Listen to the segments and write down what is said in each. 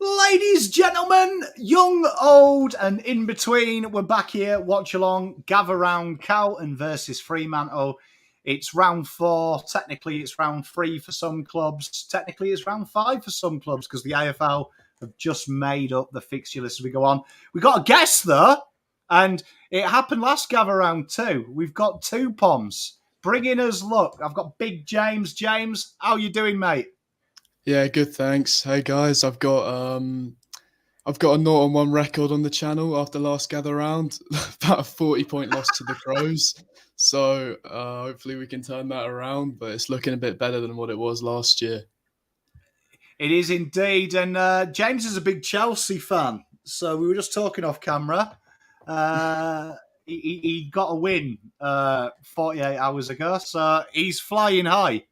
Ladies, gentlemen, young, old, and in between, we're back here. Watch along, gather round. Carlton versus Fremantle. It's round 4. Technically, it's round 3 for some clubs. Technically, it's round 5 for some clubs because the AFL have just made up the fixture list as we go on. We got a guest though, and it happened last gather round too. We've got 2 Poms bringing us luck. I've got Big James. James, how you doing, mate? Yeah, good, thanks. Hey guys, I've got a 0-1 record on the channel after last gather round, about a 40-point loss to the Crows. So hopefully we can turn that around, but it's looking a bit better than what it was last year. It is indeed, and James is a big Chelsea fan. So we were just talking off camera. He got a win 48 hours ago, so he's flying high.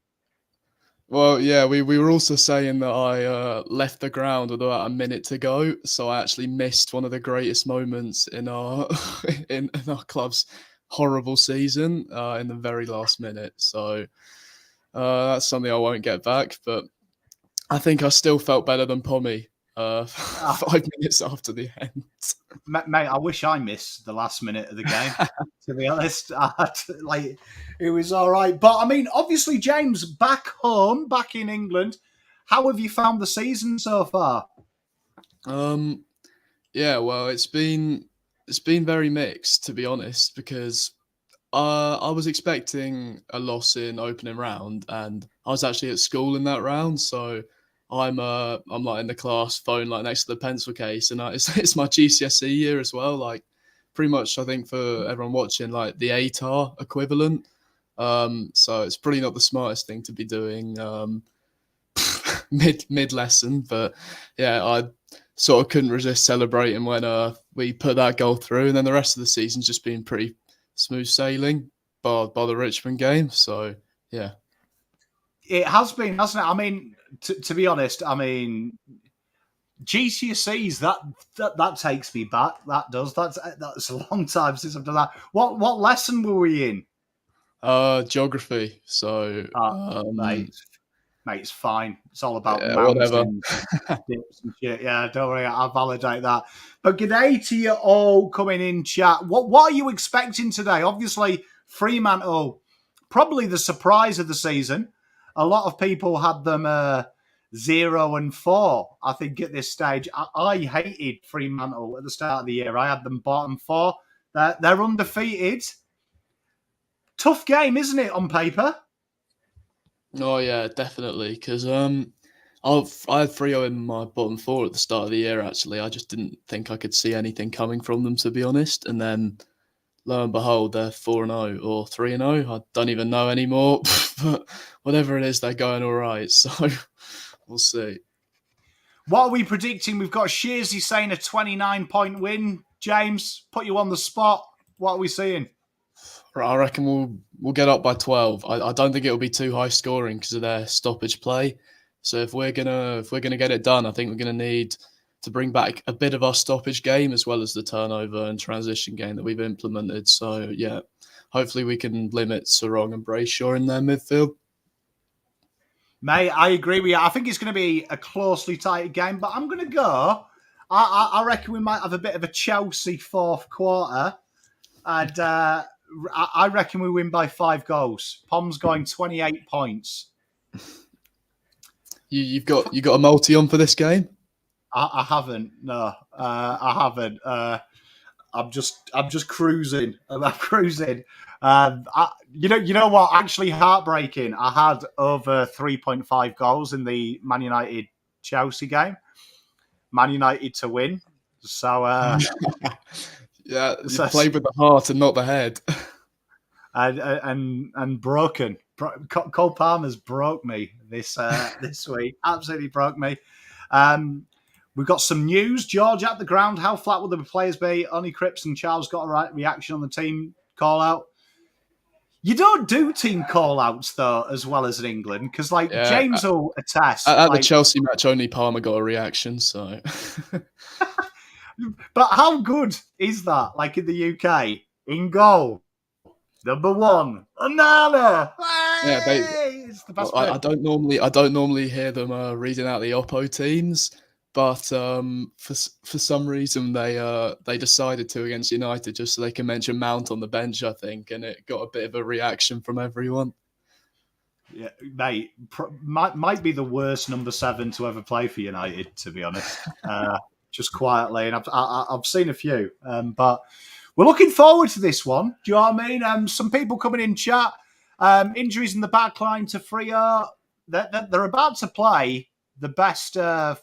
Well, yeah, we were also saying that I left the ground with about a minute to go, so I actually missed one of the greatest moments in our in our club's horrible season in the very last minute. So that's something I won't get back, but I think I still felt better than Pommy 5 minutes after the end. Mate, I wish I missed the last minute of the game. To be honest, like it was all right. But I mean, obviously, James, back home, back in England, how have you found the season so far? Yeah, well, it's been very mixed, to be honest, because I was expecting a loss in opening round, and I was actually at school in that round, so I'm like in the class phone like next to the pencil case, and it's my GCSE year as well. Like pretty much, I think for everyone watching, like the ATAR equivalent. So it's probably not the smartest thing to be doing mid lesson, but yeah, I sort of couldn't resist celebrating when we put that goal through, and then the rest of the season's just been pretty smooth sailing by the Richmond game. So yeah, it has been, hasn't it? I mean, to be honest, I mean, GCSEs that takes me back. That does. That's a long time since I've done that. What lesson were we in? Geography. So Mate, it's fine. It's all about yeah, whatever. mountains, dips and shit. Yeah, don't worry, I'll validate that. But g'day to you all coming in chat. What are you expecting today? Obviously, Fremantle, probably the surprise of the season. A lot of people had them 0-4. I think at this stage, I hated Fremantle at the start of the year. I had them bottom 4. They're undefeated. Tough game, isn't it, on paper? Oh yeah, definitely. Because I had Freo in my bottom 4 at the start of the year. Actually, I just didn't think I could see anything coming from them, to be honest. And then lo and behold, they're 4-0 or 3-0. I don't even know anymore. But whatever it is, they're going all right. So we'll see. What are we predicting? We've got Shearsy saying a 29-point win. James, put you on the spot. What are we seeing? I reckon we'll get up by 12. I don't think it'll be too high scoring because of their stoppage play. So if we're gonna get it done, I think we're gonna need to bring back a bit of our stoppage game as well as the turnover and transition game that we've implemented. So yeah, hopefully we can limit Sarong and Brayshaw in their midfield. Mate, I agree with you. I think it's going to be a closely tight game, but I'm going to go. I reckon we might have a bit of a Chelsea fourth quarter, and I reckon we win by 5 goals. Pom's going 28 points. You got a multi on for this game? I haven't. No, I haven't. I'm just cruising. I'm cruising. You know what? Actually, heartbreaking. I had over 3.5 goals in the Man United Chelsea game. Man United to win. So yeah, you played with the heart and not the head. and broken. Cole Palmer's broke me this week. Absolutely broke me. We've got some news. George at the ground. How flat will the players be? Only Cripps and Charles got a right reaction on the team call out. You don't do team call outs, though, as well as in England, because, James will attest. At the Chelsea match, only Palmer got a reaction, so. But how good is that, like in the UK? In goal, number 1, Onana. Yeah, it's the best I don't normally hear them reading out the Oppo teams, but for some reason they decided to against United just so they can mention Mount on the bench, I think, and it got a bit of a reaction from everyone. Yeah, mate, might be the worst number 7 to ever play for United, to be honest. Just quietly, and I've seen a few, but we're looking forward to this one. Do you know what I mean? Some people coming in chat. Injuries in the back line to Freo. They're about to play the best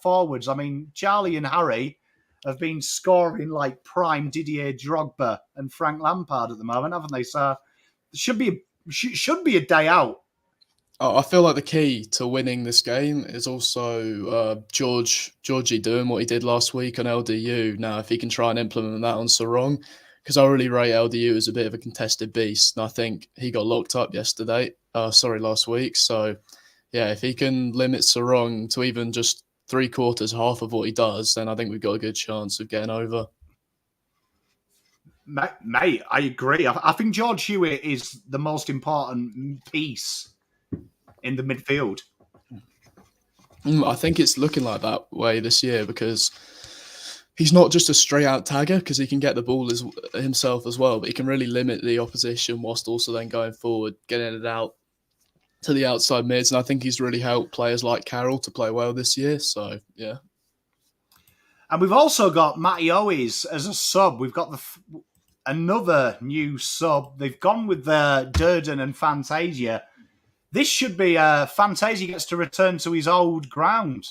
forwards. I mean, Charlie and Harry have been scoring like prime Didier Drogba and Frank Lampard at the moment, haven't they? So it should be a day out. I feel like the key to winning this game is also Georgie doing what he did last week on LDU. Now, if he can try and implement that on Sarong, because I really rate LDU as a bit of a contested beast, and I think he got locked up last week. So, yeah, if he can limit Sarong to even just 3/4, half of what he does, then I think we've got a good chance of getting over. Mate, I agree. I think George Hewitt is the most important piece in the midfield. I think it's looking like that way this year because he's not just a straight out tagger because he can get the ball himself as well, but he can really limit the opposition whilst also then going forward, getting it out to the outside mids. And I think he's really helped players like Carroll to play well this year. So, yeah. And we've also got Matty Owies as a sub. We've got another new sub. They've gone with Durden and Fantasia. This should be Fantasia gets to return to his old ground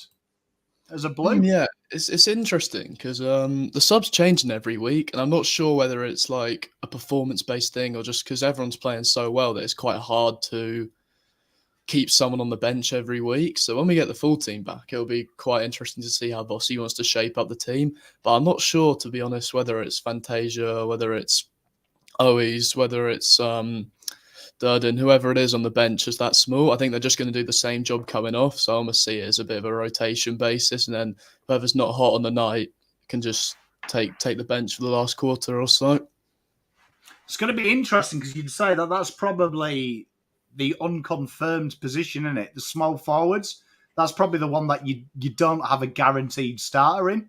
as a Blue. Yeah, it's interesting because the sub's changing every week, and I'm not sure whether it's like a performance-based thing or just because everyone's playing so well that it's quite hard to keep someone on the bench every week. So when we get the full team back, it'll be quite interesting to see how Vossi wants to shape up the team. But I'm not sure, to be honest, whether it's Fantasia, whether it's Owies, whether it's Durden, whoever it is on the bench is that small. I think they're just going to do the same job coming off. So I almost see it as a bit of a rotation basis. And then whoever's not hot on the night can just take the bench for the last quarter or so. It's going to be interesting because you'd say that's probably the unconfirmed position, isn't it? The small forwards. That's probably the one that you don't have a guaranteed starter in.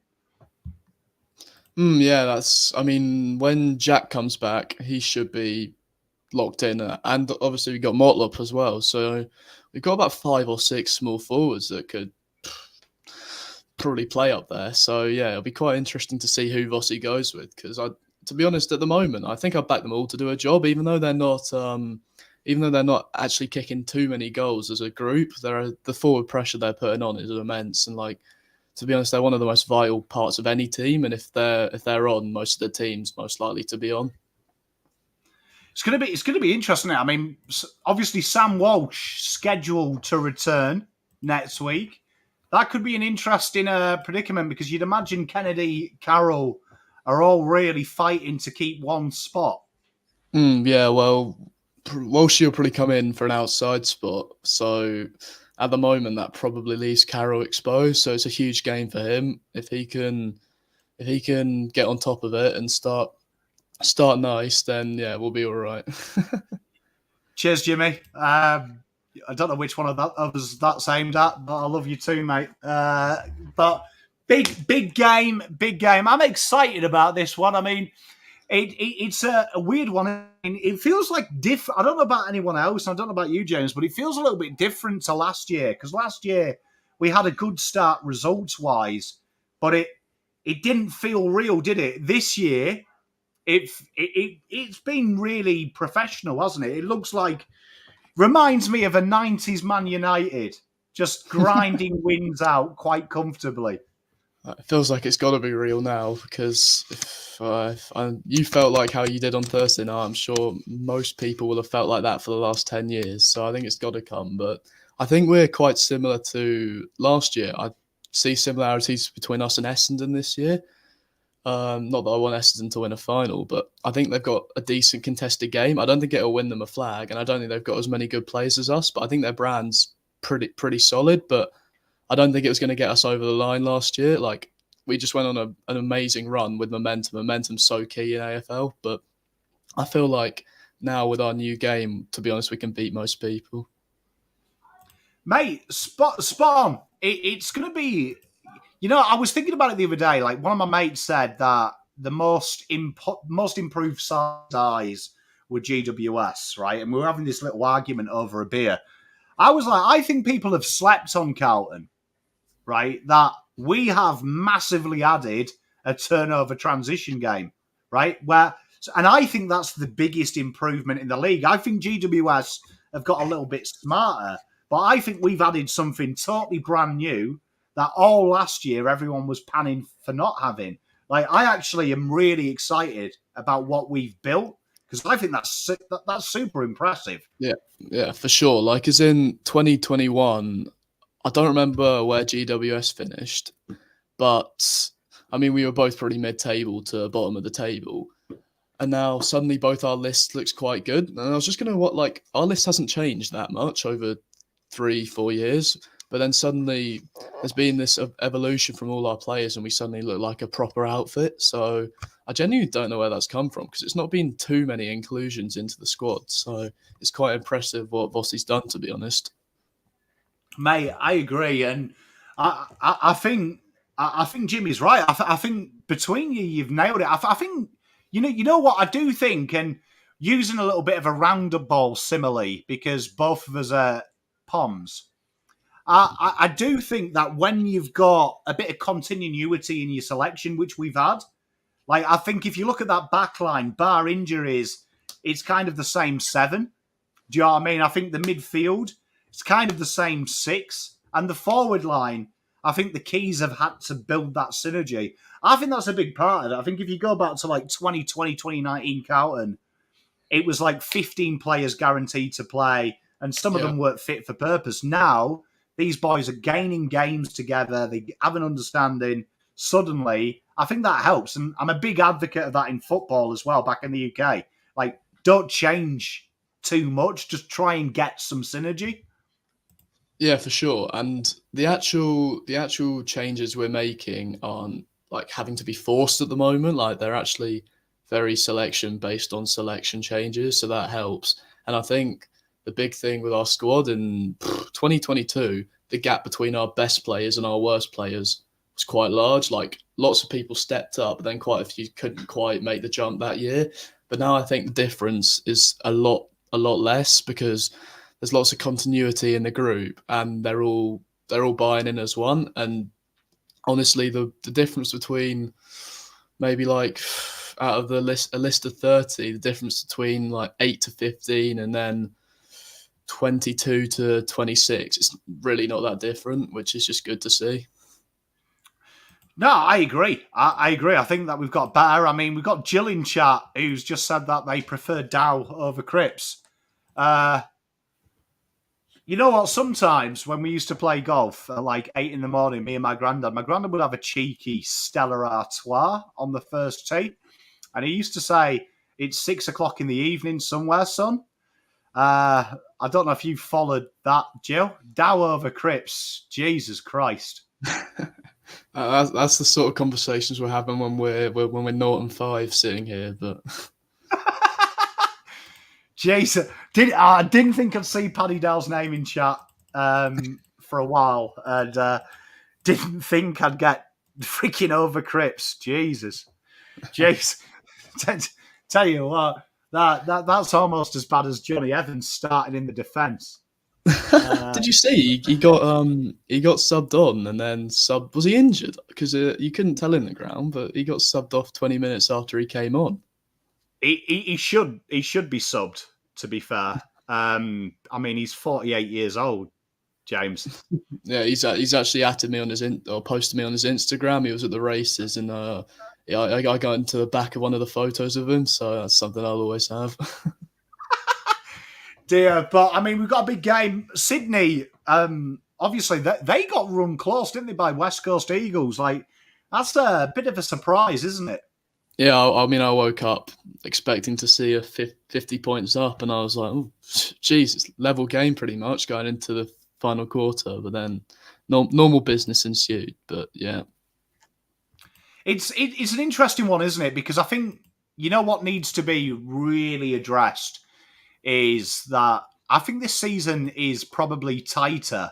Yeah, when Jack comes back, he should be locked in, and obviously we've got Motlop as well, so we've got about 5 or 6 small forwards that could probably play up there. So yeah, it'll be quite interesting to see who Vossi goes with, because to be honest, at the moment I think I'd back them all to do a job, even though they're not actually kicking too many goals as a group. The forward pressure they're putting on is immense, and like, to be honest, they're one of the most vital parts of any team, and if they're on, most of the team's most likely to be on. It's going to be interesting. I mean, obviously Sam Walsh scheduled to return next week. That could be an interesting predicament because you'd imagine Kennedy, Carroll are all really fighting to keep one spot. Yeah, well, Walsh will probably come in for an outside spot. So at the moment, that probably leaves Carroll exposed. So it's a huge game for him if he can get on top of it and start nice, then yeah, we'll be all right. Cheers, Jimmy. I don't know which one of us that's aimed at, but I love you too, mate. But big game. I'm excited about this one. I mean, it's a weird one. It feels like different. I don't know about anyone else. I don't know about you, James, but it feels a little bit different to last year because last year we had a good start results-wise, but it didn't feel real, did it? This year, it's been really professional, hasn't it? It looks like, reminds me of a 90s Man United, just grinding wins out quite comfortably. It feels like it's got to be real now because if you felt like how you did on Thursday night, I'm sure most people will have felt like that for the last 10 years. So I think it's got to come. But I think we're quite similar to last year. I see similarities between us and Essendon this year. Not that I want Essendon to win a final, but I think they've got a decent contested game. I don't think it'll win them a flag, and I don't think they've got as many good players as us, but I think their brand's pretty solid, but I don't think it was going to get us over the line last year. Like, we just went on an amazing run with momentum. Momentum's so key in AFL, but I feel like now with our new game, to be honest, we can beat most people. Mate, spot on. It's going to be... I was thinking about it the other day. Like one of my mates said that the most improved size were GWS, right? And we were having this little argument over a beer. I was like, I think people have slept on Carlton, right? That we have massively added a turnover transition game, right? And I think that's the biggest improvement in the league. I think GWS have got a little bit smarter, but I think we've added something totally brand new that all last year everyone was panning for not having. Like, I actually am really excited about what we've built because I think that's super impressive. Yeah, for sure. Like, as in 2021, I don't remember where GWS finished, but I mean, we were both pretty mid-table to bottom of the table. And now suddenly both our lists looks quite good. And I was just gonna like our list hasn't changed that much over 3-4 years, but then suddenly there's been this evolution from all our players, and we suddenly look like a proper outfit. So I genuinely don't know where that's come from because it's not been too many inclusions into the squad. So it's quite impressive what Vossi's done, to be honest. Mate, I agree, and I think Jimmy's right. I think between you, you've nailed it. I think you know what I do think, and using a little bit of a roundup ball simile because both of us are Poms. I do think that when you've got a bit of continuity in your selection, which we've had, like I think if you look at that back line, bar injuries, it's kind of the same seven. Do you know what I mean? I think the midfield, it's kind of the same six. And the forward line, I think the Keys have had to build that synergy. I think that's a big part of it. I think if you go back to like 2020, 2019 Carlton, it was like 15 players guaranteed to play, and some of Yeah. them weren't fit for purpose. Now, these boys are gaining games together. They have an understanding. Suddenly, I think that helps. And I'm a big advocate of that in football as well, back in the UK. Like, don't change too much. Just try and get some synergy. Yeah, for sure. And the actual changes we're making aren't like having to be forced at the moment. Like they're actually very selection based on selection changes, so that helps. And I think the big thing with our squad in 2022, the gap between our best players and our worst players was quite large. Like lots of people stepped up, but then quite a few couldn't quite make the jump that year. But now I think the difference is a lot less because there's lots of continuity in the group, and they're all buying in as one. And honestly, the difference between maybe like out of a list of 30, the difference between like 8 to 15 and then 22 to 26, it's really not that different, which is just good to see. No, I agree. I agree. I think that we've got better. I mean, we've got Jill in chat who's just said that they prefer Dow over Cripps. You know what? Sometimes when we used to play golf at like 8 in the morning, me and my granddad would have a cheeky Stella Artois on the first tee. And he used to say, it's 6 o'clock in the evening somewhere, son. I don't know if you followed that, Jill. Dow over Cripps. Jesus Christ. That's the sort of conversations we're having when we're 0 and 5 sitting here. But Jason, I didn't think I'd see Paddy Dow's name in chat for a while, and didn't think I'd get freaking over Cripps. Jesus, Jason, tell you what, that's almost as bad as Johnny Evans starting in the defence. did you see he got subbed on and then was he injured? Because you couldn't tell in the ground, but he got subbed off 20 minutes after he came on. He should be subbed. To be fair, I mean he's 48 years old, James. Yeah, he's actually added me on or posted me on his Instagram. He was at the races, and yeah, I got into the back of one of the photos of him, so that's something I'll always have. Dear, but I mean we've got a big game. Sydney, obviously they got run close, didn't they, by West Coast Eagles? Like that's a bit of a surprise, isn't it? Yeah, I mean, I woke up expecting to see a 50 points up, and I was like, oh, Jesus, level game pretty much going into the final quarter. But then normal business ensued. But yeah. It's an interesting one, isn't it? Because I think, you know what needs to be really addressed is that I think this season is probably tighter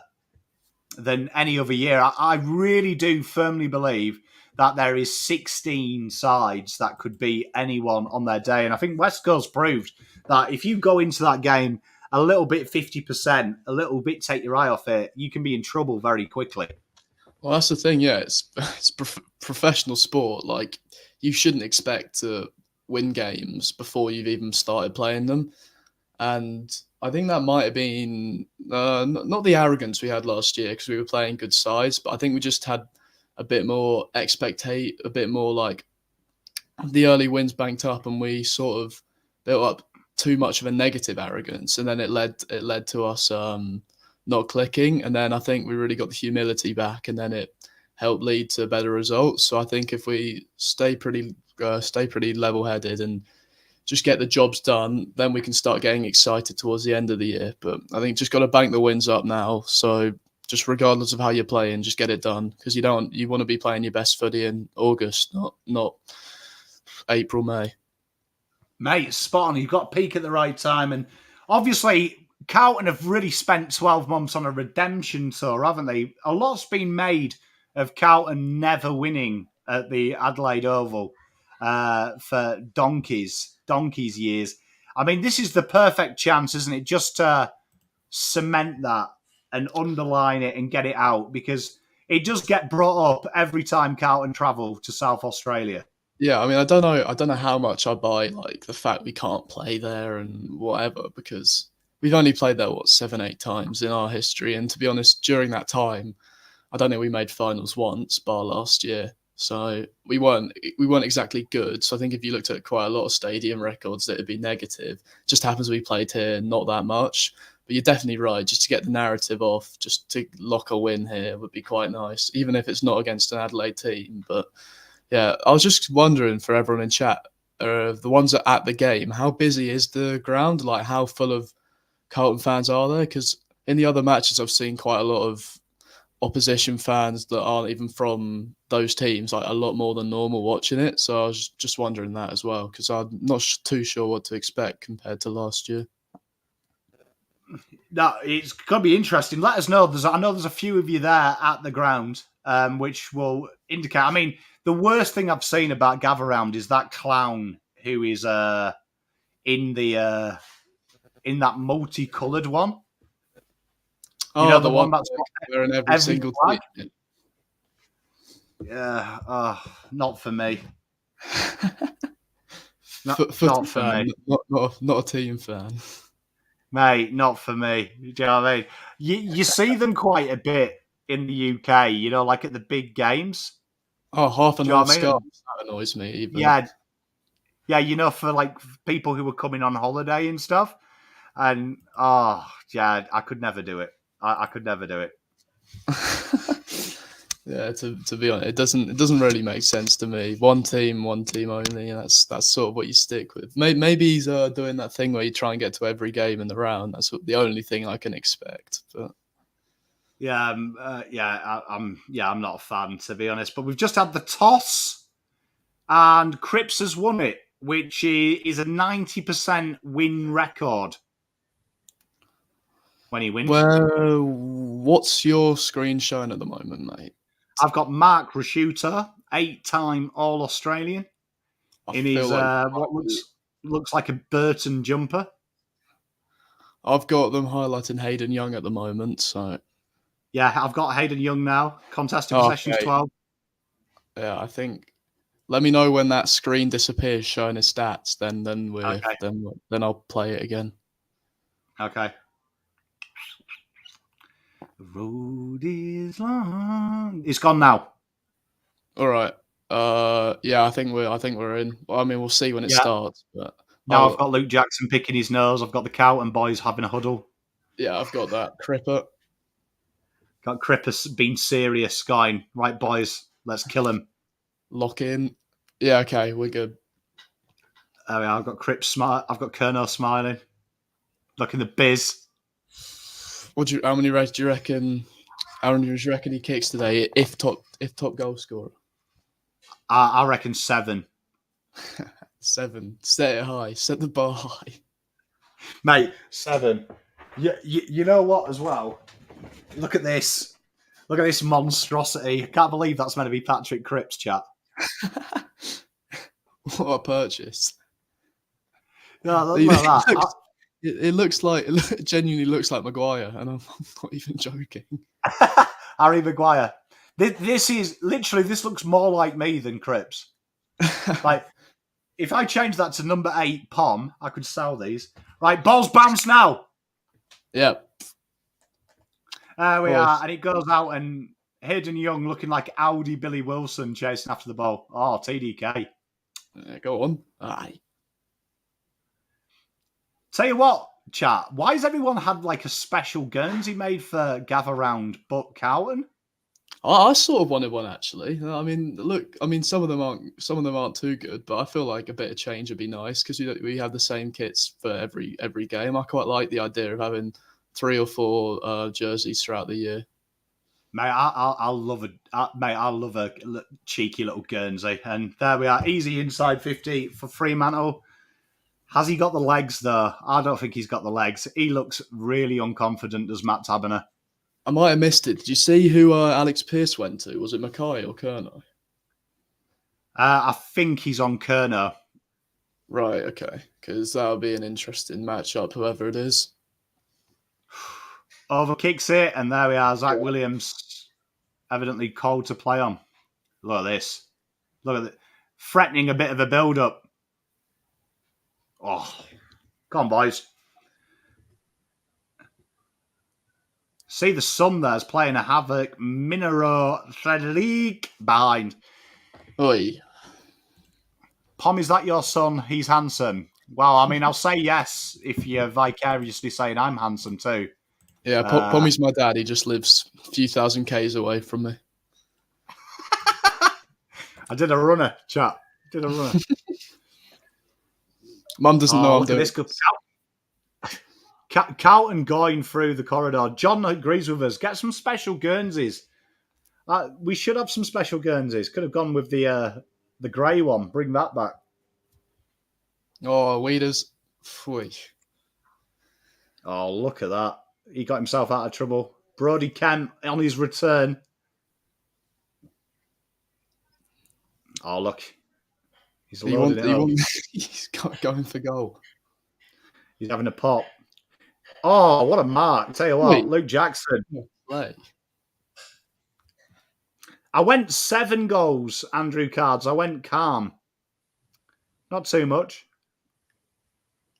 than any other year. I really do firmly believe that there is 16 sides that could beat anyone on their day. And I think West Coast proved that if you go into that game a little bit 50%, a little bit take your eye off it, you can be in trouble very quickly. Well, that's the thing. Yeah, it's professional sport. Like, you shouldn't expect to win games before you've even started playing them. And I think that might have been not the arrogance we had last year because we were playing good sides, but I think we just had a bit more expectate, a bit more like the early wins banked up, and we sort of built up too much of a negative arrogance, and then it led to us not clicking. And then I think we really got the humility back, and then it helped lead to better results. So I think if we stay pretty level headed and just get the jobs done, then we can start getting excited towards the end of the year. But I think just got to bank the wins up now. So just regardless of how you're playing, just get it done, because you want to be playing your best footy in August, not April, May. Mate, spot on. You've got to peak at the right time. And obviously, Carlton have really spent 12 months on a redemption tour, haven't they? A lot's been made of Carlton never winning at the Adelaide Oval for donkeys years. I mean, this is the perfect chance, isn't it? Just to cement that and underline it and get it out, because it does get brought up every time Carlton travel to South Australia. Yeah, I mean, I don't know how much I buy like the fact we can't play there and whatever, because we've only played there 7, 8 times in our history, and to be honest, during that time, I don't think we made finals once, bar last year. So we weren't exactly good. So I think if you looked at quite a lot of stadium records, that it'd be negative. It just happens we played here not that much. But you're definitely right. Just to get the narrative off, just to lock a win here would be quite nice, even if it's not against an Adelaide team. But yeah, I was just wondering for everyone in chat, the ones that are at the game, how busy is the ground? Like, how full of Carlton fans are there? Because in the other matches, I've seen quite a lot of opposition fans that aren't even from those teams, like a lot more than normal watching it. So I was just wondering that as well, because I'm not too sure what to expect compared to last year. No, it's going to be interesting. Let us know. I know there's a few of you there at the ground, which will indicate. I mean, the worst thing I've seen about Gather Round is that clown who is in that multicoloured one. Oh, You know, the one that's wearing every single flag? team. Yeah, not for me. Footy fan, not a team fan. Mate, not for me. Do you know what I mean? You see them quite a bit in the UK, you know, like at the big games. Oh, half and Do you know half what I mean? scarves. That annoys me even. Yeah, you know, for like people who were coming on holiday and stuff. And yeah, I could never do it. I could never do it. Yeah, to be honest, it doesn't really make sense to me. One team only. That's sort of what you stick with. Maybe he's doing that thing where you try and get to every game in the round. That's the only thing I can expect. But I'm not a fan, to be honest. But we've just had the toss, and Cripps has won it, which is a 90% win record when he wins. Well, what's your screen showing at the moment, mate? I've got Mark Rashuta, 8-time All-Australian, in his what looks like a Burton jumper. I've got them highlighting Hayden Young at the moment, so yeah, I've got Hayden Young now. Contested possessions 12. Yeah, I think. Let me know when that screen disappears showing his stats. Then I'll play it again. Okay. The road is long. It's gone now. All right. Yeah, I think we're in. Well, I mean, we'll see when it starts. But now I've got Luke Jackson picking his nose. I've got the Carlton boys having a huddle. Yeah, I've got that. Cripper. Got Cripper being serious, going, right, boys, let's kill him. Lock in. Yeah, okay, we're good. I've got Cripps smile. I've got Kerno smiling. Looking the biz. How many races do you reckon? How many do you reckon he kicks today? If top goal scorer. I reckon 7. 7. Set it high. Set the bar high. Mate, 7. You know what as well? Look at this. Look at this monstrosity. I can't believe that's meant to be Patrick Cripps, chat. What a purchase! No, look at that. It looks like it genuinely looks like Maguire, and I'm not even joking. Harry Maguire. This looks more like me than Cripps. Like, if I change that to number 8, Pom, I could sell these. Right, ball's bounced now. Yep. There we are, and it goes out, and Hayden Young looking like Audi Billy Wilson chasing after the ball. Oh, TDK. Go on. Aye. Tell you what, chat, why has everyone had like a special Guernsey made for gather round but Carlton? I sort of wanted one actually. I mean, look, some of them aren't too good, but I feel like a bit of change would be nice because we have the same kits for every game. I quite like the idea of having 3 or 4 jerseys throughout the year. Mate, I'll love a cheeky little Guernsey, and there we are, easy inside 50 for Fremantle. Has he got the legs though? I don't think he's got the legs. He looks really unconfident, does Matt Taberner. I might have missed it. Did you see who Alex Pearce went to? Was it Mackay or Kerno? I think he's on Kerno. Right, okay. Because that'll be an interesting matchup, whoever it is. Over kicks it, and there we are. Zach Williams, evidently called to play on. Look at this. Look at it. Threatening a bit of a build-up. Oh, come on, boys. See the son there's playing a havoc. Minero Frederic behind. Oi. Pom, is that your son? He's handsome. Well, I mean, I'll say yes if you're vicariously saying I'm handsome too. Yeah, Pommy's my dad. He just lives a few thousand Ks away from me. I did a runner, chat. Did a runner. Mum doesn't know I'm doing this. Carlton going through the corridor. John agrees with us. Get some special Guernseys. We should have some special Guernseys. Could have gone with the grey one. Bring that back. Oh, Weeders. Phew. Oh, look at that. He got himself out of trouble. Brodie Kent on his return. Oh, look. He's loaded it up. He's going for goal. He's having a pop. Oh, what a mark. Tell you what, Wait. Luke Jackson. Play. I went 7 goals, Andrew Cards. I went calm. Not too much.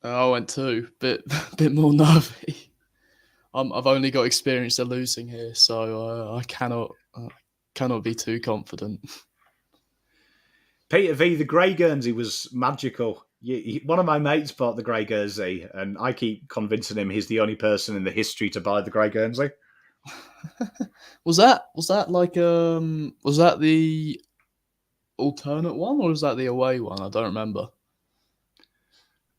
I went 2. Bit more nervy. I've only got experience of losing here, so I cannot be too confident. Peter V, the Grey Guernsey was magical. One of my mates bought the Grey Guernsey, and I keep convincing him he's the only person in the history to buy the Grey Guernsey. Was that like was that the alternate one or was that the away one? I don't remember.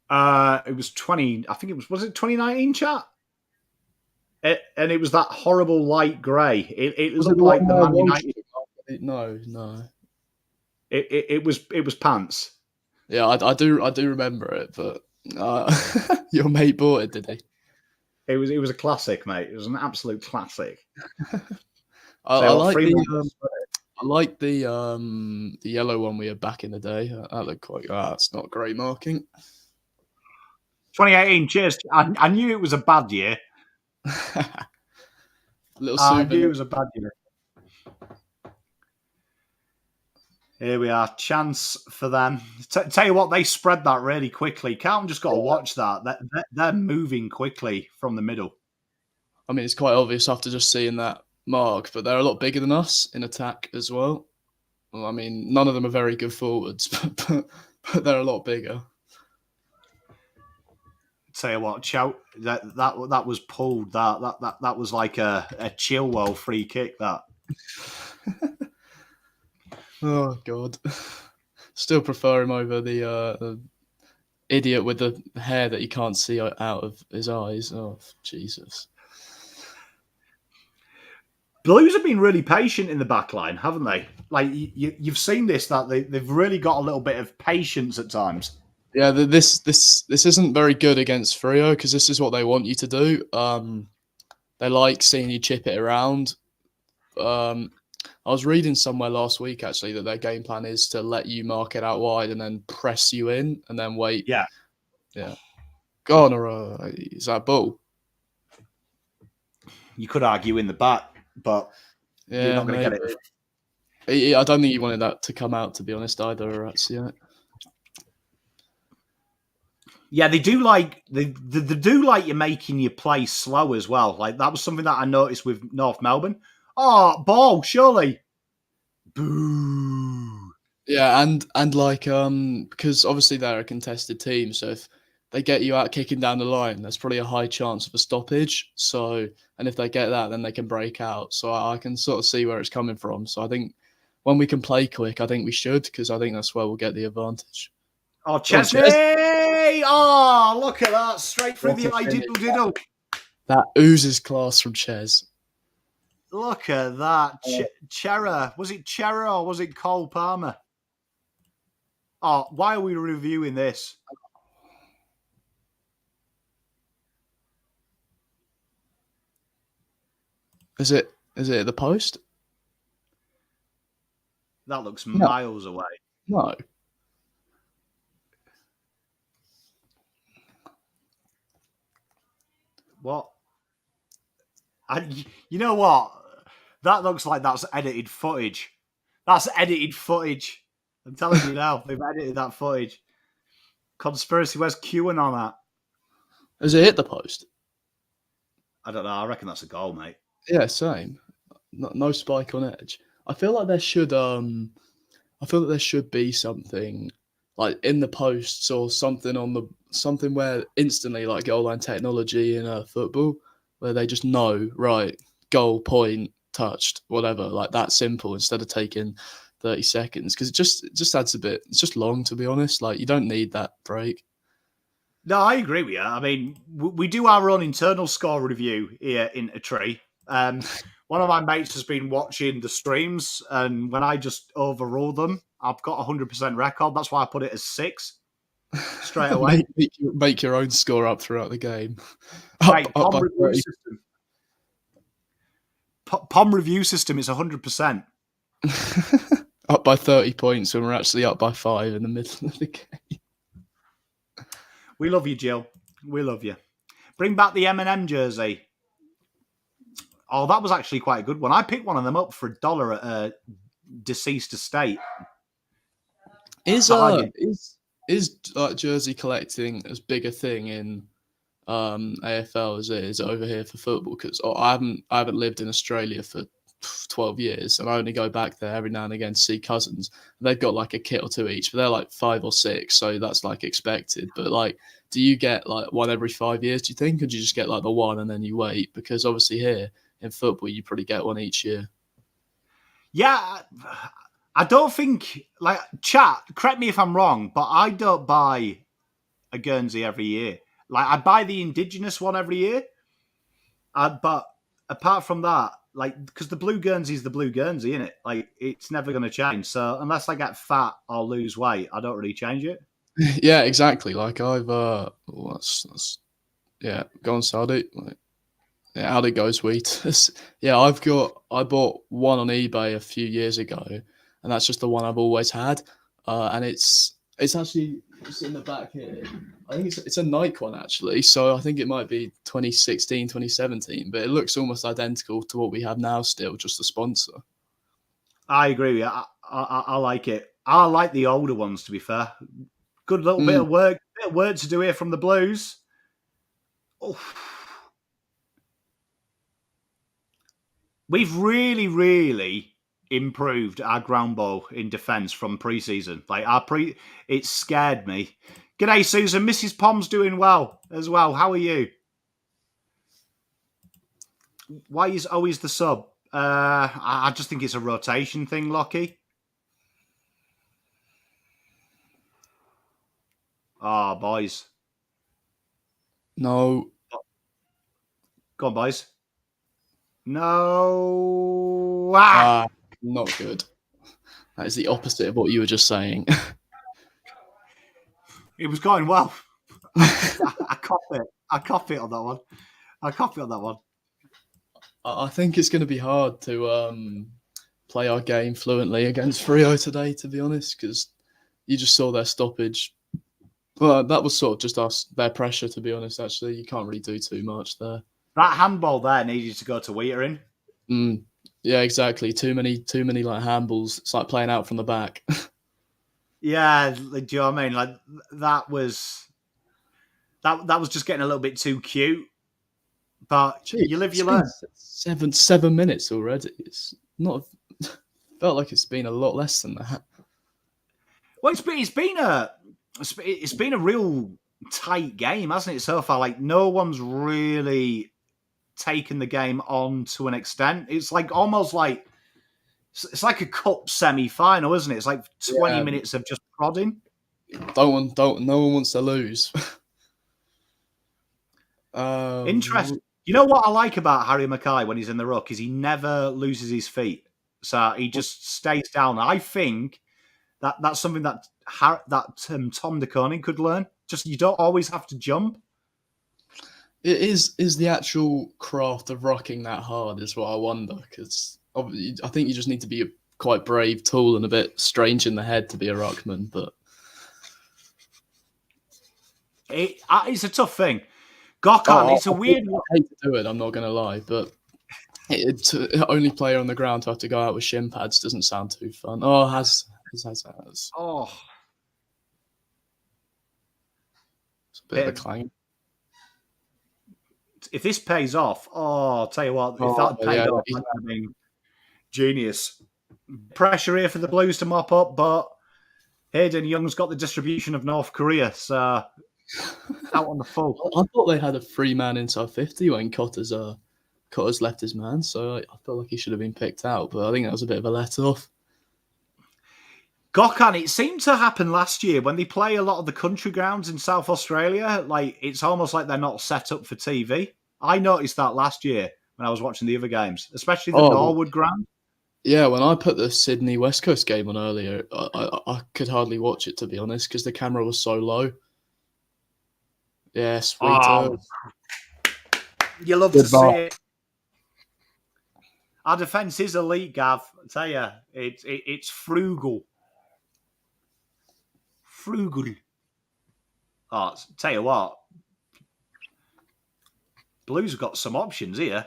It was 20. I think it was it 2019, chat? And it was that horrible light grey. It looked like the Man United. No. It was pants. Yeah, I do remember it, but your mate bought it, did he? It was a classic, mate. It was an absolute classic. I like the yellow one we had back in the day. That looked quite. It's not great marking. 2018. Cheers. I knew it was a bad year. I knew it was a bad year. Here we are. Chance for them. Tell you what, they spread that really quickly. Carlton just got to watch that. They're moving quickly from the middle. I mean, it's quite obvious after just seeing that mark, but they're a lot bigger than us in attack as well. I mean, none of them are very good forwards, but they're a lot bigger. Tell you what, Chow, that was pulled. That was like a Chilwell free kick. That. Oh God! Still prefer him over the idiot with the hair that you can't see out of his eyes. Oh Jesus! Blues have been really patient in the back line, haven't they? Like you've seen this, that they've really got a little bit of patience at times. Yeah, this isn't very good against Freo because this is what they want you to do. They like seeing you chip it around. I was reading somewhere last week actually that their game plan is to let you mark it out wide and then press you in and then wait. Yeah. Gone or is that bull? You could argue in the back, but you're not going to get it. I don't think he wanted that to come out, to be honest, either. Yeah, they do like they do like you making your play slow as well. Like that was something that I noticed with North Melbourne. Oh, ball, surely. Boo. Yeah, and like because obviously they're a contested team, so if they get you out kicking down the line, there's probably a high chance of a stoppage. So, and if they get that, then they can break out. So I can sort of see where it's coming from. So I think when we can play quick, I think we should, because I think that's where we'll get the advantage. Oh, Chesney! Oh, look at that. Straight through the eye diddle. That oozes class from Ches. Look at that. Chera. Was it Chera or was it Cole Palmer? Oh, why are we reviewing this? Is it at the post? That looks miles away. No. What? You know what? That looks like that's edited footage. That's edited footage. I'm telling you now, they've edited that footage. Conspiracy, where's QAnon on that? Has it hit the post? I don't know. I reckon that's a goal, mate. Yeah, same. No spike on edge. I feel like there should be something like in the posts or something where instantly, like goal line technology in football, where they just know, right, goal, point, touched, whatever, like that simple, instead of taking 30 seconds, because it just adds a bit. It's just long, to be honest. Like you don't need that break. No, I agree with you. I mean, we do our own internal score review here in a tree. One of my mates has been watching the streams, and when I just overrule them, I've got a 100% record. That's why I put it as 6 straight away. make your own score up throughout the game. Right, POM review system. POM review system is 100%. Up by 30 points when we're actually up by 5 in the middle of the game. We love you, Jill. We love you. Bring back the M&M jersey. Oh, that was actually quite a good one. I picked one of them up for $1 at a deceased estate. Is jersey collecting as big a thing in AFL as it is over here for football? Because I haven't lived in Australia for 12 years, and I only go back there every now and again to see cousins. They've got like a kit or two each, but they're like 5 or 6, so that's like expected. But like, do you get like one every 5 years, do you think, or do you just get like the one and then you wait? Because obviously here in football you probably get one each year. Yeah, I don't think, like, chat, correct me if I'm wrong, but I don't buy a Guernsey every year. Like, I buy the Indigenous one every year, but apart from that, like, because the blue Guernsey is the blue Guernsey, isn't it? Like, it's never going to change. So unless I get fat or lose weight, I don't really change it. Yeah, exactly. Like I've yeah, go on, Saudi. Like, yeah, how it goes, Wheat. Yeah, I bought one on eBay a few years ago, and that's just the one I've always had. And it's actually in the back here. I think it's a Nike one actually, so I think it might be 2016, 2017, but it looks almost identical to what we have now still, just a sponsor. I agree with you. I like it. I like the older ones, to be fair. Good little bit of work to do here from the Blues. Oh. We've really, really improved our ground ball in defence from pre-season. Like it scared me. G'day, Susan. Mrs. Pom's doing well as well. How are you? Why is always the sub? I just think it's a rotation thing, Lockie. Oh, boys. No. Go on, boys. No. Not good. That is the opposite of what you were just saying. It was going well. I coughed it. I coughed it on that one. I think it's going to be hard to play our game fluently against Freo today, to be honest, because you just saw their stoppage. But that was sort of just their pressure, to be honest, actually. You can't really do too much there. That handball there needed to go to Wheatering. Yeah, exactly. Too many like handballs. It's like playing out from the back. Yeah, do you know what I mean? Like that was just getting a little bit too cute. But Jeez, you live, you learn. 7 minutes already. It's not. Felt like it's been a lot less than that. Well, it's been a real tight game, hasn't it, so far? Like no one's really taken the game on to an extent. It's like almost like it's like a cup semi-final, isn't it? It's like 20 minutes of just prodding. No one wants to lose. Interesting. You know what I like about Harry Mackay when he's in the ruck is he never loses his feet, so he just stays down. I think that's something that Tom De Koning could learn. Just you don't always have to jump. It is the actual craft of rucking that hard is what I wonder, because I think you just need to be a quite brave, tall, and a bit strange in the head to be a ruckman. But it's a tough thing. Gokhan, it's a weird one. I hate to do it, I'm not going to lie, but only player on the ground to have to go out with shin pads doesn't sound too fun. Oh, has. Oh. It's a bit of a clang. If this pays off, I'll tell you what, if that paid off, that would have been genius. Pressure here for the Blues to mop up, but Hayden Young's got the distribution of North Korea, so out on the full. I thought they had a 3-man inside 50 when Cotter's left his man, so I felt like he should have been picked out, but I think that was a bit of a let-off. Gokhan, it seemed to happen last year when they play a lot of the country grounds in South Australia. Like it's almost like they're not set up for TV. I noticed that last year when I was watching the other games, especially the Norwood ground. Yeah, when I put the Sydney West Coast game on earlier, I could hardly watch it, to be honest, because the camera was so low. Yeah, sweet. You love to see it. Our defence is elite, Gav. I tell you, it's frugal. Frugal. Oh, tell you what, Blues have got some options here.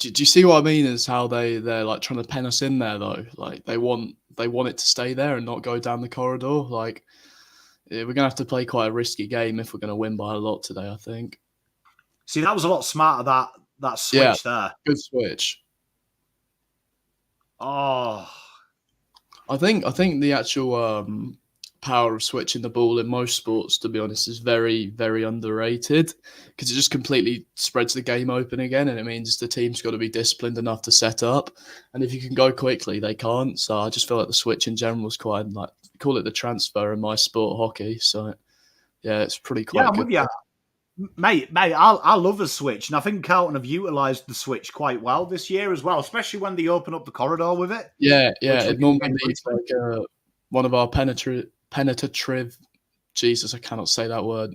Do you see what I mean? Is how they're like trying to pen us in there though. Like they want it to stay there and not go down the corridor. Like we're gonna have to play quite a risky game if we're gonna win by a lot today, I think. See, that was a lot smarter that switch there. Good switch. Oh. I think the actual power of switching the ball in most sports, to be honest, is very, very underrated because it just completely spreads the game open again, and it means the team's got to be disciplined enough to set up. And if you can go quickly, they can't. So I just feel like the switch in general is quite like call it the transfer in my sport, hockey. So yeah, it's pretty quite. Yeah, I'm with you. Mate, I love a switch, and I think Carlton have utilised the switch quite well this year as well, especially when they open up the corridor with it. Yeah. It normally needs like one of our penetrative. Jesus, I cannot say that word.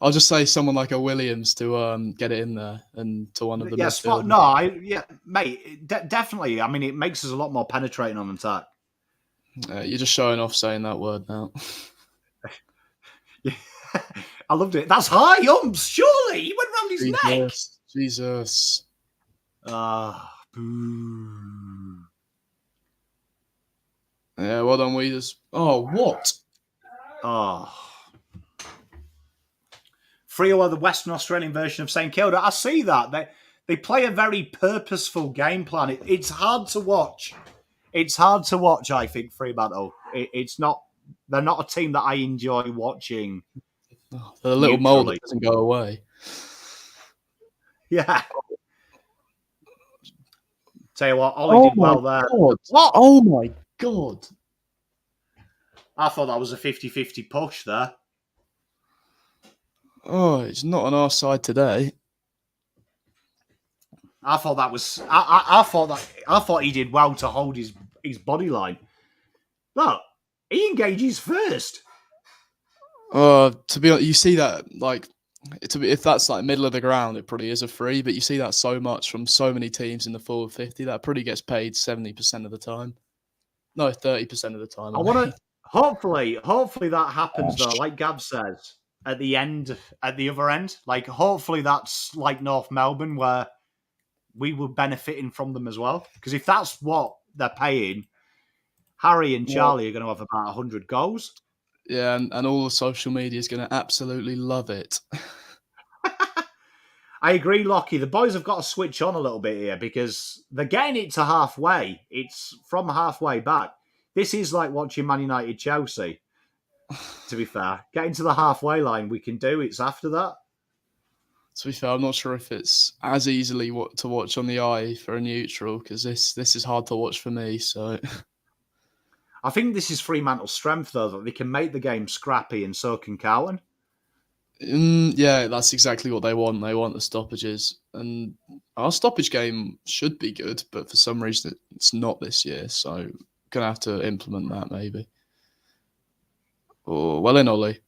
I'll just say someone like a Williams to get it in there and to one of the mate, definitely. I mean, it makes us a lot more penetrating on attack. You're just showing off saying that word now. Yeah. I loved it. That's high umps, surely. He went round his neck. Jesus. Boo. Yeah, well done, Weeders. Oh, what? Freo are the Western Australian version of St Kilda. I see that. They play a very purposeful game plan. It's hard to watch. It's hard to watch, I think, Fremantle. It's not. They're not a team that I enjoy watching. The little mole that doesn't go away. Yeah. Tell you what, Ollie did well there. God. What? Oh my God. I thought that was a 50-50 push there. Oh, it's not on our side today. I thought that was. I thought he did well to hold his body line. But he engages first. To be honest, you see that like if that's like middle of the ground, it probably is a free. But you see that so much from so many teams in the forward 50 that probably gets paid 70% of the time. No, 30% of the time. I I want mean, to hopefully that happens though. gosh. Like Gab says at the end, at the other end, like hopefully that's like North Melbourne where we were benefiting from them as well. Because if that's what they're paying, Harry and Well, Charlie are going to have about 100 goals. yeah, and all the social media is going to absolutely love it. I agree, Lockie. The boys have got to switch on a little bit here because they're getting it to halfway. It's from halfway back. This is like watching Man United Chelsea, to be fair. Getting to the halfway line, we can do. It's after that. To be fair, I'm not sure if it's as easily to watch on the eye for a neutral because this is hard to watch for me. So I think this is Fremantle's strength, though, that they can make the game scrappy and so can Carlton. yeah, that's exactly what they want. They want the stoppages, and our stoppage game should be good, but for some reason it's not this year. So gonna have to implement that maybe. Oh, well in, Ollie.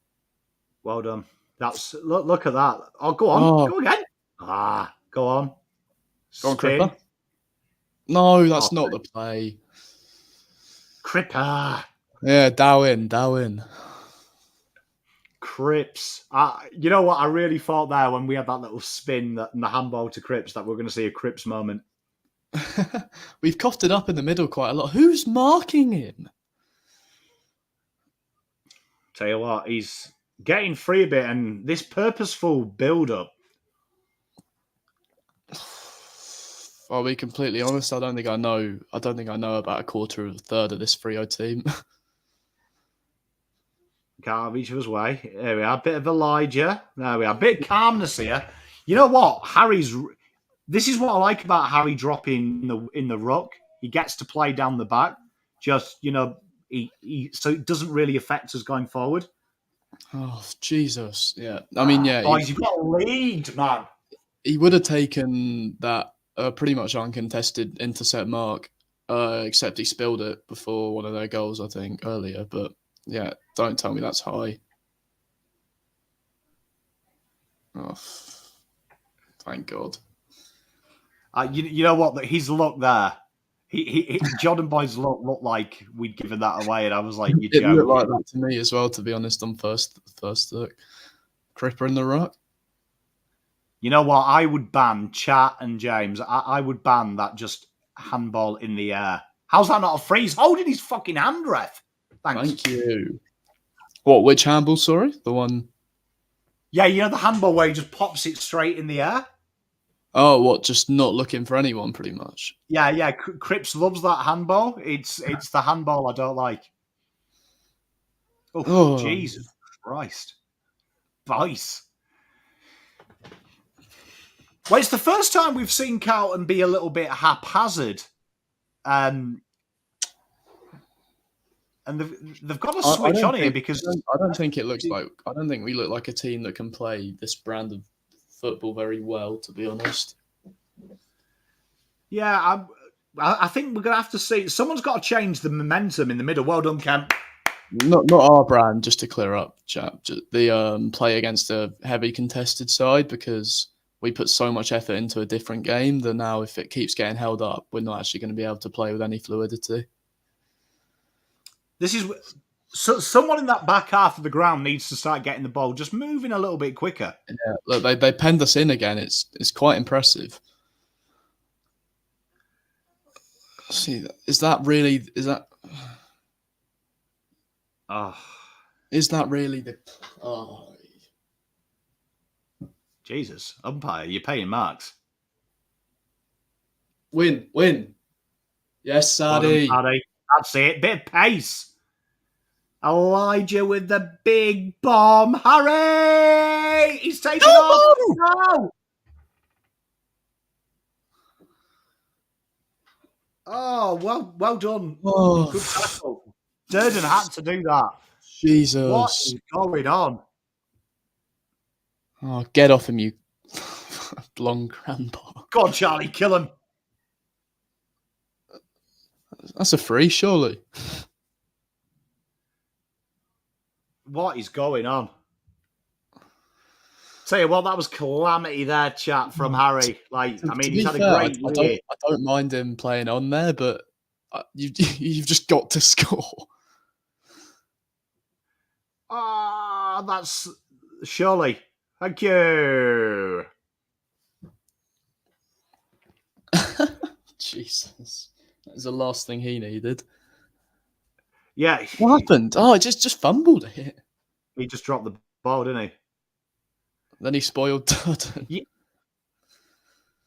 Well done. That's look at that. Oh, go on. Oh, Go again. Go on. go on, Spin. Cripper. No, that's Oh, not the play. Cripper. Yeah, Darwin. Cripps. You know what? I really thought there when we had that little spin and the handball to Cripps that we're going to see a Cripps moment. We've coughed it up in the middle quite a lot. Who's marking him? Tell you what, he's getting free a bit, and this purposeful build-up. I'll be completely honest. I don't think I know about a quarter of a third of this Freo team. Can't have each other's way. There we are. Bit of Elijah. There we are. Bit of calmness here. You know what? This is what I like about Harry dropping in the ruck. He gets to play down the back. Just, so it doesn't really affect us going forward. Oh, Jesus. Yeah. I mean, yeah. Boys, you've got a lead, man. He would have taken that pretty much uncontested intercept mark, except he spilled it before one of their goals, I think, earlier. But yeah, don't tell me that's high. Oh, thank God. You know what? His look there. Jordan Boy's looked like we'd given that away, and I was like, "You It joke." looked like that to me as well, to be honest. On first look, Cripper in the ruck. You know what? I would ban Chat and James. I would ban that just handball in the air. How's that not a freeze? Holding his fucking hand, ref. Thanks. Thank you. What? Which handball? Sorry, the one. Yeah, you know the handball where he just pops it straight in the air. Oh, what? Just not looking for anyone, pretty much. Yeah. Cripps loves that handball. It's the handball I don't like. Oh, Jesus Christ, Vice. Well, it's the first time we've seen Carlton be a little bit haphazard, and they've got to switch on here because I don't think we look like a team that can play this brand of football very well, to be honest. Yeah, I think we're going to have to see. Someone's got to change the momentum in the middle. Well done, Cam. Not our brand, just to clear up, chap. The play against a heavy contested side, because we put so much effort into a different game that now if it keeps getting held up, we're not actually going to be able to play with any fluidity. This is someone in that back half of the ground needs to start getting the ball just moving a little bit quicker. Yeah, look, they penned us in again. It's quite impressive. See, is that really the? Oh, Jesus, umpire, you're paying marks. Win. Yes, Sadie. Well done, that's it. Bit of pace. Elijah with the big bomb. Harry! He's taken off. No! Oh, well done. Oh. Good tackle. Durden had to do that. Jesus. What is going on? Oh, get off him, you blonde grandpa. Go on, Charlie, kill him. That's a free, surely. What is going on? Tell you what, that was calamity there, chat, from Harry. Like, I mean, To he's be had a fair, great year. I don't mind him playing on there, but you've just got to score. Ah, that's surely. Thank you. Jesus, that was the last thing he needed. Yeah. What happened? Oh, it just fumbled it. He just dropped the ball, didn't he? Then he spoiled Dutton.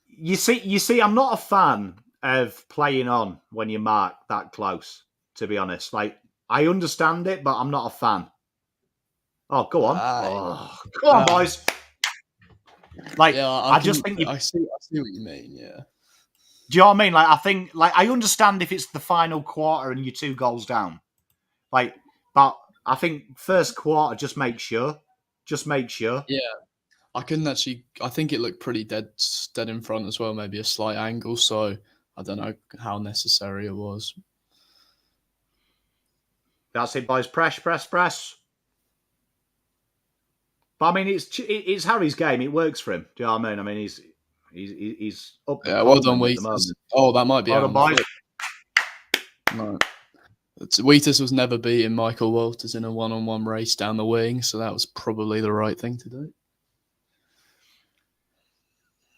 You see, I'm not a fan of playing on when you mark that close, to be honest. Like, I understand it, but I'm not a fan. Oh, go on. Oh, come on, boys. Like, Yeah, I just think I see what you mean, yeah. Do you know what I mean? Like, I think, like, I understand if it's the final quarter and you're 2 goals down. Like, but I think first quarter, just make sure. Just make sure. Yeah. I think it looked pretty dead in front as well, maybe a slight angle, so I don't know how necessary it was. That's it, boys. Press. But I mean, it's Harry's game. It works for him. Do you know what I mean? I mean, he's up to Well done, at the moment. Oh, that might be Well out done, on boys. the foot. No. Wheatus was never beating Michael Walters in a one-on-one race down the wing, so that was probably the right thing to do.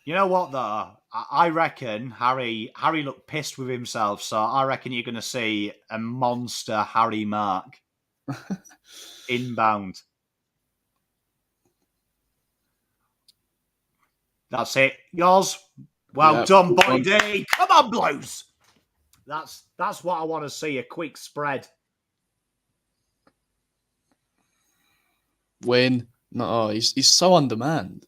You know what, though? I reckon Harry looked pissed with himself, so I reckon you're going to see a monster Harry mark inbound. That's it. Yours. Well done, boy D. Come on, Blues. That's what I want to see, a quick spread. Win. No, he's so undermanned.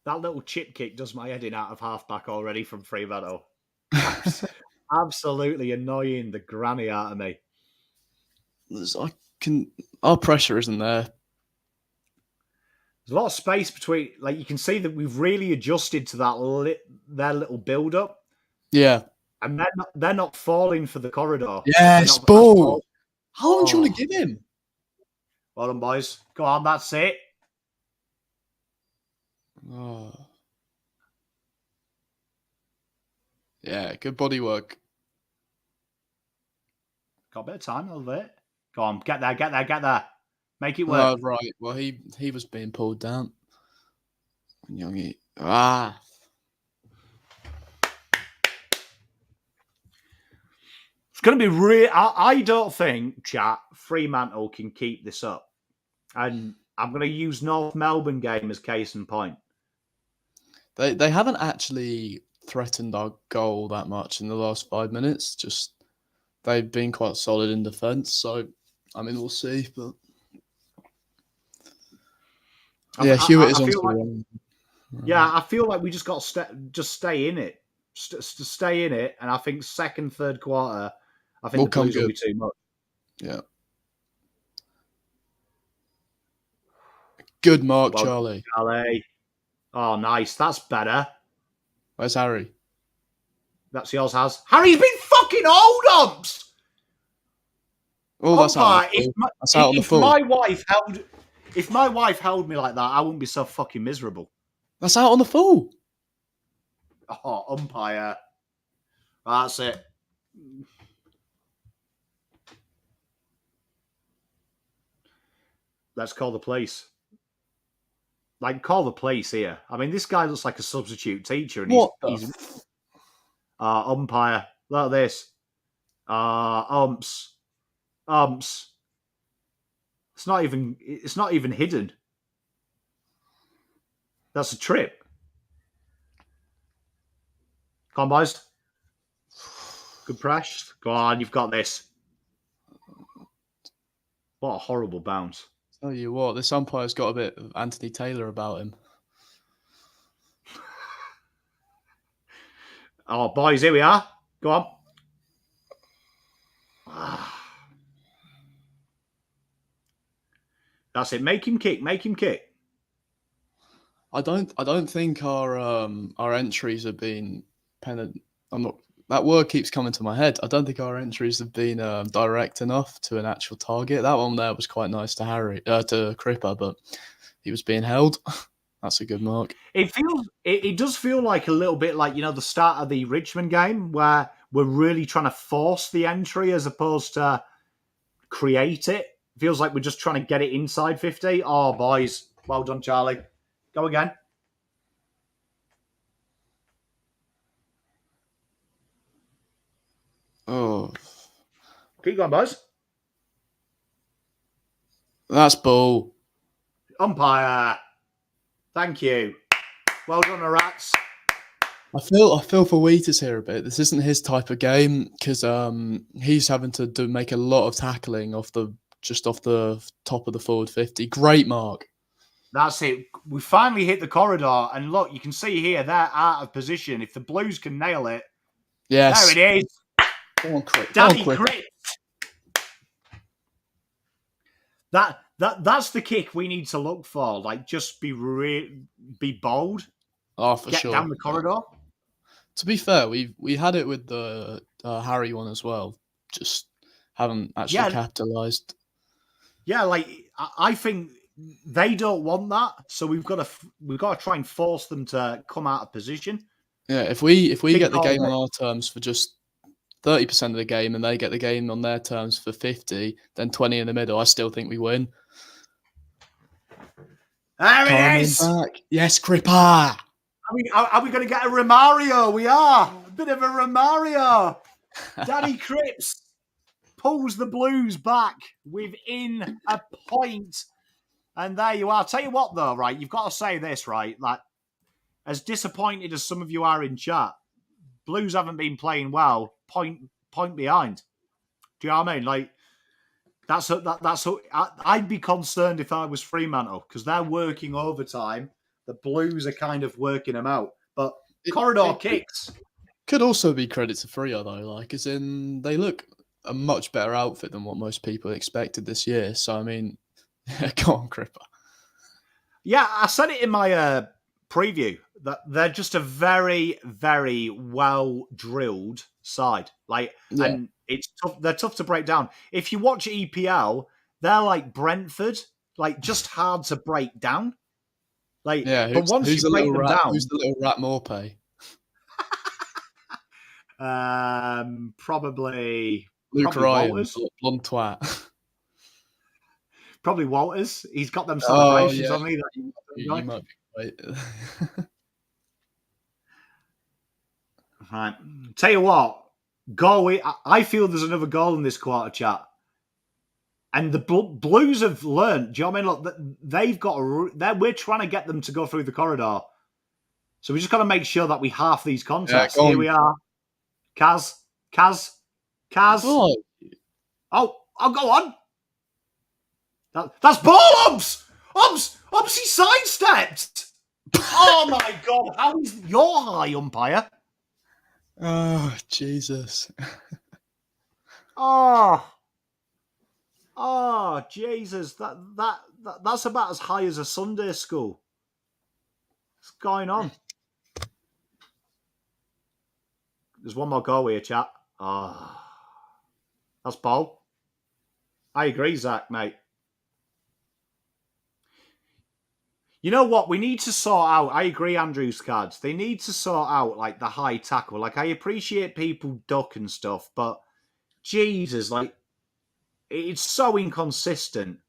That little chip kick does my head in out of halfback already from Fremantle. Absolutely annoying the granny out of me. Our pressure isn't there. There's a lot of space between. Like, you can see that we've really adjusted to that their little build up. Yeah, and they're not falling for the corridor. Yes, ball. How long do you want to give him? Well done, boys. Go on, that's it. Oh. Yeah, good body work. Got a bit of time, a little bit. Go on, get there. Make it work. Oh, right. Well, he was being pulled down. Youngie. It's going to be real. I don't think, chat, Fremantle can keep this up. And I'm going to use North Melbourne game as case in point. They haven't actually threatened our goal that much in the last 5 minutes. Just they've been quite solid in defence. So, I mean, we'll see. But yeah, Hewitt is on the run. Yeah, I feel like we just got to stay in it. Stay in it. And I think second, third quarter, I think the Blues will be too much. Yeah. Good mark, Charlie. Oh, nice. That's better. Where's Harry? That's yours, Has. Harry's been fucking old umps! Oh, that's out on the full. If my wife held me like that, I wouldn't be so fucking miserable. That's out on the full. Oh, umpire. That's it. Let's call the police. Like, call the police here. I mean, this guy looks like a substitute teacher. And he's umpire. Look at this. Umps. It's not even hidden. That's a trip. Come on, boys. Good press. Go on, you've got this. What a horrible bounce. Tell you what, this umpire's got a bit of Anthony Taylor about him. Oh, boys, here we are. Go on. That's it. Make him kick. I don't think our entries have been they that word keeps coming to my head. I don't think our entries have been direct enough to an actual target. That one there was quite nice to to Cripper, but he was being held. That's a good mark. It does feel like a little bit like, the start of the Richmond game where we're really trying to force the entry as opposed to create it. Feels like we're just trying to get it inside 50. Oh, boys. Well done, Charlie. Go again. Oh, Keep going, boys. that's ball. Umpire. Thank you. Well done, the Rats. I feel for Wheatus here a bit. This isn't his type of game because he's having to make a lot of tackling off the top of the forward 50. Great mark. That's it. We finally hit the corridor, and look, you can see here they're out of position. If the Blues can nail it, yes, there it is. Come on, Crick. Daddy Crit. That's the kick we need to look for. Like, just be bold. Oh, for Get sure. down the corridor. To be fair, we had it with the Harry one as well. Just haven't actually capitalised. Yeah, like I think they don't want that, so we've got to try and force them to come out of position. Yeah, if we get the game on our terms for just 30% of the game, and they get the game on their terms for 50, then 20 in the middle, I still think we win. There it is. Back. Yes, Cripper. Are we going to get a Romario? We are. A bit of a Romario. Daddy Cripps pulls the Blues back within a point. And there you are. I'll tell you what, though, right? You've got to say this, right? Like, as disappointed as some of you are in chat, Blues haven't been playing well. Point behind. Do you know what I mean? Like, I'd be concerned if I was Fremantle because they're working overtime. The Blues are kind of working them out. But corridor kicks. Could also be credit to Freo, though. Like, as in, they look a much better outfit than what most people expected this year. So, I mean, go on, Cripper. Yeah, I said it in my preview that they're just a very, very well-drilled side. Like, and it's tough. They're tough to break down. If you watch EPL, they're like Brentford, like just hard to break down. Like, but once you break them down, who's the little rat Morpay? Probably Luke Ryan, Walters. Blonde twat. Probably Walters. He's got them celebrations on me. You might be right. Right. Tell you what, goal. I feel there's another goal in this quarter, chat. And the Blues have learned. Do you know what I mean? Look, they've got. We're trying to get them to go through the corridor, so we just got to make sure that we half these contests. Here we are. Kaz. Oh, I'll go on. That's ball, Ubs, he sidestepped. Oh my God! How is your high, umpire? Oh Jesus! Oh Jesus! That's about as high as a Sunday school. What's going on? There's one more goal here, chat. That's ball. I agree, Zach, mate. You know what? We need to sort out. I agree, Andrew's cards. They need to sort out like the high tackle. Like, I appreciate people duck and stuff, but Jesus, like, it's so inconsistent.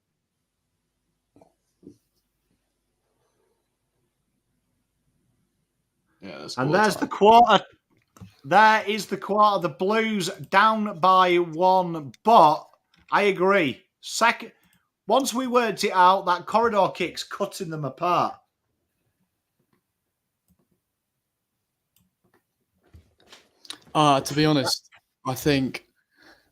Yeah, and there's the quarter. There is the quarter. The Blues down by 1, but I agree. Once we worked it out, that corridor kick's cutting them apart. To be honest, I think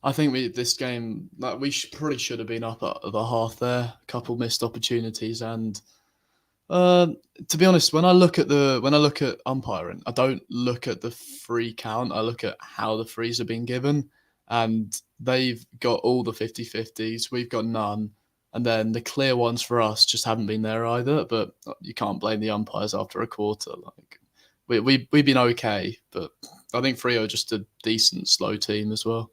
this game, like, we probably should have been up at the half there. A couple missed opportunities, and to be honest, when I look at umpiring, I don't look at the free count. I look at how the frees are being given, and they've got all the 50-50s. We've got none. And then the clear ones for us just haven't been there either. But you can't blame the umpires after a quarter. Like, we've been okay, but I think Freo are just a decent slow team as well.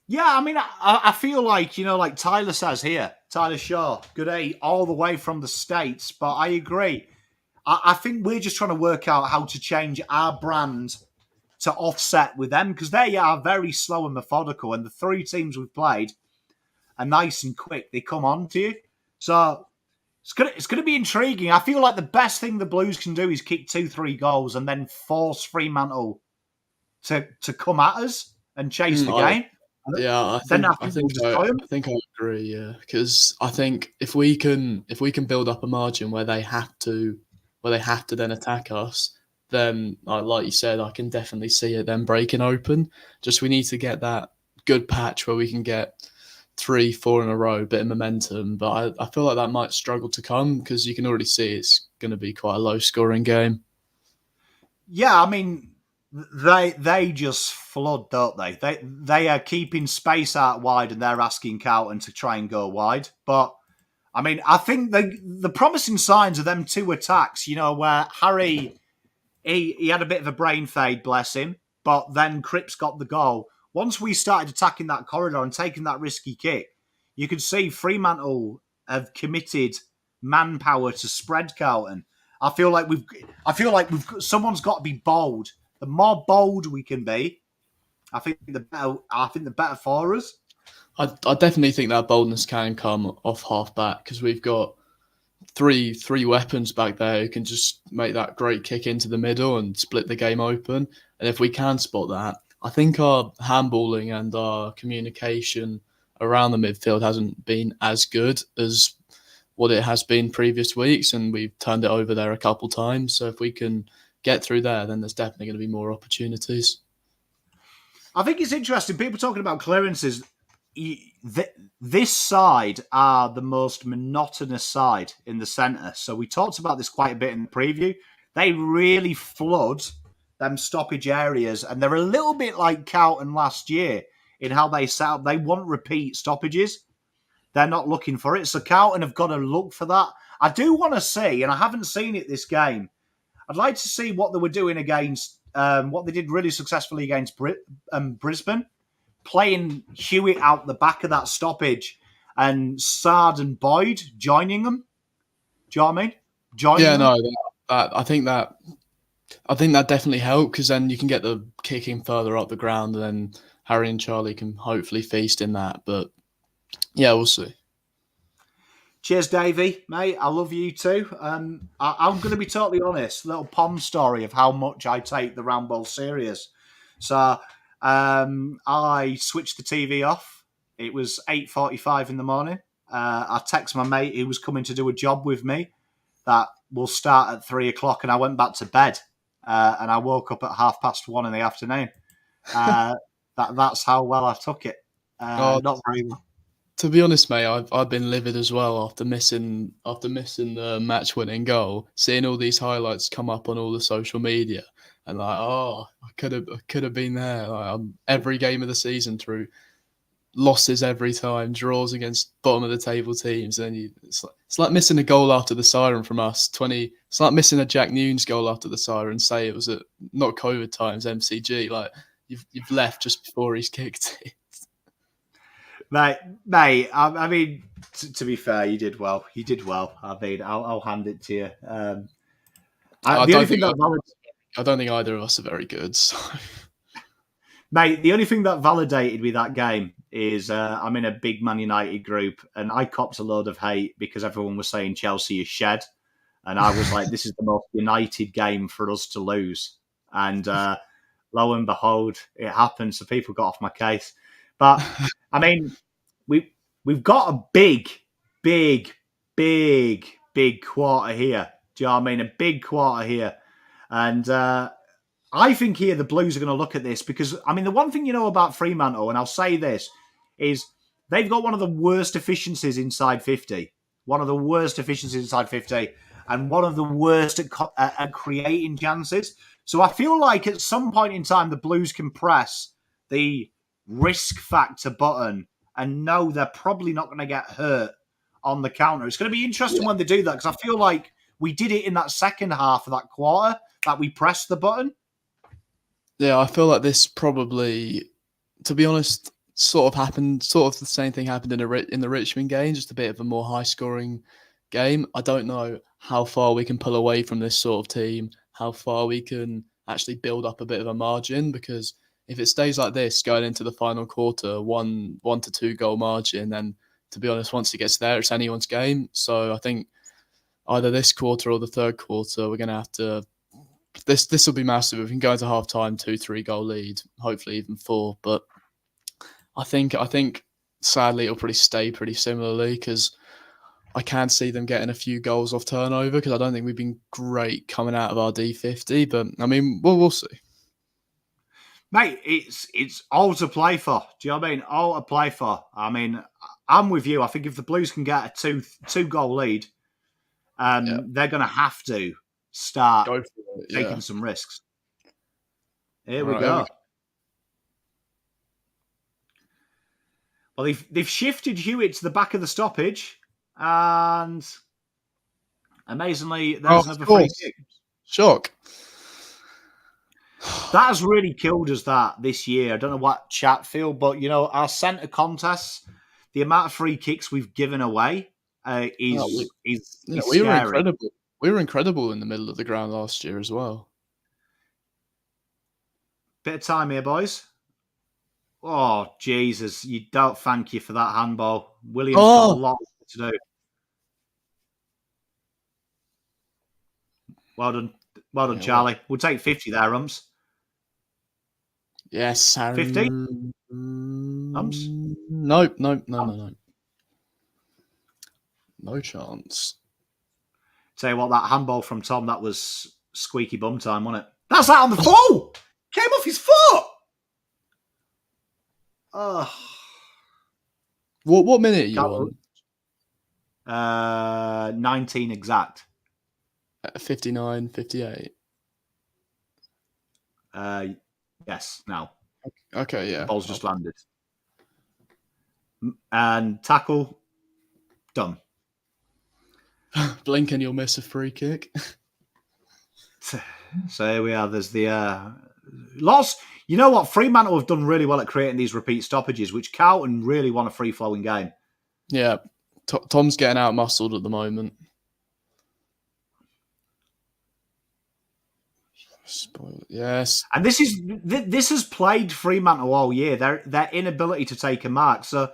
Yeah, I mean, I feel like, like Tyler says here, Tyler Shaw, good A, all the way from the States. But I agree. I think we're just trying to work out how to change our brand to offset with them, because they are very slow and methodical. And the three teams we've played are nice and quick. They come on to you. So it's gonna be intriguing. I feel like the best thing the Blues can do is kick 2-3 goals and then force Fremantle to come at us and chase the game. Yeah, Then I think we'll destroy them. I think I agree. Yeah, because I think if we can build up a margin where they have to then attack us, then like you said, I can definitely see it then breaking open. Just we need to get that good patch where we can get 3-4 in a row, bit of momentum. But I feel like that might struggle to come because you can already see it's going to be quite a low scoring game. Yeah, I mean, they just flood, don't they? They are keeping space out wide and they're asking Carlton to try and go wide. But I mean, I think the promising signs of them two attacks, where Harry he had a bit of a brain fade, bless him, but then Cripps got the goal. Once we started attacking that corridor and taking that risky kick, you could see Fremantle have committed manpower to spread Carlton. I feel like someone's got to be bold. The more bold we can be, I think the better for us. I definitely think that boldness can come off half back because we've got three weapons back there who can just make that great kick into the middle and split the game open. And if we can spot that, I think our handballing and our communication around the midfield hasn't been as good as what it has been previous weeks, and we've turned it over there a couple times. So if we can get through there, then there's definitely going to be more opportunities. I think it's interesting. People talking about clearances. This side are the most monotonous side in the centre. So we talked about this quite a bit in the preview. They really flood them stoppage areas, and they're a little bit like Carlton last year in how they set up. They want repeat stoppages. They're not looking for it. So Carlton have got to look for that. I do want to see, and I haven't seen it this game, I'd like to see what they were doing against, what they did really successfully against Brisbane, playing Hewitt out the back of that stoppage and Sard and Boyd joining them. Do you know what I mean? I think that definitely helped because then you can get the kicking further up the ground and then Harry and Charlie can hopefully feast in that. But yeah, we'll see. Cheers, Davey, mate. I love you too. I'm going to be totally honest. Little Pom story of how much I take the round ball serious. So I switched the TV off. It was 8:45 in the morning. I text my mate who was coming to do a job with me that will start at 3 o'clock, and I went back to bed. And I woke up at 1:30 in the afternoon. That's how well I took it. Not very well. To be honest, mate, I've been livid as well after missing the match-winning goal. Seeing all these highlights come up on all the social media, and I could have been there. Every game of the season through losses every time, draws against bottom of the table teams, and it's like missing a goal after the siren from us. It's like missing a Jack Nunes goal after the siren. Say it was not COVID times, MCG. Like you've left just before he's kicked it. Mate, I mean, to be fair, you did well. You did well. I mean, I'll hand it to you. I don't think either of us are very good. So. Mate, the only thing that validated me that game is I'm in a big Man United group, and I copped a load of hate because everyone was saying Chelsea is shed. And I was like, this is the most United game for us to lose. And lo and behold, it happened. So people got off my case. But I mean, we've got a big quarter here. Do you know what I mean? A big quarter here. And I think here the Blues are going to look at this because, I mean, the one thing you know about Fremantle, and I'll say this, is they've got one of the worst efficiencies inside 50. One of the worst efficiencies inside 50 and one of the worst at creating chances. So I feel like at some point in time, the Blues can press the risk factor button and know they're probably not going to get hurt on the counter. It's going to be interesting when they do that because I feel like we did it in that second half of that quarter, that we pressed the button. Yeah, I feel like this probably, to be honest, sort of happened. Sort of the same thing happened in the Richmond game, just a bit of a more high scoring game. I don't know how far we can pull away from this sort of team, how far we can actually build up a bit of a margin. Because if it stays like this going into the final quarter, one to two goal margin, then to be honest, once it gets there, it's anyone's game. So I think either this quarter or the third quarter, we're going to have to. This will be massive. We can go into half time, 2-3 goal lead, hopefully even four. But I think sadly it'll probably stay pretty similarly because I can see them getting a few goals off turnover because I don't think we've been great coming out of our D50. But I mean, we'll see. Mate, it's all to play for. Do you know what I mean? All to play for. I mean, I'm with you. I think if the Blues can get a two goal lead, Yeah, they're going to have to start go for it. taking Yeah. some risks. Here All we right. Here we go. go. Well, they've shifted Hewitt to the back of the stoppage, and amazingly, Oh, there's of another free course. kick. Shock. That has really killed us this year. I don't know what chat feel, but our centre contests, the amount of free kicks we've given away No, is we were scary. incredible. We were incredible in the middle of the ground last year as well. Bit of time here, boys. Oh, Jesus. You don't thank you for that handball. Williams got a Oh, lot to do. Well done. Well done, yeah. Well, Charlie. We'll take 50 there, Rums. yes, 50? Aaron. Rums? Nope. No. No chance. Tell you what, that handball from Tom, that was squeaky bum time, wasn't it? That's that on the full! Came off his foot! Oh. What minute are you on? 19 exact. 59, 58. Yes, now. Okay, yeah. Ball's just landed. And tackle, done. Blink and you'll miss a free kick. So here we are. There's the lots. You know what? Fremantle have done really well at creating these repeat stoppages, which Carlton really want a free-flowing game. Yeah, Tom's getting out muscled at the moment. Yes. And this has plagued Fremantle all year. Their inability to take a mark. So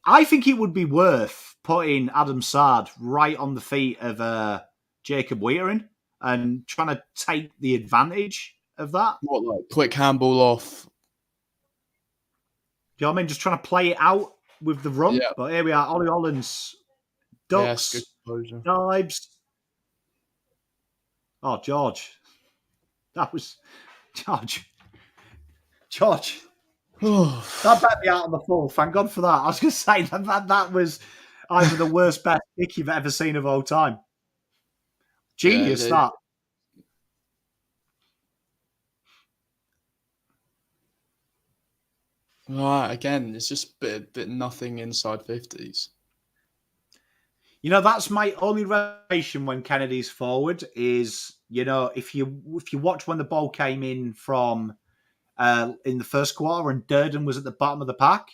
I think it would be worth putting Adam Sard right on the feet of Jacob Weitering and trying to take the advantage of that. What, like quick handball off? Do you know what I mean? Just trying to play it out with the run. Yeah. But here we are. Ollie Hollands ducks, Yes, good dives. Oh, George. That was George. George. That bet me out on the full. Thank God for that. I was going to say that was either the worst best kick you've ever seen of all time. Genius, yeah, that. Right, again, it's just bit nothing inside 50s. That's my only reservation when Kennedy's forward is, if you watch when the ball came in from in the first quarter and Durden was at the bottom of the pack,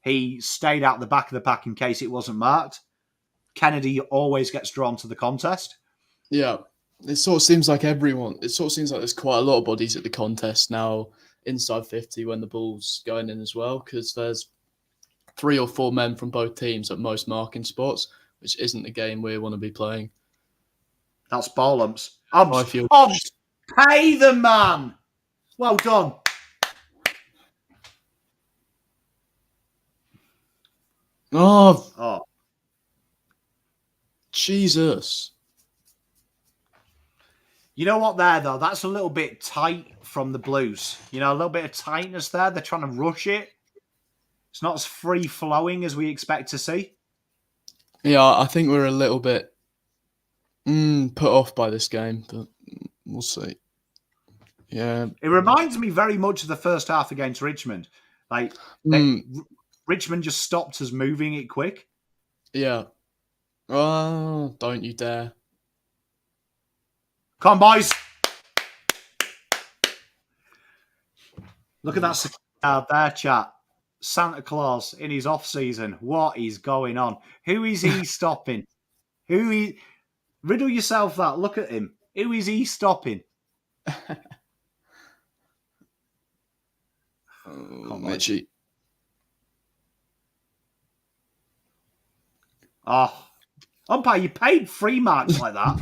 he stayed out the back of the pack in case it wasn't marked. Kennedy always gets drawn to the contest. Yeah, it sort of seems like there's quite a lot of bodies at the contest now inside 50 when the ball's going in as well, because there's 3 or 4 men from both teams at most marking spots, which isn't the game we want to be playing. That's ball umps. feel- Umps, pay the man. Well done. Oh, Jesus. You know what there, though? That's a little bit tight from the Blues. A little bit of tightness there. They're trying to rush it. It's not as free-flowing as we expect to see. Yeah, I think we're a little bit put off by this game, but we'll see. Yeah. It reminds me very much of the first half against Richmond. Richmond just stopped us moving it quick. Yeah. Oh, don't you dare. Come on, boys. Look at that out there, chat. Santa Claus in his off season. What is going on? Who is he stopping? Riddle yourself that. Look at him. Who is he stopping? Mitchie. Oh, umpire, you paid 3 marks like that.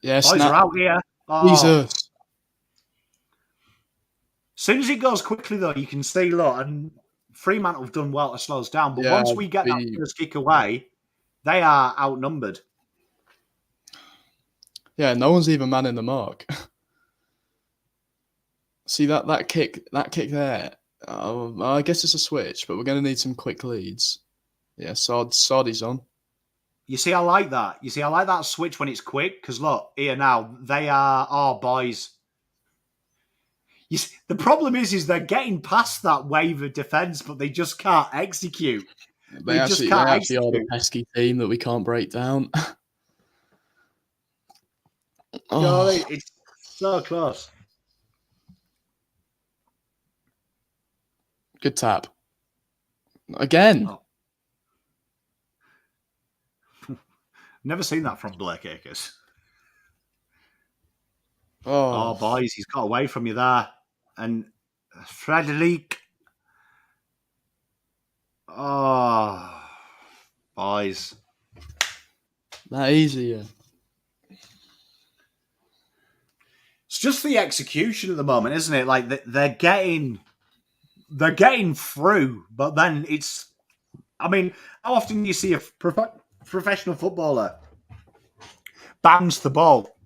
Yes, Boys are out here. Oh. Jesus. As soon as it goes quickly, though, you can see, look, and Fremantle have done well to slow us down. But once we get that first kick away, they are outnumbered. Yeah, no one's even manning the mark. See that kick there. I guess it's a switch, but we're going to need some quick leads. Yeah, Sardi's on. You see, I like that. You see, I like that switch when it's quick because look here now, they are our boys. You see, the problem is they're getting past that wave of defence, but they just can't execute. They actually are the pesky team that we can't break down. Golly, it's so close. Good tap. Again. Oh. Never seen that from Blake Acres. Oh, boys, he's got away from you there. And Frederic. Oh, boys. That easy, yeah. It's just the execution at the moment, isn't it? Like they're getting through, but then it's. I mean, how often do you see a professional footballer bounce the ball?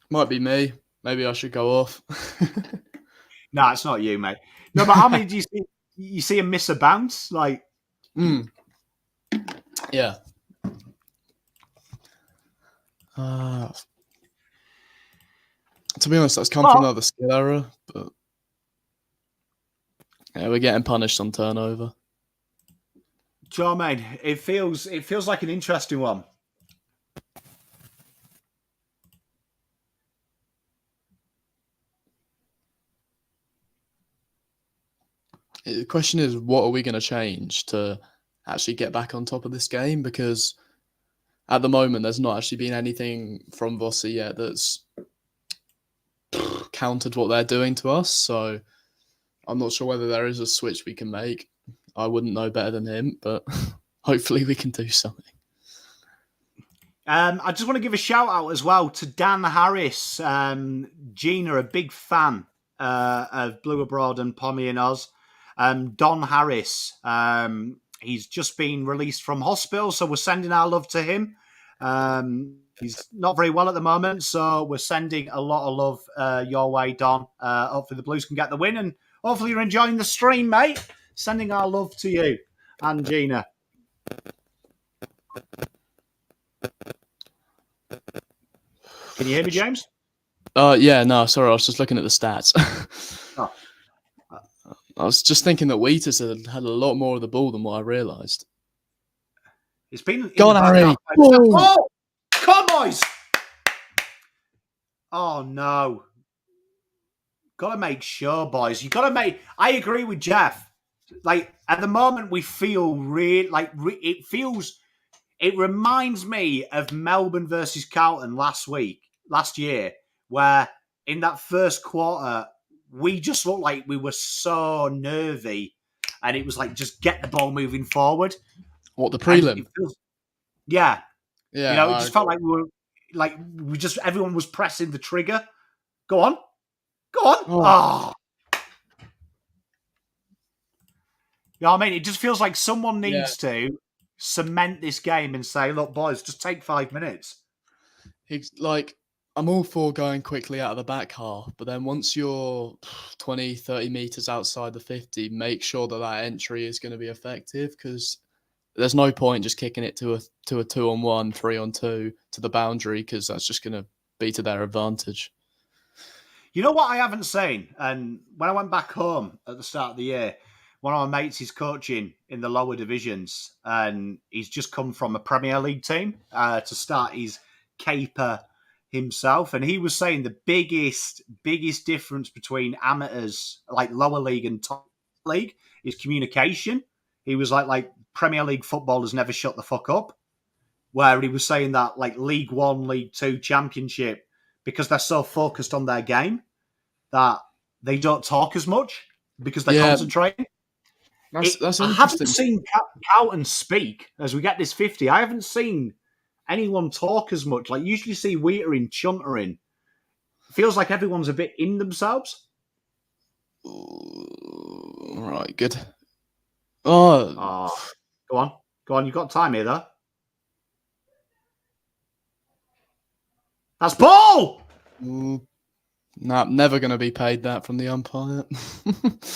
Might be me. Maybe I should go off. No, it's not you, mate. No, but how many do you see? You see him miss a bounce, like. Yeah. To be honest, that's come from another skill error, but yeah, we're getting punished on turnover. Do you know what I mean? It feels like an interesting one. The question is, what are we going to change to actually get back on top of this game? Because at the moment, there's not actually been anything from Vossi yet that's countered what they're doing to us. So I'm not sure whether there is a switch we can make. I wouldn't know better than him, but hopefully we can do something. I just want to give a shout out as well to Dan Harris. Gina, a big fan of Blue Abroad and Pommy and Oz. Don Harris, he's just been released from hospital, so we're sending our love to him. He's not very well at the moment, so we're sending a lot of love your way, Don. Hopefully the Blues can get the win, and hopefully you're enjoying the stream, mate. Sending our love to you and Gina. Can you hear me, James? Yeah, no, sorry, I was just looking at the stats. Oh. I was just thinking that Wheatus had a lot more of the ball than what I realised. It's been... Go on, Harry! Oh! Come on, boys! Oh, no. Got to make sure, boys. You got to make... I agree with Jeff. Like, at the moment, we feel it feels... It reminds me of Melbourne versus Carlton last year, where in that first quarter, we just looked like we were so nervy, and it was like, just get the ball moving forward. What, the prelim? Yeah. Yeah. You know, it just felt like everyone was pressing the trigger. Go on. Oh. You know what I mean? It just feels like someone needs to cement this game and say, look, boys, just take 5 minutes. I'm all for going quickly out of the back half, but then once you're 20, 30 metres outside the 50, make sure that entry is going to be effective, because there's no point just kicking it to a 2-on-1, 3-on-2 to the boundary, because that's just going to be to their advantage. You know what I haven't seen? And when I went back home at the start of the year, one of my mates is coaching in the lower divisions, and he's just come from a Premier League team to start his caper himself, and he was saying the biggest difference between amateurs, like lower league and top league, is communication. He was like Premier League footballers never shut the fuck up. Where he was saying that like League One, League Two, Championship, because they're so focused on their game that they don't talk as much because they're concentrating. That's I interesting. haven't seen Carlton speak as we get this 50. I haven't seen anyone talk as much. Like, usually see Wheatering, chuntering. Feels like everyone's a bit in themselves. Right, good. Oh. Go on. You've got time here, though. That's ball! Nah, never going to be paid that from the umpire.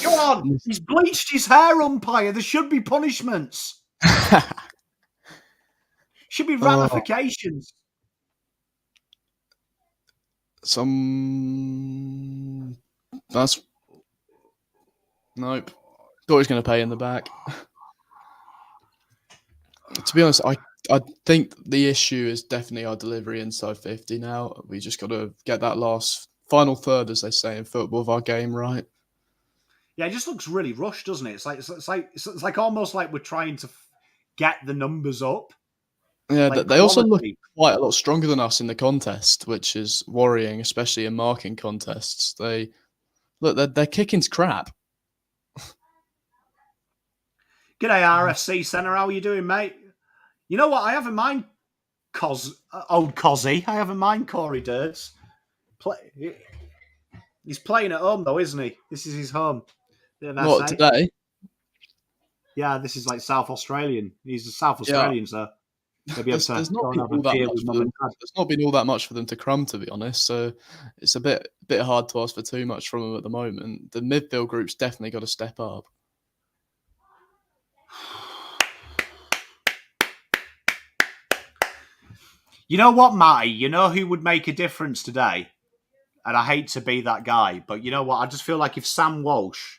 Go on! He's bleached his hair, umpire. There should be punishments. Should be ramifications. That's... Nope. Thought he was going to pay in the back. To be honest, I think the issue is definitely our delivery inside 50 now. We just got to get that last final third, as they say in football, of our game right. Yeah, it just looks really rushed, doesn't it? It's like almost like we're trying to get the numbers up. Yeah, like they also look quite a lot stronger than us in the contest, which is worrying, especially in marking contests. Their kicking's crap. G'day, RFC Centre. How are you doing, mate? You know what? I haven't mind old Cozzy. I haven't mind Corey Dirts. He's playing at home, though, isn't he? This is his home. What, today? Yeah, this is like South Australian. He's a South Australian, so there's not been all that much for them to crumb, to be honest. So it's a bit hard to ask for too much from them at the moment. The midfield group's definitely got to step up. You know what, Matty? You know who would make a difference today? And I hate to be that guy, but you know what? I just feel like if Sam Walsh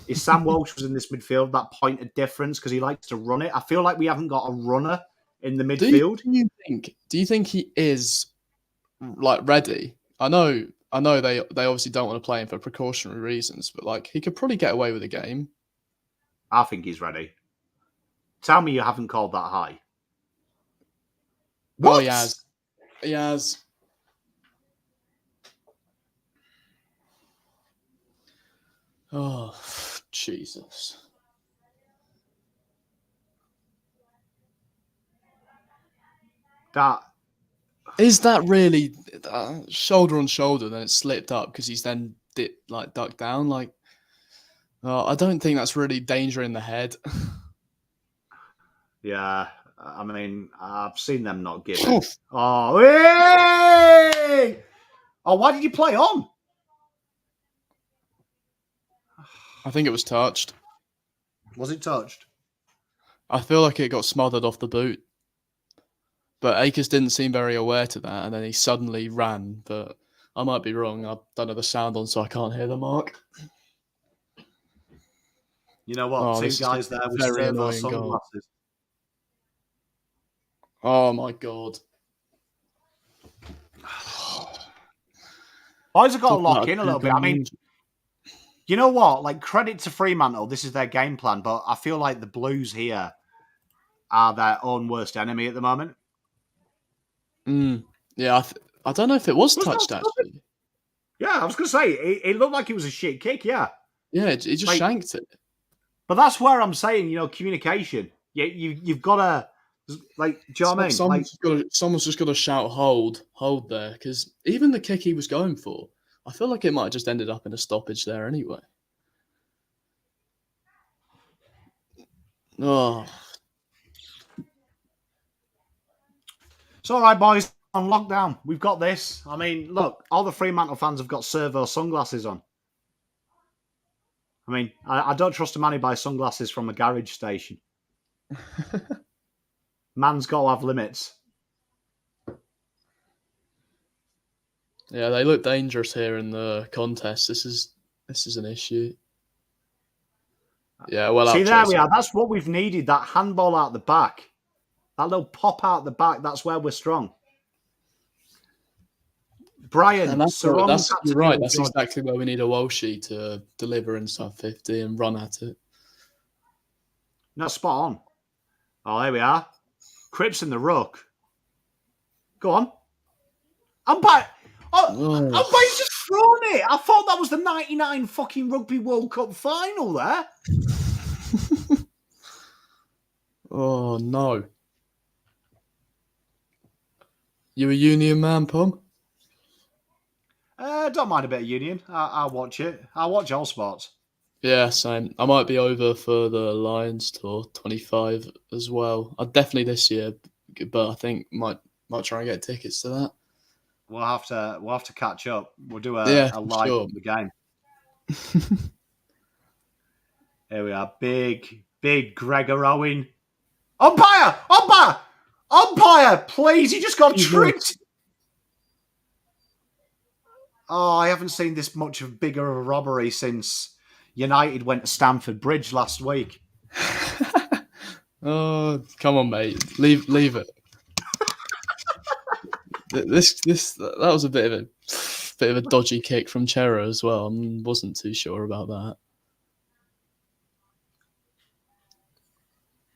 was in this midfield, that point of difference, because he likes to run it. I feel like we haven't got a runner in the midfield. Do you think he is like ready? I know they obviously don't want to play him for precautionary reasons, but like he could probably get away with a game. I think he's ready. Tell me you haven't called that high. What? Oh, he has. He has. Oh, Jesus. Is that really shoulder on shoulder? Then it slipped up because he's then ducked down. Like, I don't think that's really danger in the head. Yeah, I mean, I've seen them not give it. Oh, hey! Oh, why did you play on? I think it was touched. Was it touched? I feel like it got smothered off the boot. But Akers didn't seem very aware to that, and then he suddenly ran. But I might be wrong. I don't have the sound on, so I can't hear the mark. You know what? Two guys there with servo sunglasses. Oh, my God. Boys have got to lock in a little bit. I mean, you know what? Like, credit to Fremantle. This is their game plan. But I feel like the Blues here are their own worst enemy at the moment. Yeah, I don't know if it was touched, actually. Yeah, I was going to say, it looked like it was a shit kick, yeah. Yeah, it just shanked it. But that's where I'm saying, communication. You've got to, like, do you know what I mean? Someone's just got to shout, hold there. Because even the kick he was going for, I feel like it might have just ended up in a stoppage there anyway. Oh. It's all right, boys. On lockdown. We've got this. I mean, look, all the Fremantle fans have got servo sunglasses on. I mean, I don't trust a man who buys sunglasses from a garage station. Man's got to have limits. Yeah, they look dangerous here in the contest. This is an issue. Yeah, well, see, there we are. That's what we've needed. That handball out the back. That little pop out the back. That's where we're strong. Brian, And Sarong had to you're deal right. with That's George. exactly where we need a Walshy to deliver in sub 50 and run at it. No, spot on. Oh, there we are. Cripps in the ruck. Go on. Umpire. Umpire's just thrown it. I thought that was the 99 fucking Rugby World Cup final there. Oh, no. You a Union man, Pom? Don't mind a bit of Union. I'll watch it. I'll watch all sports. Yeah, same. I might be over for the Lions tour 25 as well. Definitely this year, but I think might try and get tickets to that. We'll have to catch up. We'll do a live sure. of the game. Here we are. Big Gregor Owen. Umpire! Please, he just got tripped. Oh, I haven't seen this much of bigger of a robbery since United went to Stamford Bridge last week. Oh, come on, mate. Leave it. That was a bit of a dodgy kick from Chera as well. I wasn't too sure about that.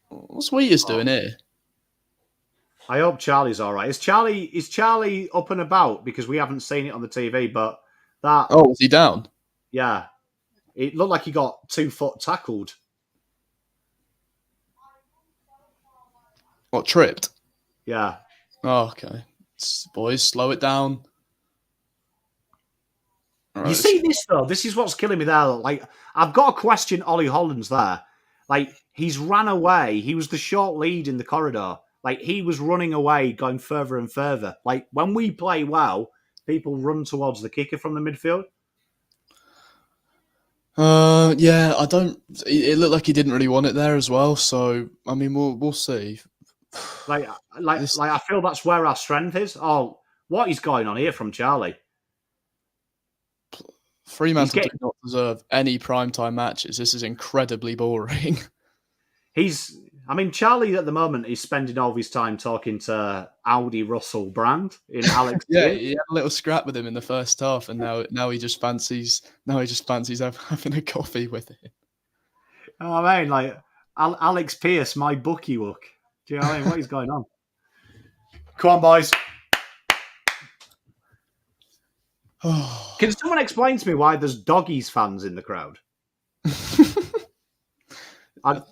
What's Wheaters doing here? I hope Charlie's all right. Is Charlie up and about? Because we haven't seen it on the TV, but that... Oh, was he down? Yeah. It looked like he got 2 foot tackled. What, tripped? Yeah. Oh, okay. Boys, slow it down. Right, you see this, though? This is what's killing me there. Like, I've got to question Ollie Hollands there. Like, he's ran away. He was the short lead in the corridor. Like, he was running away, going further and further. Like, when we play well, people run towards the kicker from the midfield. Yeah, I don't... It looked like he didn't really want it there as well, so, I mean, we'll see. Like, I feel that's where our strength is. Oh, what is going on here from Charlie? Fremantle do not deserve any primetime matches. This is incredibly boring. Charlie at the moment is spending all of his time talking to Audi Russell Brand in Alex. Yeah, he had a little scrap with him in the first half, and now he just fancies having a coffee with him. Oh, I mean, like Alex Pearce, my bookie look. Do you know what I mean? What is going on? Come on, boys. Can someone explain to me why there's Doggies fans in the crowd? I've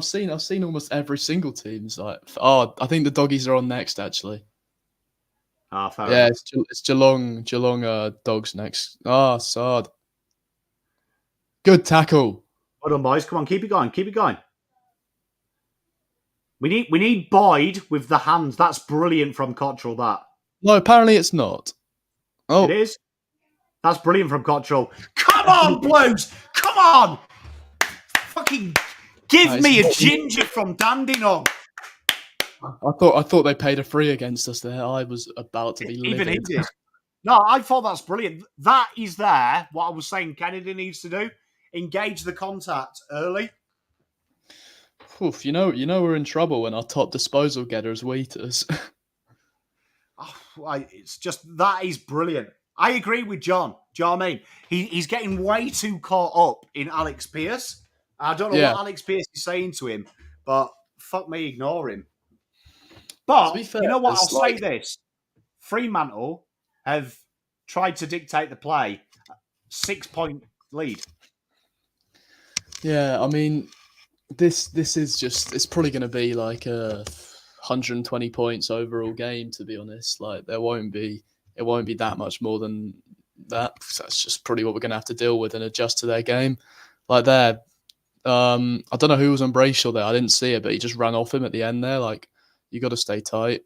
seen almost every single team's like. Oh, I think the Doggies are on next actually. Fair yeah, enough. it's Geelong. Dogs next. Sod. Good tackle. Hold on, boys. Come on, keep it going. We need Boyd with the hands. That's brilliant from Cottrell. That. No, apparently it's not. Oh, it is. That's brilliant from Cottrell. Come on, Blues! Come on! Fucking give me a ginger from Dandenong. I thought they paid a free against us there. I was about to be livid. Even he did. No, I thought that's brilliant. That is there. What I was saying Kennedy needs to do. Engage the contact early. Oof, you know we're in trouble when our top disposal getter is Wheaters. It's just, that is brilliant. I agree with John. Do you know what I mean? He's getting way too caught up in Alex Pearce. I don't know what Alex Pearce is saying to him, but fuck me, ignore him. But, fair, you know what? I'll say this. Fremantle have tried to dictate the play. 6-point lead. Yeah, I mean, this is just, it's probably going to be like a 120 points overall game, to be honest. Like, it won't be that much more than that. That's just probably what we're going to have to deal with and adjust to their game. Like there, I don't know who was on Brayshaw there. I didn't see it, but he just ran off him at the end there. Like, you got to stay tight.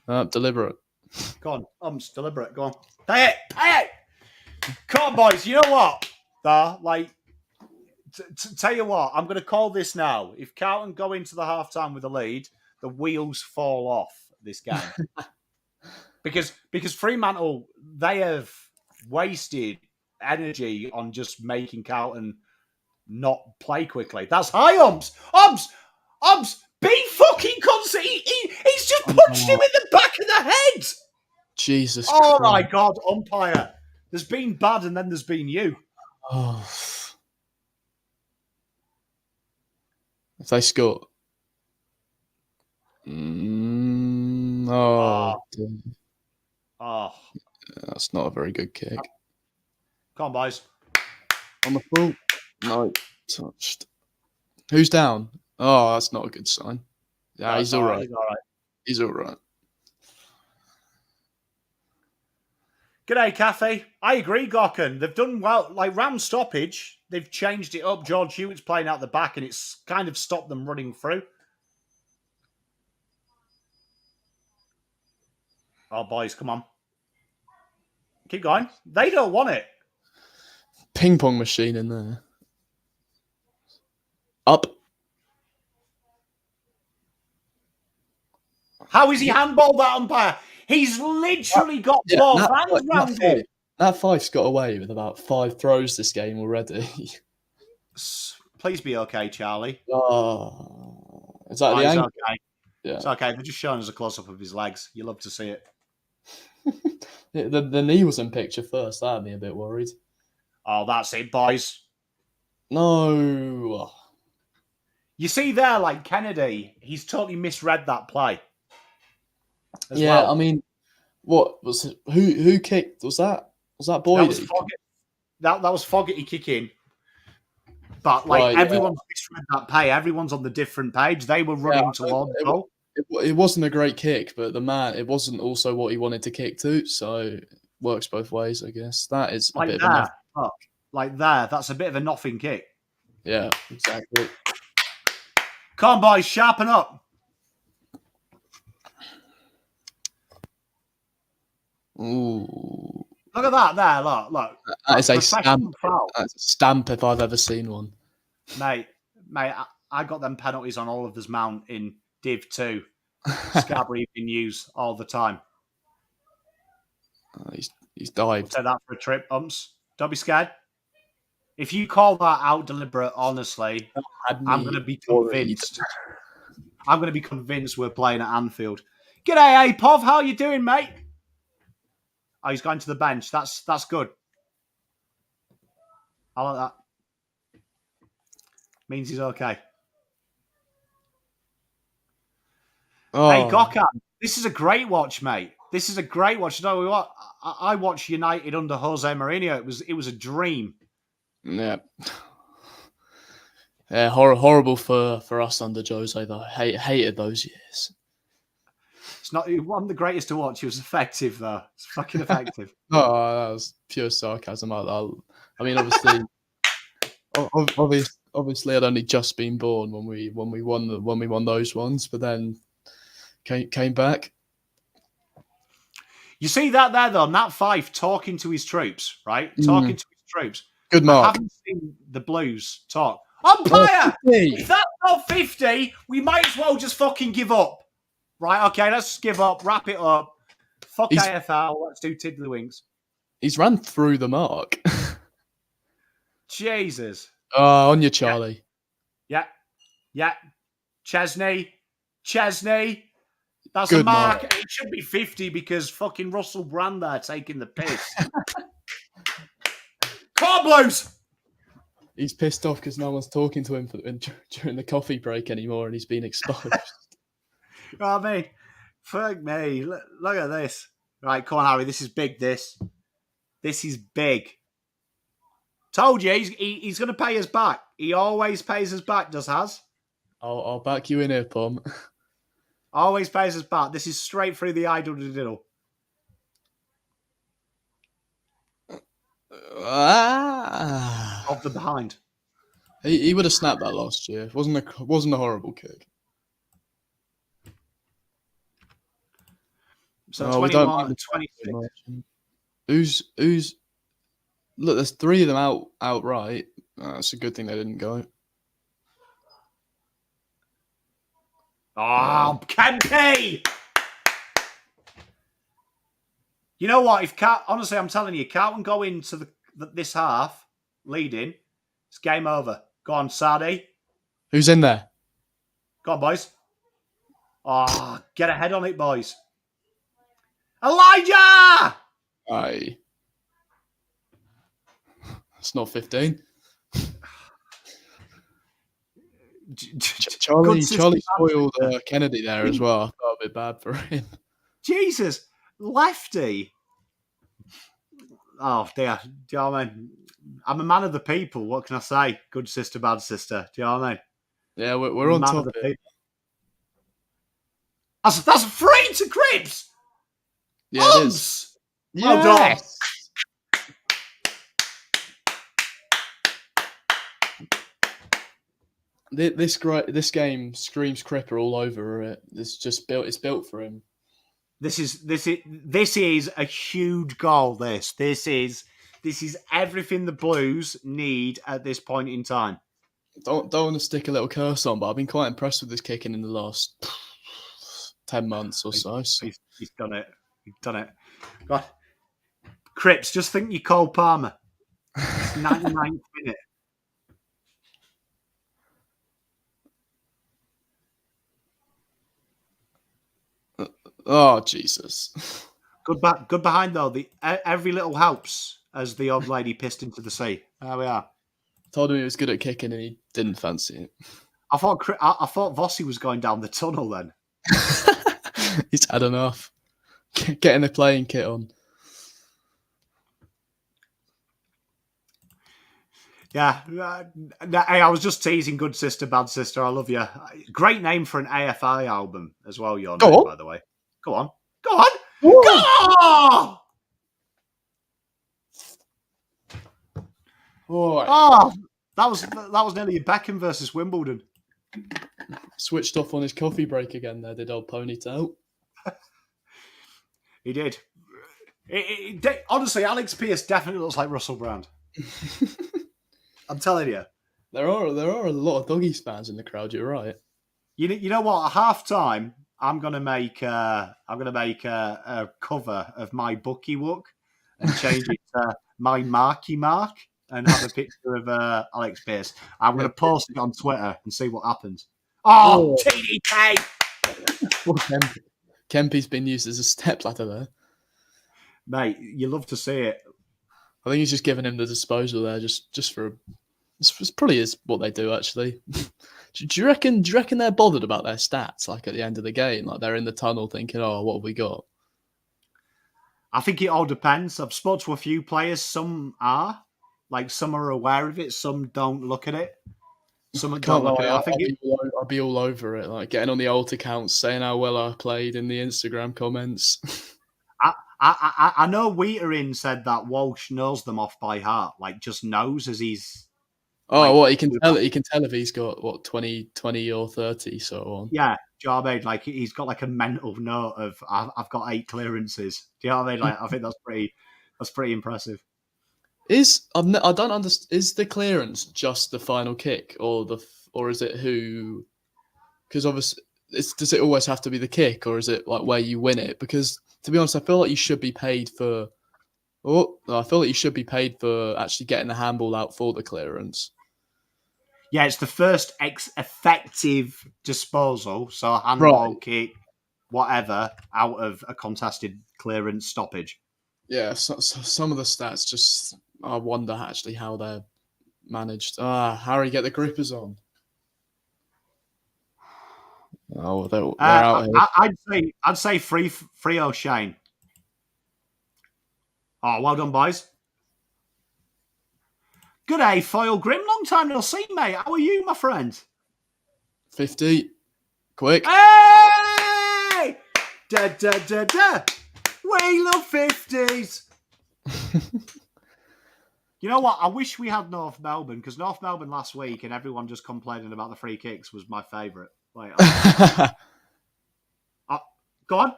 Deliberate. Go on, deliberate. Go on. Pay it. Come on, boys. You know what? Tell you what, I'm going to call this now. If Carlton go into the halftime with a lead, the wheels fall off this game. Because Fremantle, they have wasted energy on just making Carlton not play quickly. That's high, Umps, be fucking constant. He's just punched him in the back of the head. Jesus Oh Christ. my God, umpire. There's been bad and then there's been you. Oh. If they score. Oh. Dear. Oh. That's not a very good kick. Come on, boys. On the full. No. Touched. Who's down? Oh, that's not a good sign. Yeah, he's all right. He's all right. He's all right. G'day, Cafe. I agree, Gokken. They've done well. Like, round stoppage, they've changed it up. George Hewitt's playing out the back, and it's kind of stopped them running through. Oh, boys, come on. Keep going. They don't want it. Ping pong machine in there. Up. How is he handballed that umpire? He's literally got both hands round it. That Fife's got away with about 5 throws this game already. Please be okay, Charlie. Oh, is that the angle? Okay. Yeah. It's okay. They're just showing us a close-up of his legs. You love to see it. the knee was in picture first. That had me a bit worried. Oh, that's it, boys. No. You see there, like Kennedy, he's totally misread that play. Yeah, well. I mean, what was it? Who kicked? Was that Boyd? That was Fogarty kicking. But like everyone's misread that play. Everyone's on the different page. They were running towards the goal. It wasn't a great kick, but it wasn't also what he wanted to kick to. So it works both ways, I guess. That is a bit of a that's a bit of a nothing kick. Yeah, exactly. Come on, boys, sharpen up. Ooh. Look at that there, look. That is a stamp. That's a stamp if I've ever seen one. Mate, I got them penalties on Oliver's Mount in Div 2. Scarborough Evening News all the time. He's dived. Take that for a trip, umps. Don't be scared. If you call that out deliberate, honestly, I'm going to be convinced. I'm going to be convinced we're playing at Anfield. G'day, Apov. How you doing, mate? Oh, he's going to the bench. That's good. I like that. Means he's okay. Oh. Hey, Gokhan, this is a great watch, mate. This is a great watch. You know what? I watched United under Jose Mourinho. It was a dream. Yeah. Yeah, horrible for us under Jose though. Hated those years. It wasn't the greatest to watch. It was effective though. It's fucking effective. Oh, that was pure sarcasm. I mean, obviously, I'd only just been born when we won those ones, but then came back. You see that there though, Nat Fife talking to his troops, right? Talking to his troops. Good mark. I haven't seen the Blues talk. Umpire! If that's not 50, we might as well just fucking give up. Right, okay, let's just give up, wrap it up. Fuck AFL, let's do Tiddlywinks. He's ran through the mark. Jesus. On you, Charlie. Yeah. Chesney. That's Good a mark. mark. It should be 50 because fucking Russell Brand there taking the piss. Come on, Blues! He's pissed off because no one's talking to him during the coffee break anymore and he's been exposed. You know what I mean? Fuck me. Look at this. Right, come on, Harry. This is big, this. This is big. Told you, he's going to pay us back. He always pays us back, does Haz. I'll back you in here, Pom. Always pays us back. This is straight through the idle diddle. Off the behind. He would have snapped that last year. It wasn't a horrible kick. So 21 and 26. Who's look, there's 3 of them outright. It's a good thing they didn't go. Oh, Kempe! You know what? Honestly, I'm telling you, Carlton go into this half leading. It's game over. Go on, Sadi. Who's in there? Go on, boys. Oh, get a head on it, boys. Elijah! Aye. It's not 15. Good Charlie sister. spoiled Kennedy there as well. I felt a bit bad for him. Jesus. Lefty. Oh, dear. Do you know what I mean? I'm a man of the people. What can I say? Good sister, bad sister. Do you know what I mean? Yeah, we're I'm a on man top of the of it. people. That's free to Cripps. Yeah, it is. Well done. This game screams Cripper all over it. It's built for him. This is a huge goal. This is everything the Blues need at this point in time. Don't want to stick a little curse on, but I've been quite impressed with his kicking in the last 10 months or so. He's done it. He's done it. God. Cripps, just think you Cole Palmer. 99th minute. Oh, Jesus. Good behind though. Every little helps as the old lady pissed into the sea. There we are. Told him he was good at kicking and he didn't fancy it. I thought Vossi was going down the tunnel then. He's had enough. Getting the playing kit on. Yeah. Hey, I was just teasing Good Sister, Bad Sister. I love you. Great name for an AFI album as well, your name, by the way. Go on. Go on. Woo! Go on! Oh, that was nearly a Beckham versus Wimbledon. Switched off on his coffee break again there, did old Ponytail. He did. Honestly, Alex Pearce definitely looks like Russell Brand. I'm telling you. There are a lot of Doggies fans in the crowd. You're right. You know what? At half time, I'm gonna make a cover of my Bucky Wook and change it to my Marky Mark and have a picture of Alex Pearce. I'm going to post it on Twitter and see what happens. Oh, TDK! Kempy's been used as a stepladder there. Mate, you love to see it. I think he's just giving him the disposal there, just for. It's probably is what they do actually. Do you reckon they're bothered about their stats? Like at the end of the game, like they're in the tunnel thinking, "Oh, what have we got?" I think it all depends. I've spoken to a few players. Some are, like, some are aware of it. Some don't look at it. Some don't look at it. I think I'll be all over it, like getting on the alt accounts, saying how well I played in the Instagram comments. I know Wheaterin said that Walsh knows them off by heart, like just knows as he's. Oh, like, what he can tell? He can tell if he's got what 20 or 30, so on. Yeah, do you know what I mean? Like he's got like a mental note of I've got 8 clearances. Do you know what I mean? Like I think that's pretty impressive. I don't understand. Is the clearance just the final kick, or is it who? Because obviously, does it always have to be the kick, or is it like where you win it? Because to be honest, I feel like you should be paid for. I feel like you should be paid for actually getting the handball out for the clearance. Yeah, it's the first effective disposal, so a handball, kick, whatever, out of a contested clearance stoppage. Yeah, so some of the stats just, I wonder actually how they're managed. Harry, get the grippers on. Oh, they're out here. I'd say free O'Shane. Oh, well done, boys. Good day, Foyle Grim. Long time no see, mate. How are you, my friend? 50. Quick. Hey! Da, da, da, da. We love 50s. You know what? I wish we had North Melbourne, because North Melbourne last week and everyone just complaining about the free kicks was my favourite. Like, go on.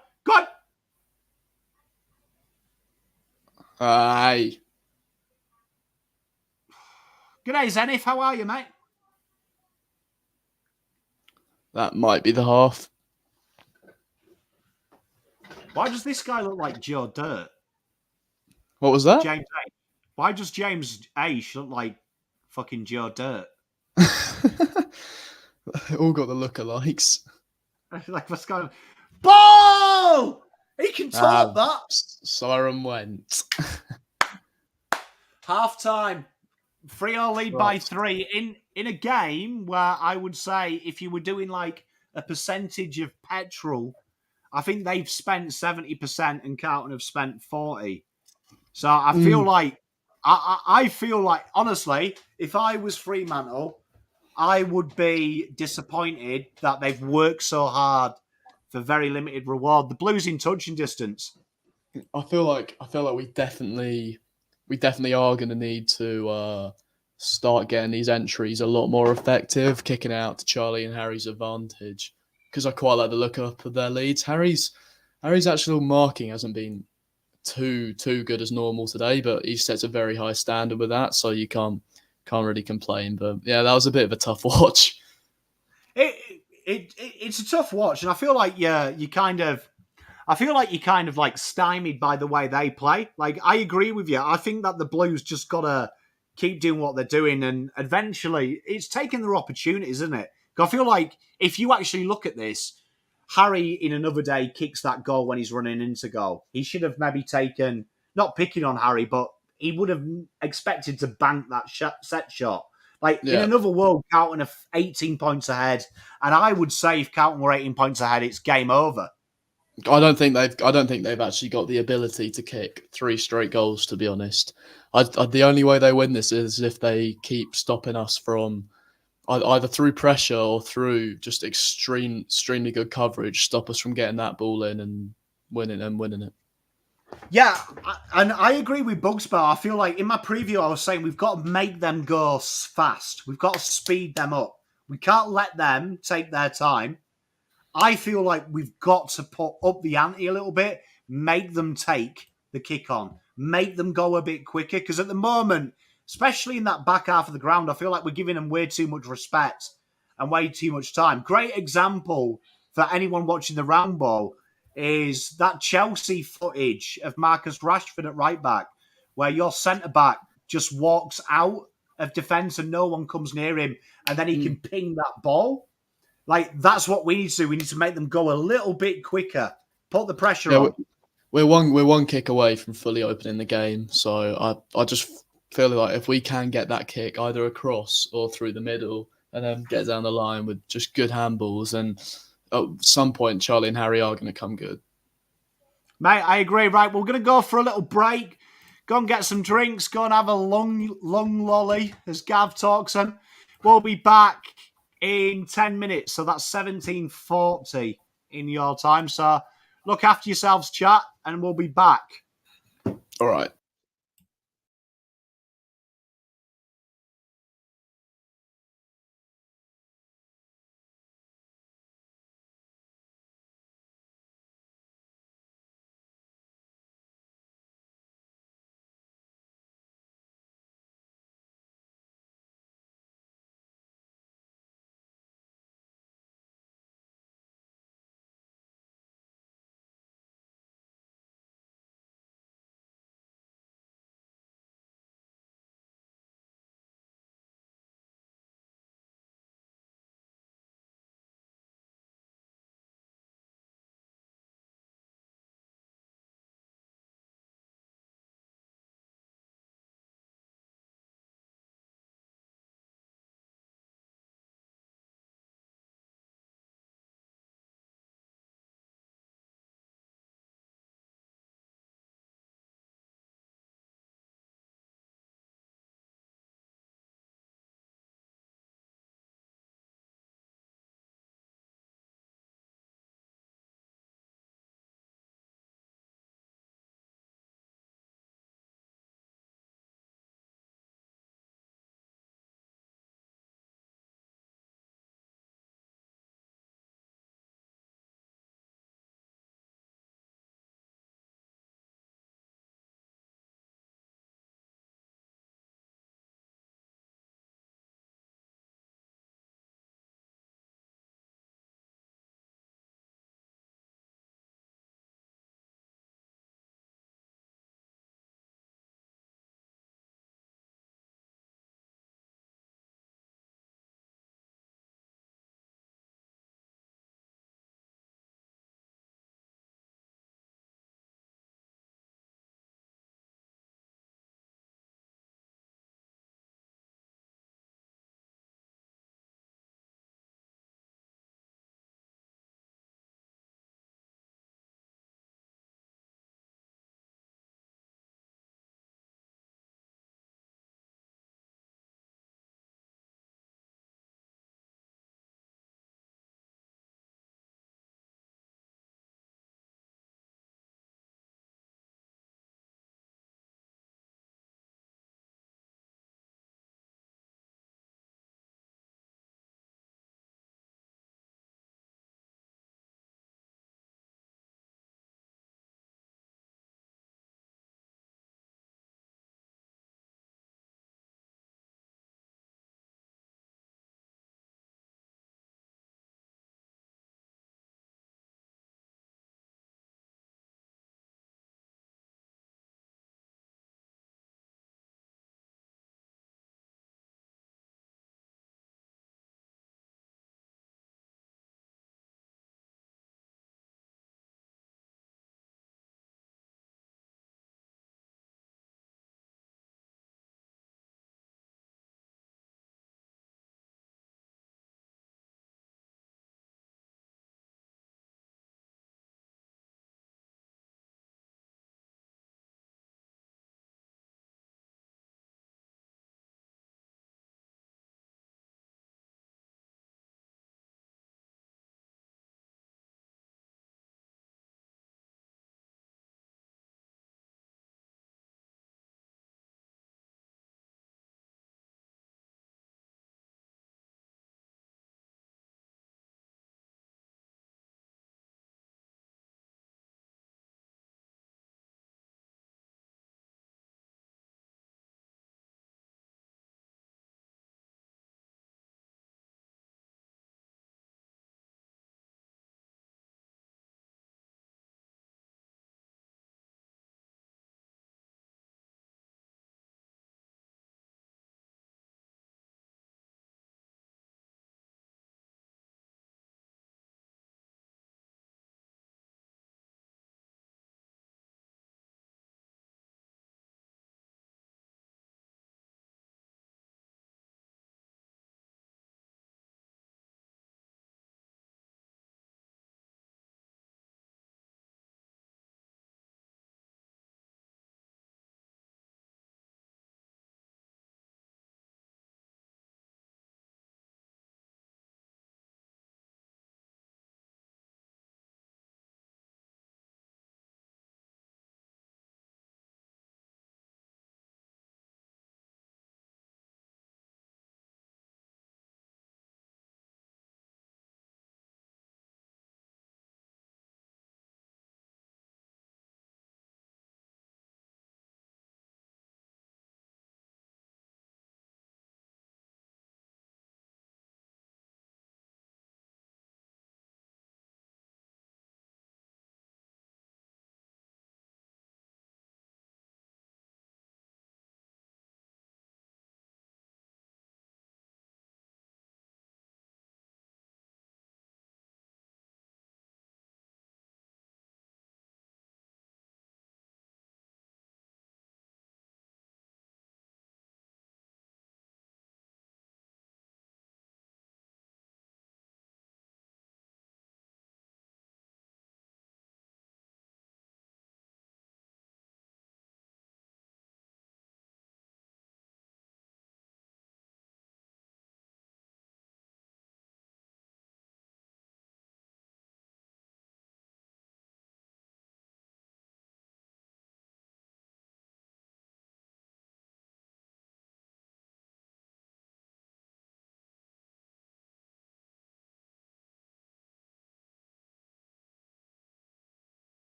Aye. G'day, Zenith. How are you, mate? That might be the half. Why does this guy look like Joe Dirt? What was that? James Aish. Why does James Aish look like fucking Joe Dirt? All got the lookalikes. Like, what's going on? Ball! He can talk that. Siren went. Half time. Freo lead by Right. 3 in a game where I would say if you were doing like a percentage of petrol, I think they've spent 70% and Carlton have spent 40. So I feel Mm. like I feel like honestly, if I was Fremantle, I would be disappointed that they've worked so hard for very limited reward. The Blues in touching distance. I feel like we definitely are going to need to start getting these entries a lot more effective, kicking out to Charlie and Harry's advantage. Because I quite like the look up of their leads. Harry's actual marking hasn't been too good as normal today, but he sets a very high standard with that, so you can't really complain. But yeah, that was a bit of a tough watch. It's a tough watch, and I feel like I feel like you're kind of like stymied by the way they play. Like, I agree with you. I think that the Blues just got to keep doing what they're doing, and eventually it's taking their opportunities, isn't it? 'Cause I feel like if you actually look at this, Harry in another day kicks that goal when he's running into goal. He should have maybe taken, not picking on Harry, but he would have expected to bank that set shot. Like, in Yeah, another world, Carlton are 18 points ahead, and I would say if Carlton were 18 points ahead, it's game over. I don't think they've actually got the ability to kick three straight goals. To be honest, the only way they win this is if they keep stopping us from either through pressure or through just extremely good coverage, stop us from getting that ball in and winning it. Yeah, and I agree with Bugsbar. I feel like in my preview, I was saying we've got to make them go fast. We've got to speed them up. We can't let them take their time. I feel like we've got to put up the ante a little bit, make them take the kick on, make them go a bit quicker. Because at the moment, especially in that back half of the ground, I feel like we're giving them way too much respect and way too much time. Great example for anyone watching the round ball is that Chelsea footage of Marcus Rashford at right back, where your centre back just walks out of defence and no one comes near him, and then he can Mm. ping that ball. Like, that's what we need to do. We need to make them go a little bit quicker, put the pressure Yeah, on. we're one kick away from fully opening the game. So I just feel like if we can get that kick either across or through the middle and then get down the line with just good handballs, and at some point Charlie and Harry are going to come good. Mate, I agree. Right, we're going to go for a little break. Go and get some drinks. Go and have a long lolly, as Gav talks. And we'll be back in 10 minutes. So that's 17:40 in your time. So look after yourselves, chat, and we'll be back. All right.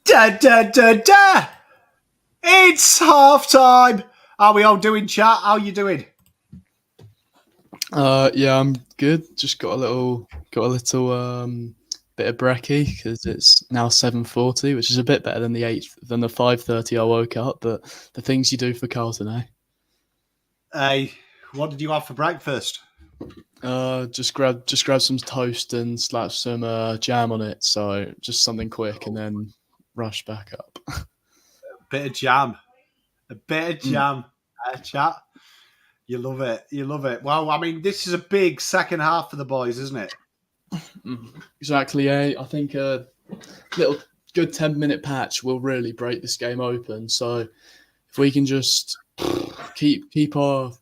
Da da da da! It's half time. How we all doing, chat? How you doing? Yeah, I'm good. Just got a little bit of brekkie because it's now 7:40, which is a bit better than the 5:30 I woke up. But the things you do for Carlton, eh? Hey, what did you have for breakfast? Just grab some toast and slap some jam on it. So just something quick and then rush back up. Bit of jam. A bit of Mm, jam. Chat. You love it. You love it. Well, I mean, this is a big second half for the boys, isn't it? exactly, eh? I think a little good 10-minute patch will really break this game open. So if we can just keep our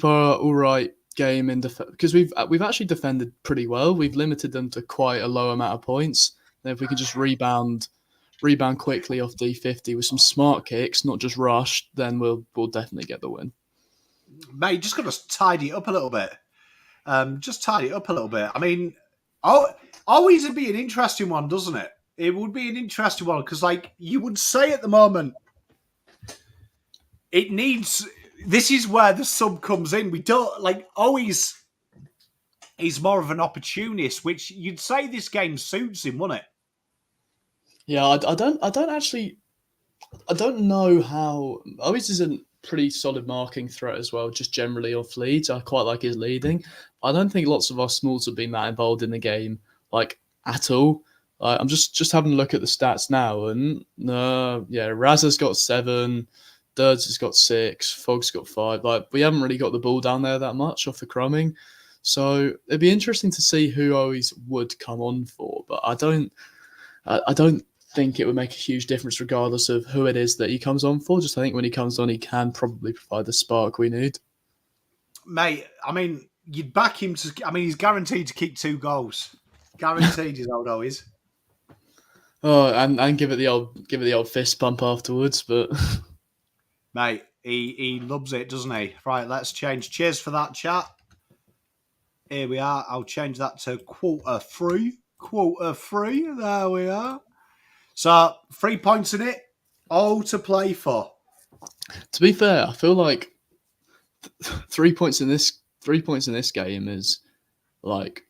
all right game in because we've actually defended pretty well. We've limited them to quite a low amount of points. And if we can just rebound quickly off D50 with some smart kicks, not just rushed, then we'll definitely get the win. Mate, just got to tidy it up a little bit. Just tidy it up a little bit. I mean, always would be an interesting one, doesn't it? It would be an interesting one because, like, you would say at the moment, it needs. This is where the sub comes in. We don't like always. He's more of an opportunist, which you'd say this game suits him, wouldn't it? Yeah, I don't know how. Always is a pretty solid marking threat as well, just generally off leads. I quite like his leading. I don't think lots of our smalls have been that involved in the game, like at all. I'm just having a look at the stats now, and yeah, Raz has got 7, Dirds has got 6, Fogg's got 5. Like we haven't really got the ball down there that much off the crumbing, so it'd be interesting to see who always would come on for. But I don't think it would make a huge difference regardless of who it is that he comes on for. Just I think when he comes on, he can probably provide the spark we need. Mate, I mean, you'd back him to. I mean, he's guaranteed to kick 2 goals. Guaranteed, his old is. Oh, and give it the old fist pump afterwards, but Mate, he loves it, doesn't he? Right, let's change. Cheers for that, chat. Here we are. I'll change that to quarter free. Quarter free. There we are. So 3 points in it, all to play for. to be fair, I feel like 3 points in this game is like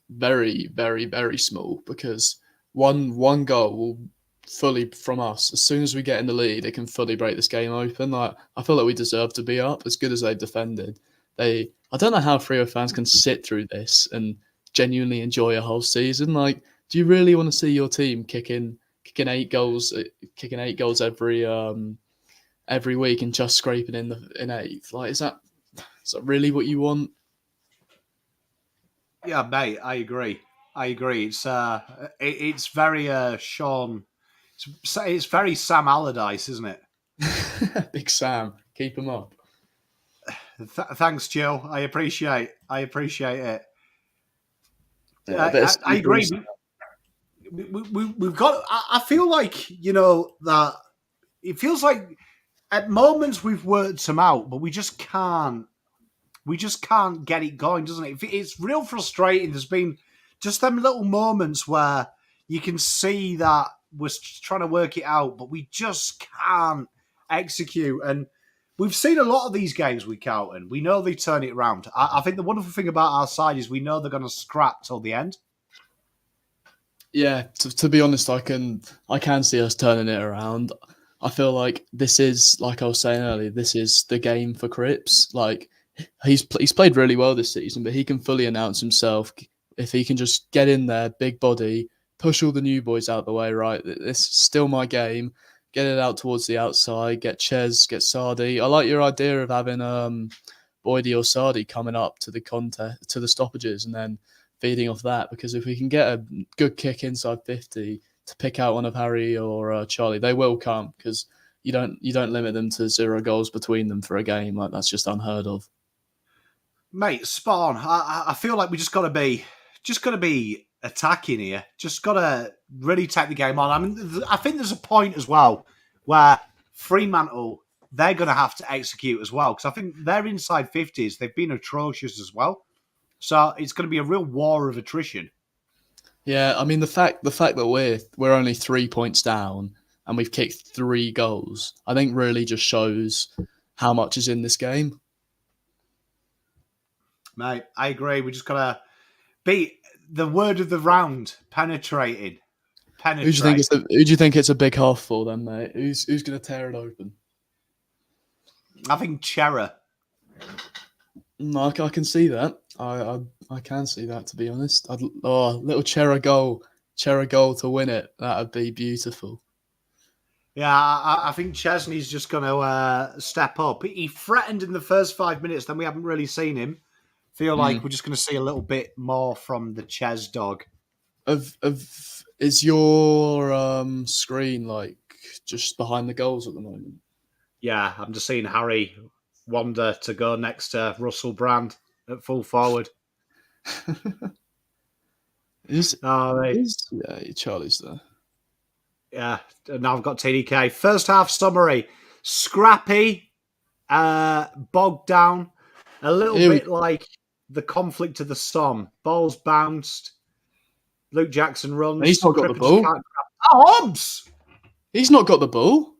very, very, very small because one goal will fully from us. As soon as we get in the lead, it can fully break this game open. Like I feel like we deserve to be up as good as they've defended. I don't know how Freo fans can sit through this and genuinely enjoy a whole season. Like, do you really want to see your team kicking 8 goals, every week and just scraping in eighth? Like, is that really what you want? Yeah, mate, I agree. It's very Sean. It's very Sam Allardyce, isn't it? Big Sam, keep him up. Thanks, Joe. I appreciate it. Yeah, a bit of I slippery agree. We've got. I feel like that. It feels like at moments we've worked some out, but we just can't. We just can't get it going, doesn't it? It's real frustrating. There's been just them little moments where you can see that we're trying to work it out, but we just can't execute. And we've seen a lot of these games with Carlton. We know they turn it around. I think the wonderful thing about our side is we know they're going to scrap till the end. Yeah, to be honest, I can see us turning it around. I feel like this is, like I was saying earlier, this is the game for Cripps. Like he's played really well this season, but he can fully announce himself if he can just get in there, big body, push all the new boys out the way. Right, this is still my game. Get it out towards the outside. Get Ches, get Sardi. I like your idea of having Boydie or Sardi coming up to the stoppages, and then feeding off that, because if we can get a good kick inside 50 to pick out one of Harry or Charlie, they will come, because you don't limit them to 0 goals between them for a game. Like, that's just unheard of. Mate, spot on. I feel like we just got to be attacking here. Just got to really take the game on. I mean, I think there's a point as well where Fremantle, they're going to have to execute as well, because I think their inside 50s, they've been atrocious as well. So it's going to be a real war of attrition. Yeah, I mean the fact that we're only 3 points down and we've kicked 3 goals, I think really just shows how much is in this game. Mate, I agree. We just gotta beat the word of the round: penetrating. Who do you think Penetrate. who do you think it's a big half for then, mate? Who's going to tear it open? I think Chera. No, I can see that. I can see that, to be honest. Little Chera goal to win it. That'd be beautiful. Yeah, I think Chesney's just going to step up. He threatened in the first 5 minutes, then we haven't really seen him. Feel like we're just going to see a little bit more from the Ches dog. Is your screen like just behind the goals at the moment? Yeah, I'm just seeing Harry wander to go next to Russell Brand at full forward. Yeah, Charlie's there. Yeah, now I've got TDK. First half summary: scrappy, bogged down, a little bit like the conflict of the Somme. Balls bounced. Luke Jackson runs. He's not got the ball. Oh, Hobbs! He's not got the ball.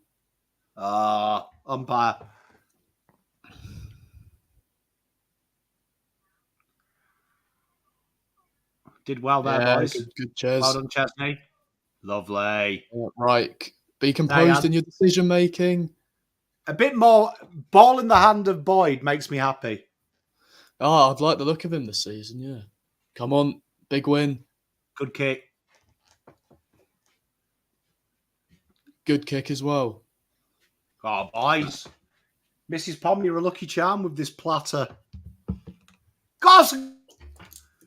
Umpire. Did well there, boys. Good chairs. Well done, Chesney. Lovely. Right. Be composed in your decision making. A bit more ball in the hand of Boyd makes me happy. Oh, I'd like the look of him this season, yeah. Come on, big win. Good kick. Good kick as well. Oh, boys. Mrs. Pom, you're a lucky charm with this platter. Gosh!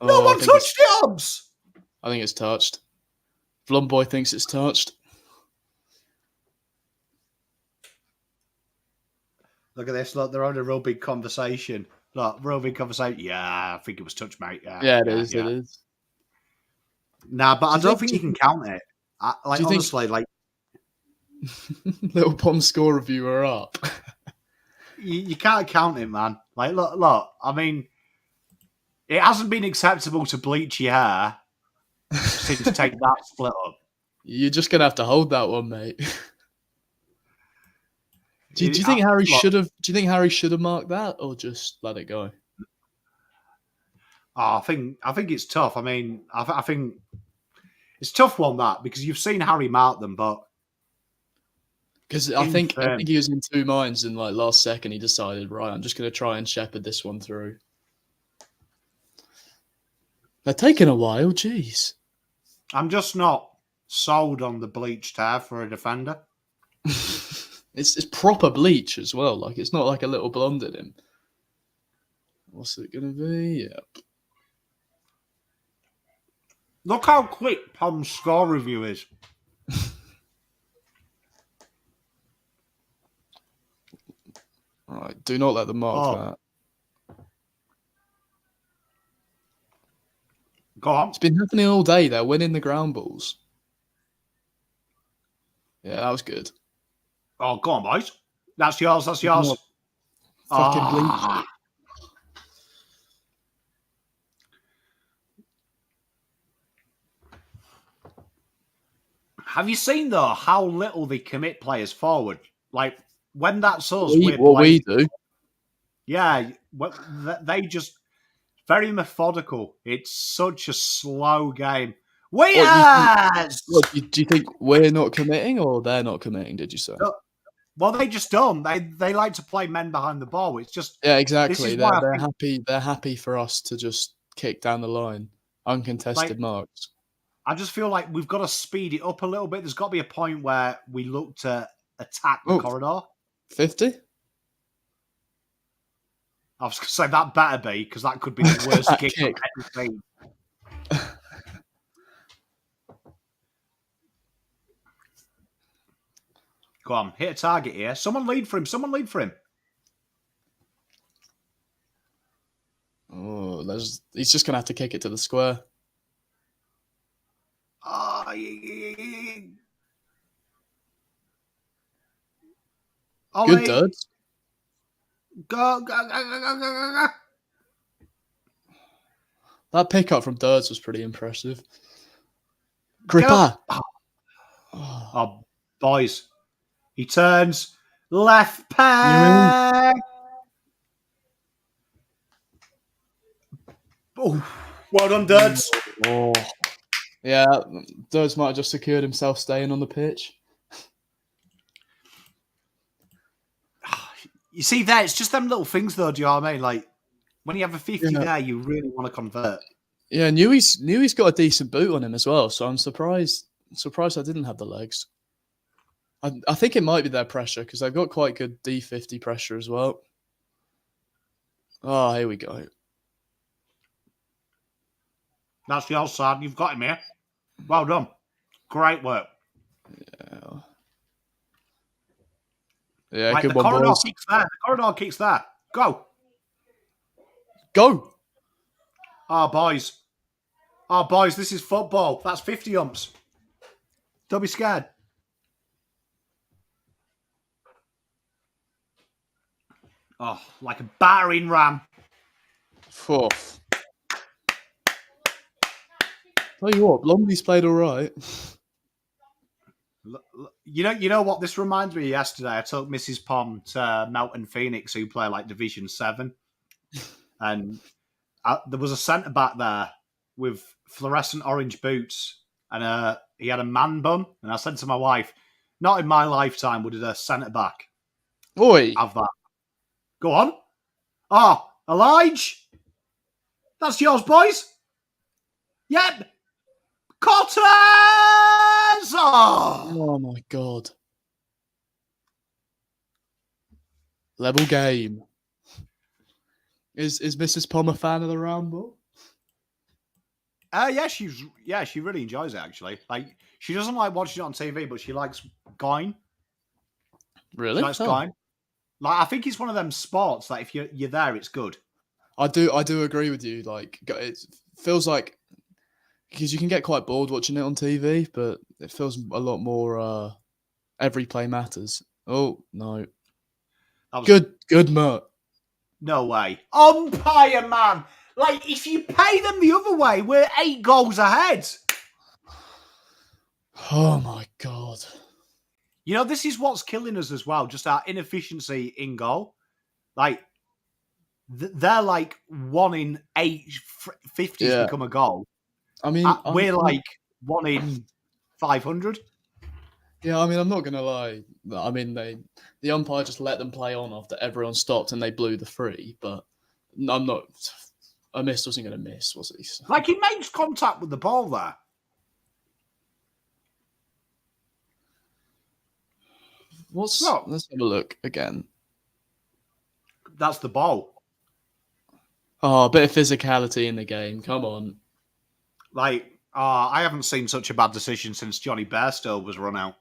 No one touched it, Hobbs! I think it's touched. Blumboy thinks it's touched. Look at this. Look, they're having a real big conversation. Look, real big conversation. Yeah, I think it was touched, mate. Yeah, it is. It is. Nah, but I don't think you can count it. Honestly, Little Pom score reviewer up. you can't count it, man. Like, look. I mean, it hasn't been acceptable to bleach your hair since to take that split up. You're just gonna have to hold that one, mate. Do you think Harry should have? Do you think Harry should have marked that, or just let it go? Oh, I think it's tough. I mean, I think it's a tough one that because you've seen Harry mark them, but because I think he was in two minds, and like last second he decided, right, I'm just going to try and shepherd this one through. They're taking a while, jeez. I'm just not sold on the bleached hair for a defender. It's proper bleach as well. Like it's not like a little blonde in him. What's it going to be? Yep. Look how quick Pom's score review is. All right, do not let them mark that. Go on. It's been happening all day. They're winning the ground balls. Yeah, that was good. Oh, go on, boys. That's yours. That's yours. Fucking bleach. Have you seen, though, how little they commit players forward? Like, when that's us, we do. Yeah, they just very methodical. It's such a slow game. Do you think we're not committing or they're not committing, did you say? Well, they just don't. They like to play men behind the ball. It's just... Yeah, exactly. They're happy for us to just kick down the line. Uncontested marks. I just feel like we've got to speed it up a little bit. There's got to be a point where we look to attack the corridor. 50? I was going to say that better be, because that could be the worst kick I've ever seen. Go on, hit a target here. Someone lead for him. Oh, he's just going to have to kick it to the square. Oh, good duds. Go. That pickup from Durds was pretty impressive. Gripper. Oh, boys. He turns left Newey. peg. Oh, well done, Duds. Oh. Yeah, Duds might have just secured himself staying on the pitch. You see there, it's just them little things though, do you know what I mean? Like, when you have a 50 Yeah. there, you really want to convert. Yeah, Newey's got a decent boot on him as well, so I'm surprised I didn't have the legs. I think it might be their pressure because they've got quite good D50 pressure as well. Oh, here we go. That's the outside. You've got him here. Well done. Great work. Yeah, Right, good the one, corridor boys. kicks there. The corridor kicks there. Go. Go. Oh, boys. Oh, boys, this is football. That's 50 umps. Don't be scared. Oh, like a battering ram. Fourth. Tell you what, Blondie's played all right. You know what this reminds me of yesterday? I took Mrs. Pom to Melton Phoenix, who play like Division 7. And there was a centre back there with fluorescent orange boots, and he had a man bun. And I said to my wife, "Not in my lifetime would a centre back Oi. have that." Go on. Oh, Elijah, that's yours, boys. Yep. Cortez. Oh my god. Level game. Is Mrs. Pom a fan of the round ball? Yeah, she really enjoys it actually. Like, she doesn't like watching it on TV, but she likes going. Really? She likes going. Like, I think it's one of them sports that if you're there, it's good. I do agree with you. Like, it feels like because you can get quite bored watching it on TV, but it feels a lot more. Every play matters. Oh no! Good, Mert. No way, umpire man. Like, if you pay them the other way, we're 8 goals ahead. Oh my god! You know, this is what's killing us as well. Just our inefficiency in goal. Like, they're like 1 in 8 50s become a goal. I mean, we're like 1 in 500. Yeah, I mean, I'm not gonna lie. I mean, the umpire just let them play on after everyone stopped and they blew the free. But I'm not. A miss wasn't gonna miss, was he? So. Like, he makes contact with the ball there. Let's have a look again. That's the ball. Oh, a bit of physicality in the game. Come on. Like, I haven't seen such a bad decision since Johnny Bairstow was run out.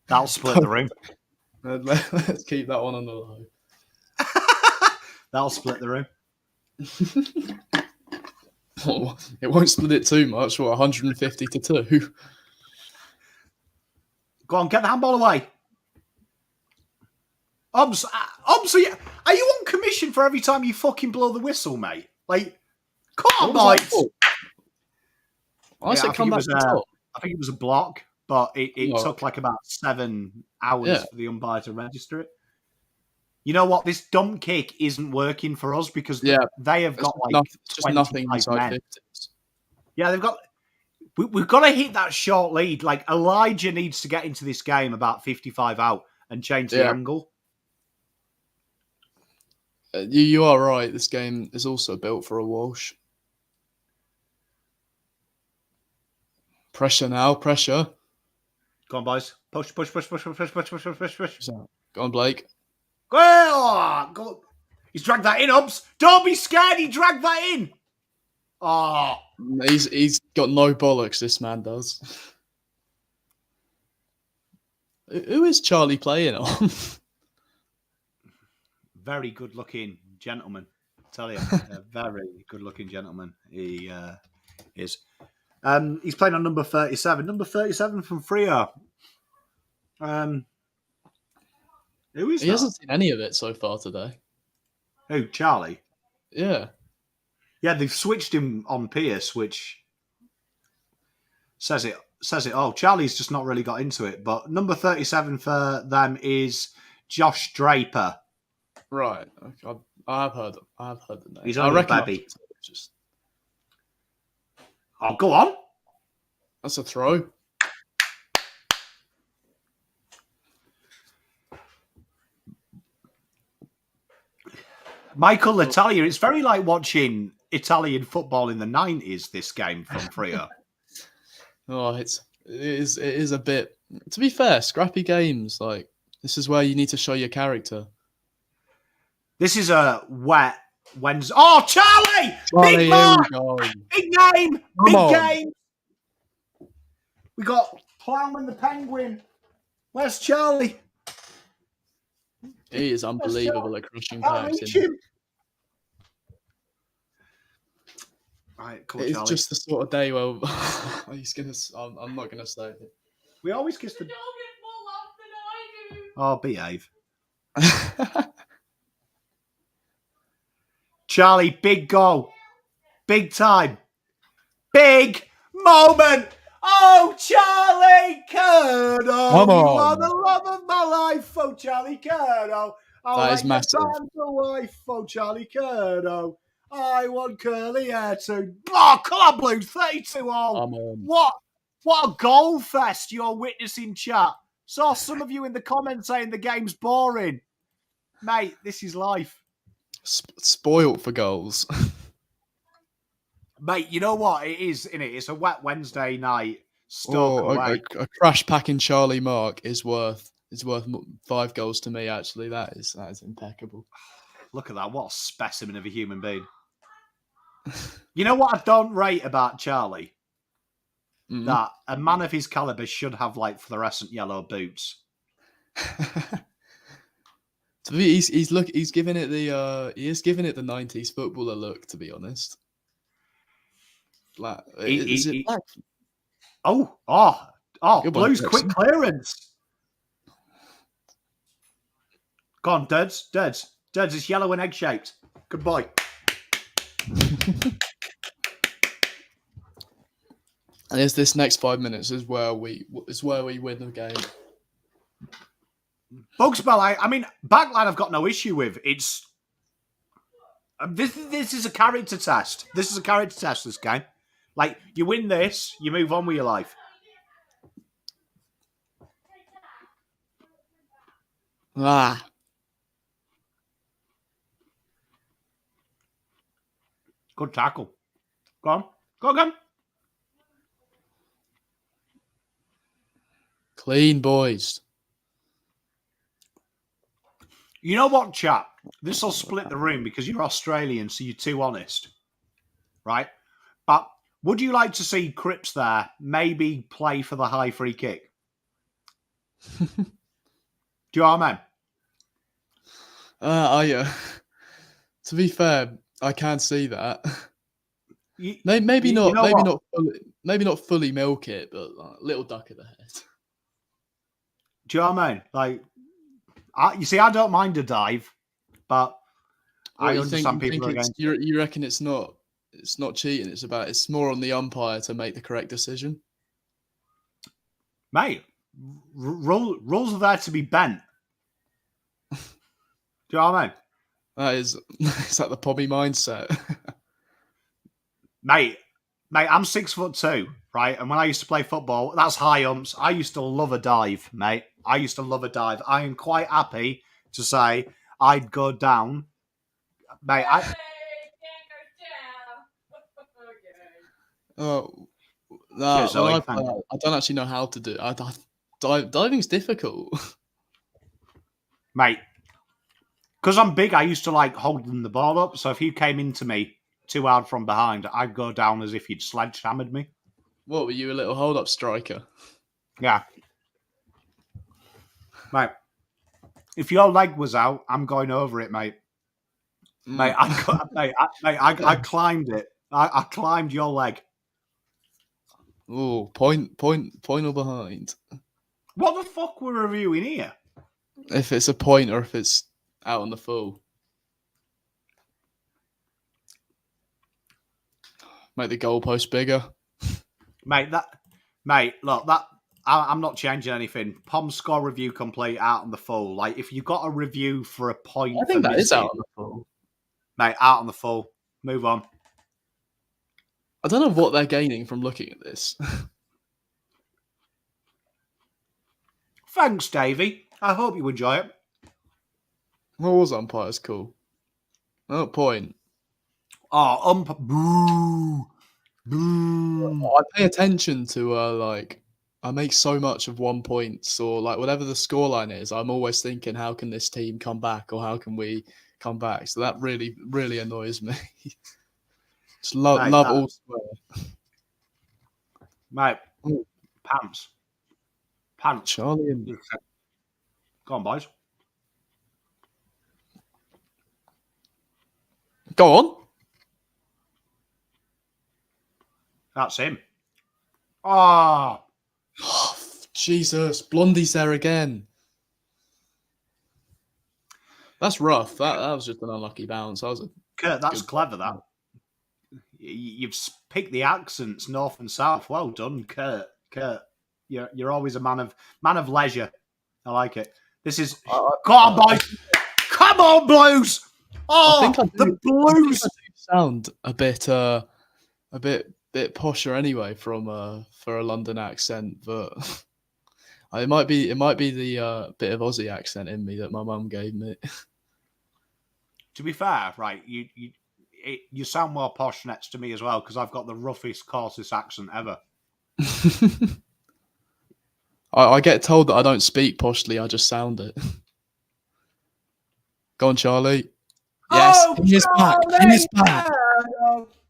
That'll split the room. Let's keep that one on the low. That'll split the room. Oh, it won't split it too much. What, 150 to 2? Go on, get the handball away. Are you on commission for every time you fucking blow the whistle, mate? Like, come on, mate. I said come back to the top. I think it was a block, but it took like about 7 hours for the umpire to register it. You know what? This dump kick isn't working for us because they have got like just nothing inside 50s. Yeah, they've got. We've got to hit that short lead. Like, Elijah needs to get into this game about 55 out and change the angle. You are right. This game is also built for a Walsh. Pressure now. Pressure. Go on, boys. Push. Go on, Blake. Go. He's dragged that in, Ubbs. Don't be scared. He dragged that in. Oh. He's got no bollocks, this man does. Who is Charlie playing on? Very good-looking gentleman. I tell you, a very good-looking gentleman. He is. He's playing on number 37. Number 37 from Freo. Who is that? He hasn't seen any of it so far today. Who, Charlie? Yeah. Yeah, they've switched him on Pierce, which says it. Oh, Charlie's just not really got into it. But number 37 for them is Josh Draper. Right. Okay. I have heard the name. He's I only a reckon baby. just Oh, go on. that's a throw. Michael Italia. It's very like watching Italian football in the 90s, this game from Freo. Oh, it is a bit. To be fair, scrappy games like this is where you need to show your character. This is a wet Wednesday. Oh, Charlie! Big Here mark! we go. Big game! Come Big on. game! We got Plowman the Penguin. Where's Charlie? He is unbelievable at crushing Can't packs. reach him. Right, come on, It's Charlie. just the sort of day where he's gonna. I'm not gonna say it. We always kiss the. Oh, behave. Charlie, big goal. Big time. Big moment. Oh, Charlie Curnow. Come You on. are the love of my life, oh, Charlie Curnow. Oh, That is massive. The wife, oh, Charlie Curnow. I want curly hair too. Oh, come on, Blue. 32 all. Come on. What a goal fest you're witnessing, chat. Saw some of you in the comments saying the game's boring. Mate, this is life. Spoilt for goals. Mate, you know what it is, innit? It's a wet Wednesday night. Stoke away. A crash packing Charlie Mark is worth 5 goals to me. Actually, that is impeccable. Look at that! What a specimen of a human being. You know what I don't rate about Charlie? Mm. That a man of his caliber should have like fluorescent yellow boots. He's giving it the 90s footballer look. To be honest. Black. Is it black? Oh! Good Blue's one, quick clearance. Go on, Duds. It's yellow and egg shaped. Good boy. And this next 5 minutes is where we win the game. Bugspell, I mean, backline I've got no issue with. It's this is a character test. This game. Like, you win this, you move on with your life. Good tackle. Go on. Go again. Clean, boys. You know what, chap? This will split the room because you're Australian, so you're too honest. Right? But would you like to see Cripps there maybe play for the high free kick? Do you know what I mean? To be fair, I can see that. Maybe you not. know Maybe not fully milk it, but like, little duck of the head. Do you know what I mean? Like, you see, I don't mind a dive, but I understand people against. You reckon it's not cheating? It's more on the umpire to make the correct decision. Mate, rules are there to be bent. Do you know what I mean? Is that the Pobby mindset? Mate, I'm 6'2", right? And when I used to play football, that's high umps. I used to love a dive, mate. I am quite happy to say I'd go down. Mate, Oh, no, Cheers, Zoe, I don't actually know how to do it. Diving's difficult. Mate, because I'm big, I used to like holding the ball up. So if you came into me too hard from behind, I'd go down as if you'd sledgehammered me. What, were you a little hold-up striker? Yeah. Mate, if your leg was out, I'm going over it, mate. Mate, I climbed it. I climbed your leg. Oh, point or behind. What the fuck we're reviewing here? If it's a point or if it's out on the full. Make the goalpost bigger. Mate, Mate, look, I'm not changing anything. POM score review complete out on the full. Like, if you got a review for a point I for think that is missing, out on the full. mate, out on the full. Move on. I don't know what they're gaining from looking at this. Thanks, Davey. I hope you enjoy it. What was umpire's call? Oh, point. Oh, boo. Boo. I pay attention to I make so much of 1 point or like whatever the scoreline is. I'm always thinking, how can this team come back or how can we come back? So that really, really annoys me. Just love all swear. Mate, Ooh. Pants. Charlie and Go on, boys. go on. That's him. Ah. Oh, Jesus, Blondie's there again. That's rough. That was just an unlucky bounce. Kurt, that's clever, that. You've picked the accents, north and south. Well done, Kurt. You're always a man of leisure. I like it. This is come on, boys. Come on, Blues. Oh, the Blues. I do sound a bit posher anyway from for a London accent, but it might be the bit of Aussie accent in me that my mum gave me. To be fair, right, you sound more posh next to me as well because I've got the roughest, coarsest accent ever. I get told that I don't speak poshly, I just sound it. Go on, Charlie. Yes, he is back. He is back.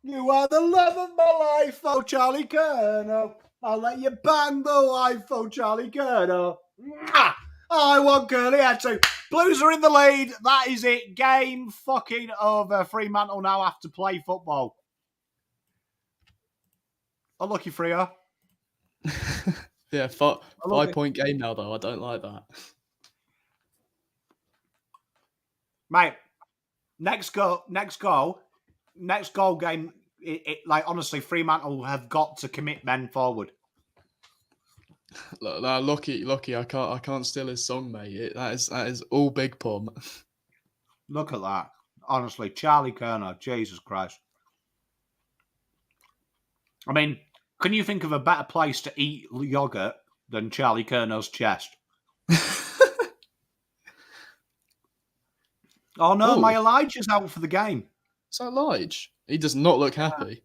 You are the love of my life, oh Charlie Kerno. I'll let you bang the wife, oh Charlie Kerno. I want curly head too. Blues are in the lead. That is it. Game fucking over. Fremantle now have to play football. Unlucky Freo. Yeah, 5-point game now, though. I don't like that. Mate, next goal game. Like, honestly, Fremantle have got to commit men forward. Look, Lucky, I can't steal his song, mate. That is all Big Pom. Look at that. Honestly, Charlie Kerner, Jesus Christ. I mean, can you think of a better place to eat yogurt than Charlie Kerner's chest? Oh no, my Elijah's out for the game. Is that Elijah? He does not look happy.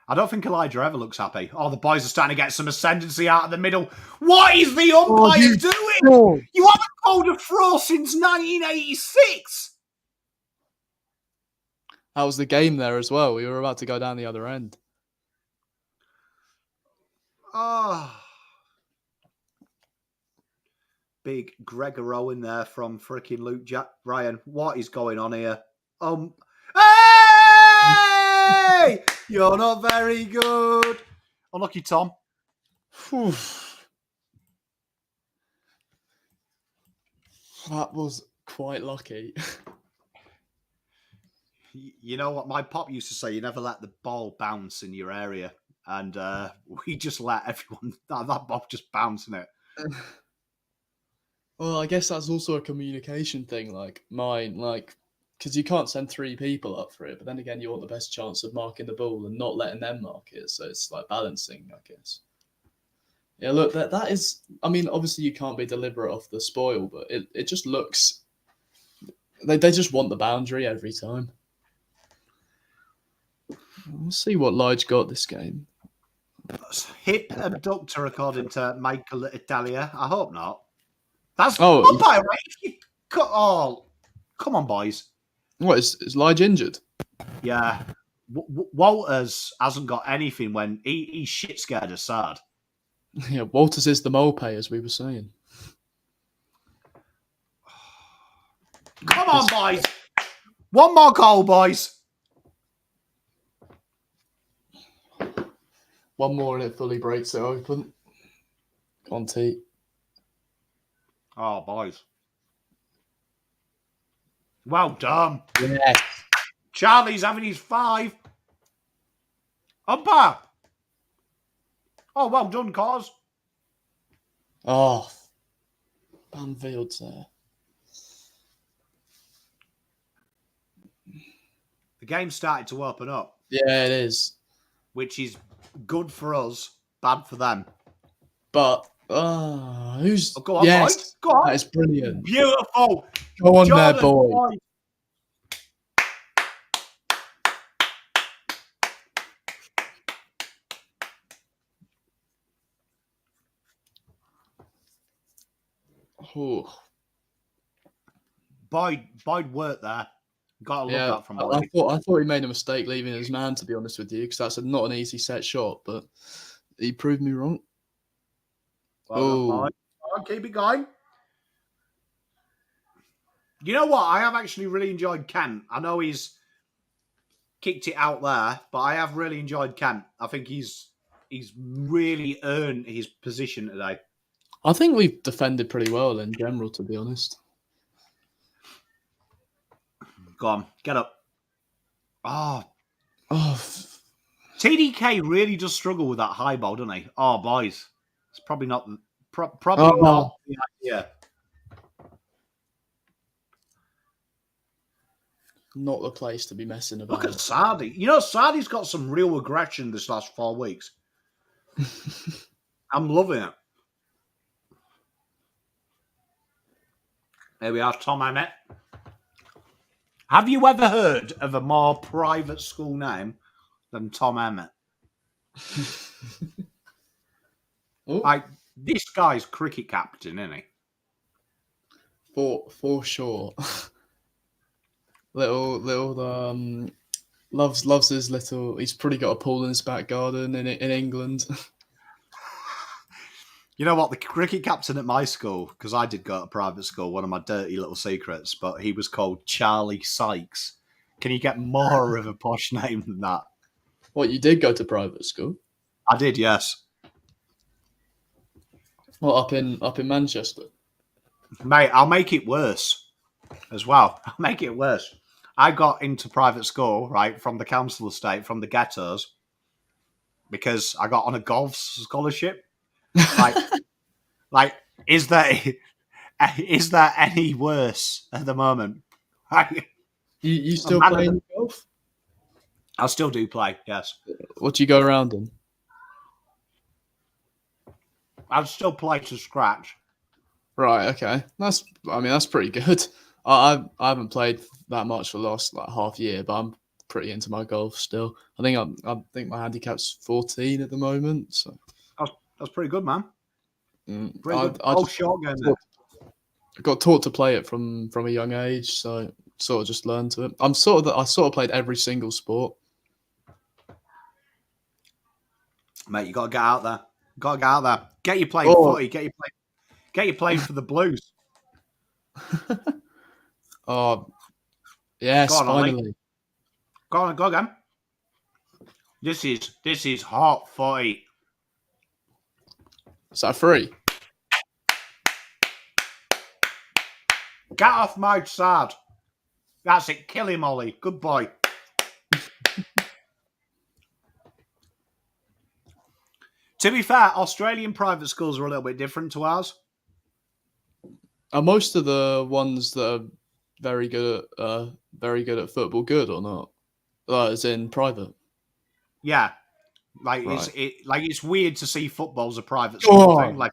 I don't think Elijah ever looks happy. Oh, the boys are starting to get some ascendancy out of the middle. What is the umpire doing? You haven't called a throw since 1986. That was the game there as well. We were about to go down the other end. Oh. Big Gregor Owen there from freaking Luke Ryan. What is going on here? Hey! You're not very good. Unlucky Tom. That was quite lucky. You know what my pop used to say? You never let the ball bounce in your area. And we just let everyone... That ball just bouncing it. Well, I guess that's also a communication thing, like mine, because you can't send 3 people up for it, but then again, you want the best chance of marking the ball and not letting them mark it, so it's like balancing, I guess. Yeah, look, that is, I mean, obviously you can't be deliberate off the spoil, but it just looks, they just want the boundary every time. We'll see what Lige got this game. Hip abductor, according to Michael Italia. I hope not. That's umpire, right? Oh, come on, boys. What, is Lige injured? Yeah. Walters hasn't got anything when he's shit scared of Sard. Yeah, Walters is the mole pay, as we were saying. Come on, boys. One more goal, boys. One more and it fully breaks it open. Come on, T. Oh, boys. Well done. Yes. Charlie's having his 5. Umpire. Oh, well done, Cos. Oh, Banfield's there. The game started to open up, Yeah, it is. which is good for us, bad for them. But who's? Oh, go on, Yes, boys. Go on. that is brilliant. Beautiful. Go on, Jordan, there, boy. boy. Oh, Boyd worked there. Gotta love yeah. that from I Boyd. thought he made a mistake leaving his man. To be honest with you, because that's not an easy set shot. But he proved me wrong. Well done, Boyd. Go on, keep it going. You know what? I have actually really enjoyed Kent. I know he's kicked it out there, but I have really enjoyed Kent. I think he's really earned his position today. I think we've defended pretty well in general, to be honest. Go on, get up. Oh, Oh, TDK really does struggle with that high ball, doesn't he? Oh, boys, it's probably not not the idea. not the place to be messing about. Look at Sardi. You know, Sardi's got some real aggression this last 4 weeks. I'm loving it. There we are, Tom Emmett. Have you ever heard of a more private school name than Tom Emmett? Like, this guy's cricket captain, isn't he? For sure. little loves his little. He's probably got a pool in his back garden in England. You know what? The cricket captain at my school, because I did go to private school, one of my dirty little secrets, but he was called Charlie Sykes. Can you get more of a posh name than that? What, you did go to private school? I did, yes. Well, up in Manchester. Mate, I'll make it worse as well. I'll make it worse. I got into private school, right, from the council estate, from the ghettos, because I got on a golf scholarship. Like, is there any worse at the moment? You still playing golf? I still do play, yes. What do you go around in? I still play to scratch. Right, okay. That's pretty good. I haven't played that much for the last half year, but I'm pretty into my golf still. I think my handicap's 14 at the moment. So that's pretty good, man. I got taught to play it from a young age, so sort of just learned to it. I sort of played every single sport. Mate, you got to get out there. Get you playing footy. Get you playing for the Blues. Oh, yes, finally. Go again. This is hot footy. Is that free? Get off my side. That's it. Kill him, Ollie. Good boy. To be fair, Australian private schools are a little bit different to ours. Are most of the ones that are very good at football good or not? As in private. Yeah, like right. It's weird to see football as a private school thing. Like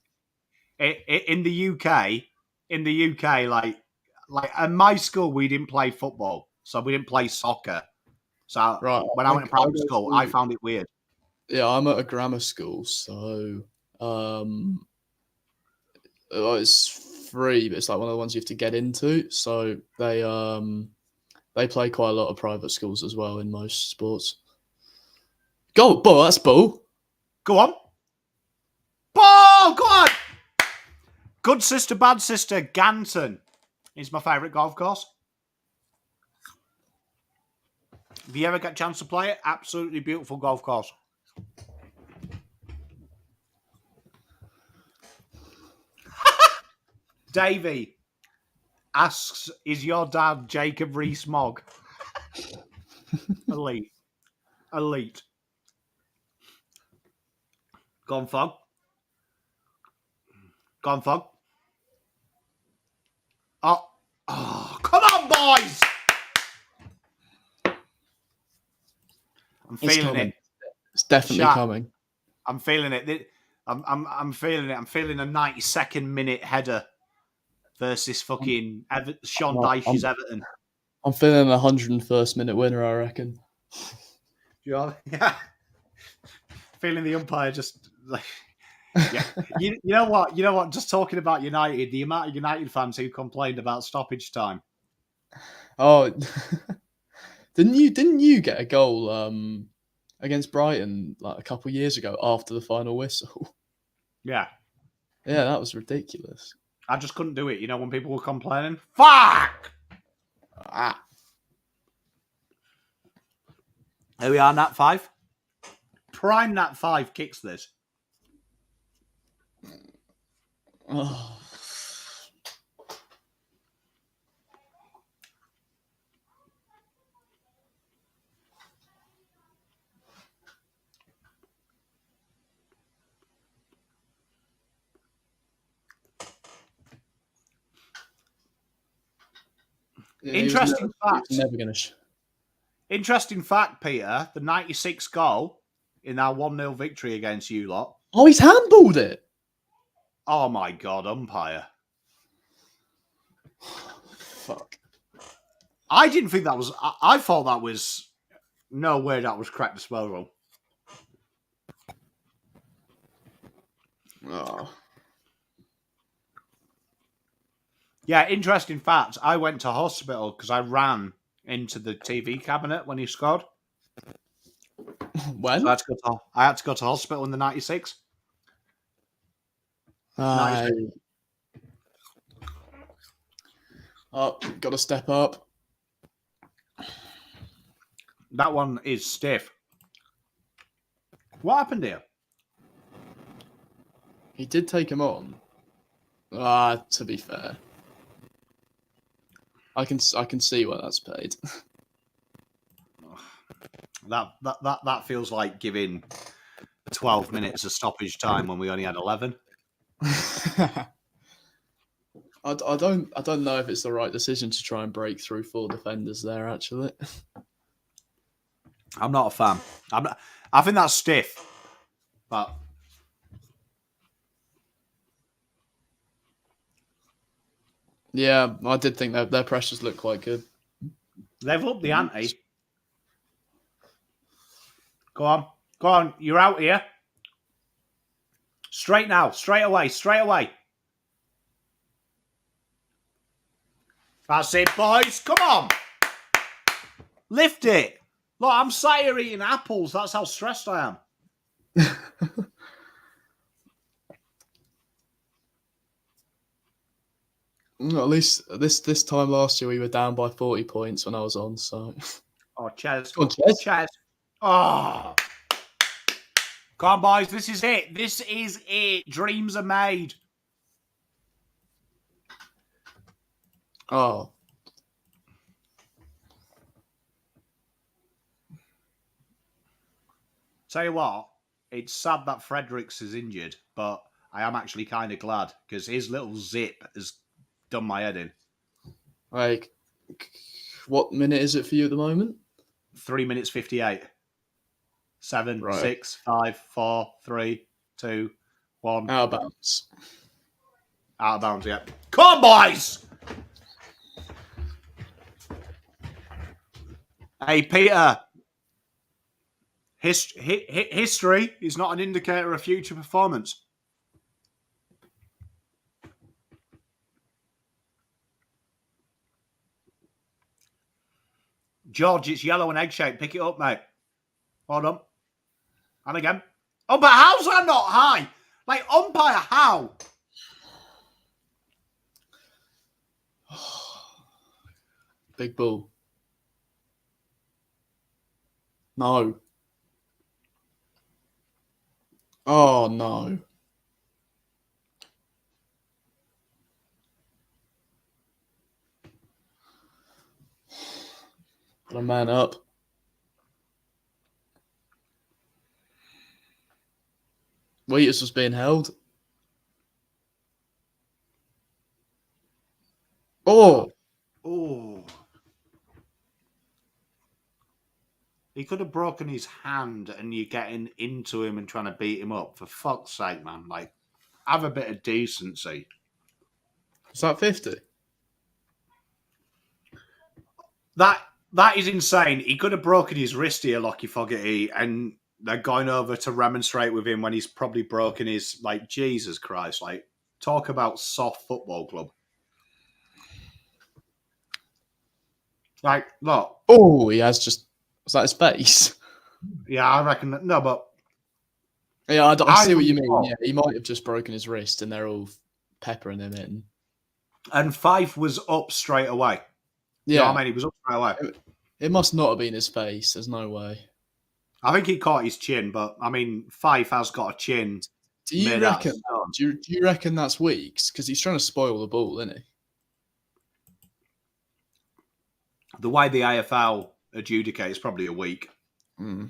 in the UK, like at my school we didn't play football, so we didn't play soccer. So when I went to private school, I found it weird. Yeah, I'm at a grammar school, so it's free, but it's like one of the ones you have to get into. So they play quite a lot of private schools as well in most sports. Go, ball, that's ball. Go on. Ball, go on. Good sister, bad sister, Ganton is my favourite golf course. If you ever get a chance to play it, absolutely beautiful golf course. Davey asks, is your dad Jacob Rees-Mogg? Elite. Go on, Fog. Go on, Fog. Oh, come on, boys! I'm It's feeling coming. it. It's definitely coming. I'm feeling it. I'm feeling it. I'm feeling a 92nd minute header versus fucking Sean Dyche's Everton. I'm feeling a 101st minute winner, I reckon. Yeah. Feeling the umpire just like, yeah. You know what? You know what? Just talking about United, the amount of United fans who complained about stoppage time. Oh, didn't you get a goal against Brighton like a couple of years ago after the final whistle? Yeah. Yeah, that was ridiculous. I just couldn't do it. You know, when people were complaining. Fuck! Ah. Here we are, Nat 5. Prime Nat 5 kicks this. Oh. Yeah, Interesting fact. He was never gonna Interesting fact, Peter. The 96 goal in our 1-0 victory against you lot. Oh, he's handballed it. Oh my God, umpire. Fuck. I didn't think that was... I thought that was... No way that was correct disposal. Oh. Yeah, interesting fact. I went to hospital because I ran into the TV cabinet when he scored. When? So I had to go to hospital in the 96. Oh, got to step up. That one is stiff. What happened here? He did take him on. To be fair, I can see why that's paid. That feels like giving 12 minutes of stoppage time when we only had 11. I don't know if it's the right decision to try and break through 4 defenders there. Actually, I'm not a fan. I think that's stiff, but yeah, I did think their pressures looked quite good. they've upped the ante. Go on. You're out here. Straight now, straight away. That's it, boys. Come on. Lift it. Look, I'm sat here eating apples. That's how stressed I am. At least this time last year we were down by 40 points when I was on. So, Oh, Ches. Go on, Ches. Ches. Oh. Come on, boys. This is it. This is it. Dreams are made. Oh. Tell you what, it's sad that Fredericks is injured, but I am actually kind of glad because his little zip has done my head in. Like, what minute is it for you at the moment? 3 minutes 58. 7, Right. 6, 5, 4, 3, 2, 1. Out of bounds. Out of bounds, yeah. Come on, boys! Hey, Peter. History is not an indicator of future performance. George, it's yellow and egg-shaped. Pick it up, mate. Hold on. And again. Umpire, how's that not high? Like, umpire, how? Big ball. No. Oh, no. Put a man up. Wheatus was being held. Oh, Oh. He could have broken his hand and you're getting into him and trying to beat him up. For fuck's sake, man. Like, have a bit of decency. is that 50? That is insane. He could have broken his wrist here, Lockie Fogarty, and they're going over to remonstrate with him when he's probably broken his, like, Jesus Christ. Like, talk about soft football club. Like, look. Oh, he has just... Was that his face? Yeah, I reckon that. No, but... Yeah, I see what you mean. Yeah, he might have just broken his wrist and they're all peppering him in. And Fife was up straight away. Yeah. You know what I mean? He was up straight away. It must not have been his face. There's no way. I think he caught his chin, but, I mean, Fife has got a chin. Do you reckon? Do you reckon that's Weeks? Because he's trying to spoil the ball, isn't he? The way the AFL adjudicate is probably a week. Mm.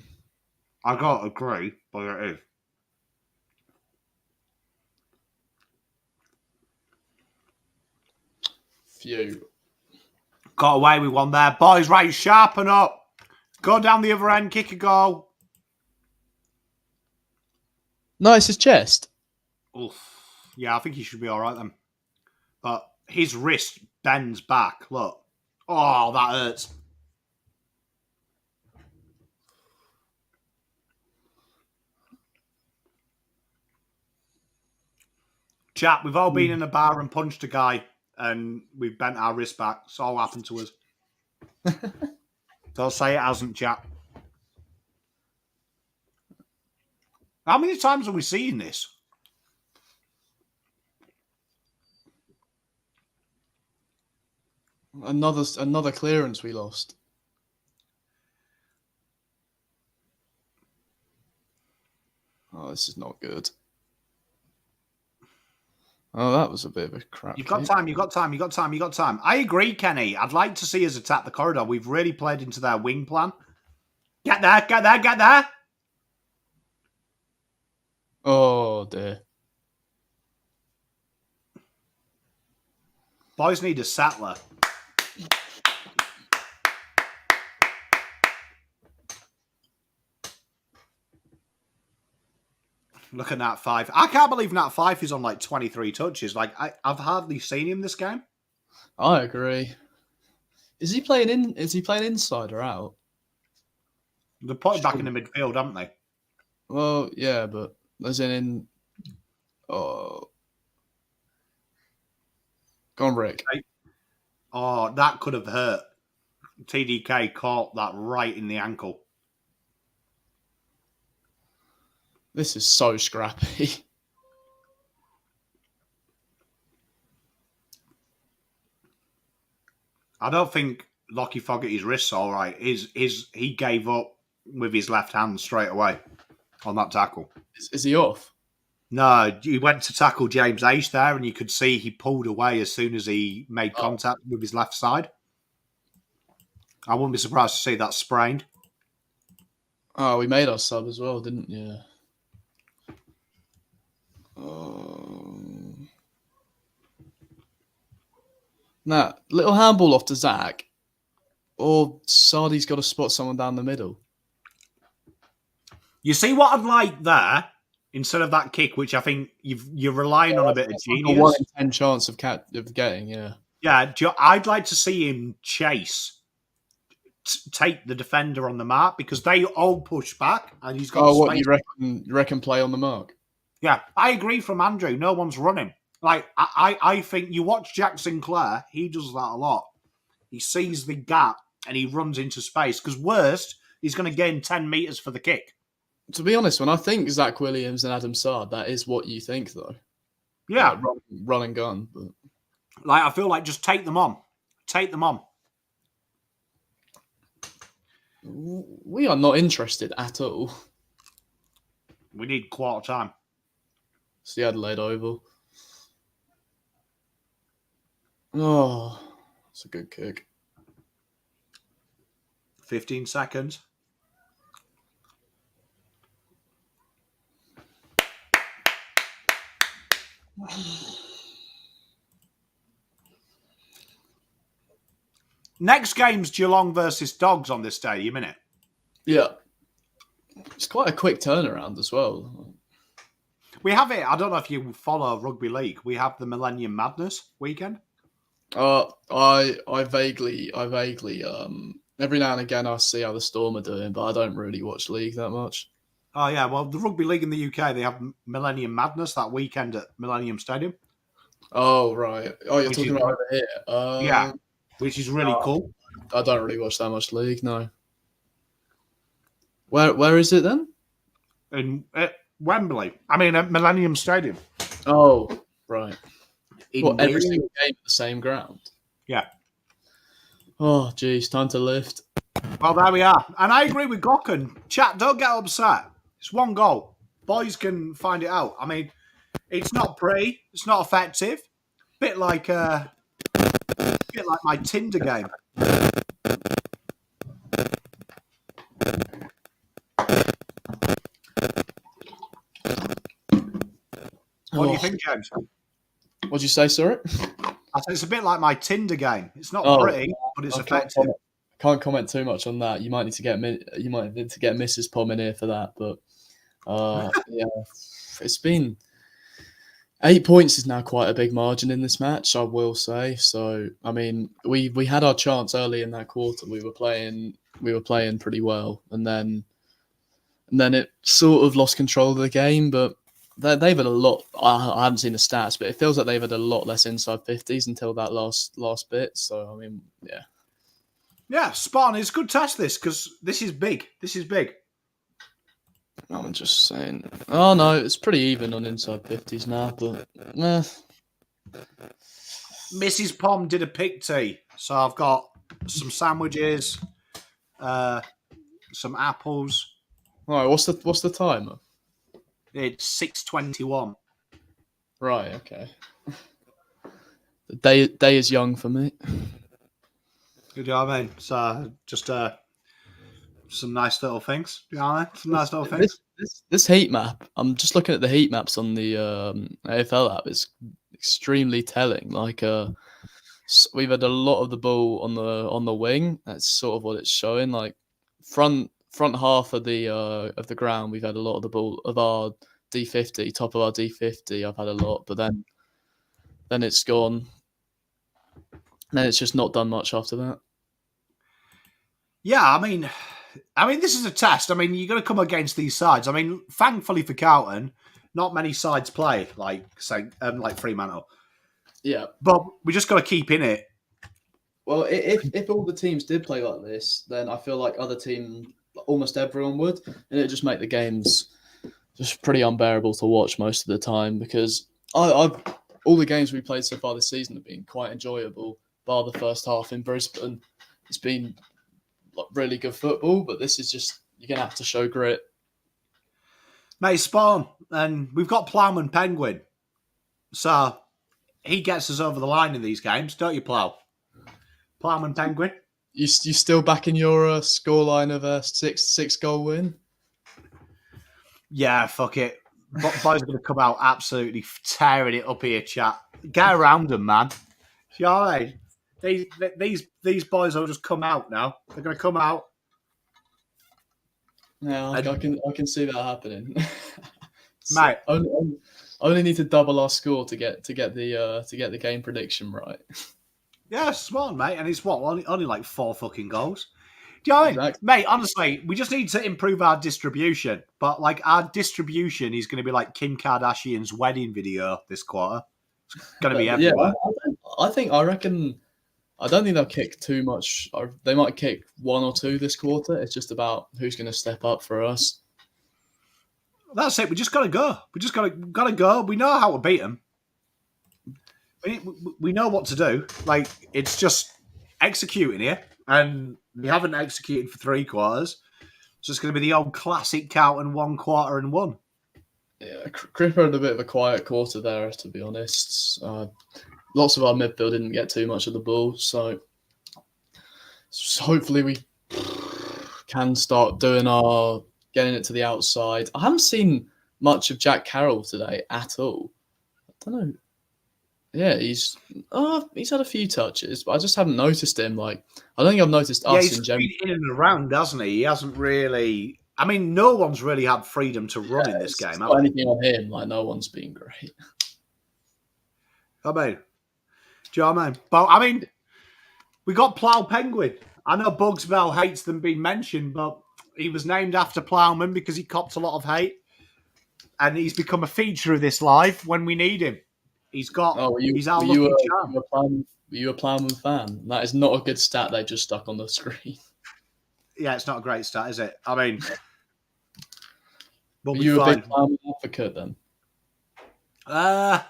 I gotta agree, but it is. Phew. Got away with one there. Boys, right, sharpen up. Go down the other end, kick a goal. No, it's his chest. Oof. Yeah, I think he should be all right then. But his wrist bends back. Look. Oh, that hurts. Chat, we've all been in a bar and punched a guy and we've bent our wrist back. It's all happened to us. Don't say it hasn't, chat. How many times are we seeing this? Another clearance we lost. Oh, this is not good. Oh, that was a bit of a crap. You've got time. I agree, Kenny. I'd like to see us attack the corridor. We've really played into their wing plan. Get there. Oh, dear. Boys need a settler. Look at Nat Fife. I can't believe Nat Fife is on like 23 touches. Like I've hardly seen him this game. I agree. Is he playing inside or out? They're putting back in the midfield, haven't they? Well, yeah, but as in oh, go on, Rick. Oh, that could have hurt. TDK caught that right in the ankle. This is so scrappy. I don't think Lockie Fogarty's wrist's all right. He gave up with his left hand straight away on that tackle. Is he off? No, he went to tackle James Ace there, and you could see he pulled away as soon as he made contact with his left side. I wouldn't be surprised to see that sprained. Oh, we made our sub as well, didn't you? Nah, little handball off to Zach. Or Sardi's got to spot someone down the middle. You see what I'd like there? Instead of that kick, which I think you're relying on a bit of genius. A 1 in 10 chance of getting, yeah. Yeah, I'd like to see him chase, take the defender on the mark, because they all push back, and he's got. Oh, what you reckon? Play on the mark? Yeah, I agree from Andrew. No one's running. Like I think you watch Jack Sinclair, he does that a lot. He sees the gap and he runs into space. Because worst, he's going to gain 10 meters for the kick. To be honest, when I think Zach Williams and Adam Sard, that is what you think, though. Yeah, like run and gun. But like I feel like just take them on. Take them on. We are not interested at all. We need quarter time. It's the Adelaide Oval. Oh, that's a good kick. 15 seconds. Next game's Geelong versus Dogs on this day, you mean it? Yeah. It's quite a quick turnaround as well. We have it. I don't know if you follow rugby league. We have the Millennium Madness weekend. I vaguely, every now and again I see how the Storm are doing, but I don't really watch league that much. Oh, yeah. Well, the rugby league in the UK, they have Millennium Madness that weekend at Millennium Stadium. Oh, right. Oh, you're talking about over here? Yeah, which is really cool. I don't really watch that much league, no. Where is it then? In Wembley. I mean, at Millennium Stadium. Oh, right. What, every single game at the same ground? Yeah. Oh, geez, time to lift. Well, there we are. And I agree with Gocken. Chat, don't get upset. It's one goal. Boys can find it out. I mean, it's not pretty. It's not effective. Bit like my Tinder game. What do you think, James? What'd you say, sorry? I said it's a bit like my Tinder game. It's not pretty, but it's effective. Can't comment too much on that. You might need to get Mrs. Pom in here for that. But yeah, it's been 8 points is now quite a big margin in this match, I will say. So I mean, we had our chance early in that quarter. We were playing pretty well, and then it sort of lost control of the game. But they've had a lot. I haven't seen the stats, but it feels like they've had a lot less inside 50s until that last bit. So I mean, yeah. Yeah, spot on. It's a good test, this, because this is big. This is big. I'm just saying. Oh, no, it's pretty even on inside 50s now, but... Mrs. Pom did a pick tea. So I've got some sandwiches, some apples. All right, what's the timer? It's 6:21. Right, okay. The day is young for me. You know what I mean? So just some nice little things. You know what I mean? Some nice little things. This heat map, I'm just looking at the heat maps on the AFL app. It's extremely telling. Like we've had a lot of the ball on the wing. That's sort of what it's showing. Like front half of the ground, we've had a lot of the ball of our D50, top of our D50. I've had a lot, but then it's gone. Then it's just not done much after that. Yeah, I mean, this is a test. I mean, you're going to come against these sides. I mean, thankfully for Carlton, not many sides play like Fremantle. Yeah, but we just got to keep in it. Well, if all the teams did play like this, then I feel like other teams, almost everyone would, and it'd just make the games just pretty unbearable to watch most of the time. Because all the games we played so far this season have been quite enjoyable, bar the first half in Brisbane. It's been really good football, but this is just, you're going to have to show grit. Mate, spawn. And we've got Ploughman Penguin. So he gets us over the line in these games, don't you, Plough? Ploughman Penguin. You still backing your scoreline of a 6 goal win? Yeah, fuck it. Boys are going to come out absolutely tearing it up here, chat. Get around them, man. You all right? These boys will just come out now. They're going to come out. Yeah, I can see that happening. Mate, only need to double our score to get the game prediction right. Yeah, smart, mate. And it's only like 4 fucking goals. Do you know what I mean? Exactly. Mate, honestly, we just need to improve our distribution. But like our distribution is going to be like Kim Kardashian's wedding video this quarter. It's going to be everywhere. Yeah, I don't think they'll kick too much. They might kick 1 or 2 this quarter. It's just about who's going to step up for us. That's it. We just got to go. We just got to go. We know how to beat them. We know what to do. Like, it's just executing here. And we haven't executed for 3 quarters. So it's going to be the old classic Carlton 1 quarter and 1. Yeah, Cripper had a bit of a quiet quarter there, to be honest. Lots of our midfield didn't get too much of the ball. So hopefully we can start getting it to the outside. I haven't seen much of Jack Carroll today at all. don't know. Yeah, he's had a few touches, but I just haven't noticed him. Like, I don't think I've noticed us he's in general. been in and around, hasn't he? He hasn't really. I mean, no one's really had freedom to run in this It's game, have not they? anything on him. Like, no one's been great. I mean, do you know what I mean? But I mean, we got Plough Penguin. I know Bugs Bell hates them being mentioned, but he was named after Ploughman because he copped a lot of hate, and he's become a feature of this live when we need him. He's got. Oh, He's our lucky charm. were you a Plowman fan? That is not a good stat they just stuck on the screen. Yeah, it's not a great stat, is it? I mean, we'll Are be you fine. a big Plowman advocate then? I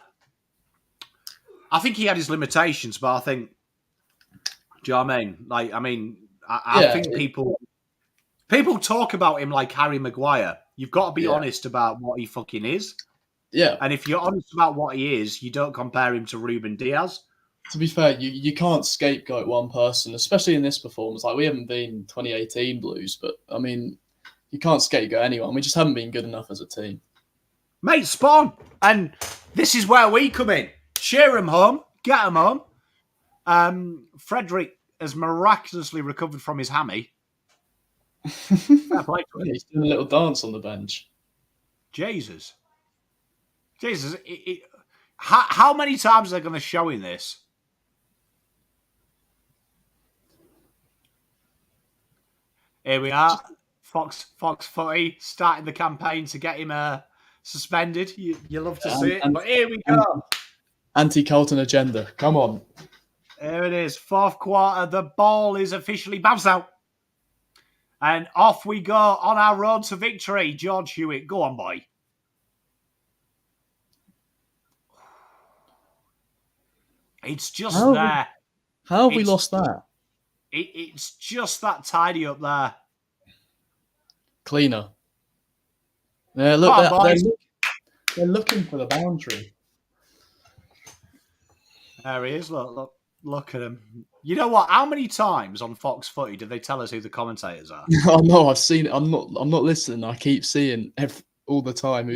think he had his limitations, but I think. Do you know what I mean? Like, I think people talk about him like Harry Maguire. You've got to be honest about what he fucking is. Yeah. And if you're honest about what he is, you don't compare him to Ruben Diaz. To be fair, you can't scapegoat one person, especially in this performance. Like, we haven't been 2018 Blues, but I mean, you can't scapegoat anyone. We just haven't been good enough as a team. Mate, spawn. And this is where we come in. Cheer him home. Get him home. Frederick has miraculously recovered from his hammy. Fair play to him. He's doing a little dance on the bench. Jesus. How many times are they going to show in this? Here we are. Fox Footy starting the campaign to get him suspended. You love to see it. But here we go. Anti-Carlton agenda. Come on. Here it is. Fourth quarter. The ball is officially bounced out. And off we go on our road to victory. George Hewitt, go on, boy. It's just there. How have we lost that? It's just that tidy up there. Cleaner. Yeah, look, they're looking for the boundary. There he is. Look at him. You know what? How many times on Fox Footy did they tell us who the commentators are? I know. I've seen it. I'm not listening. I keep seeing all the time.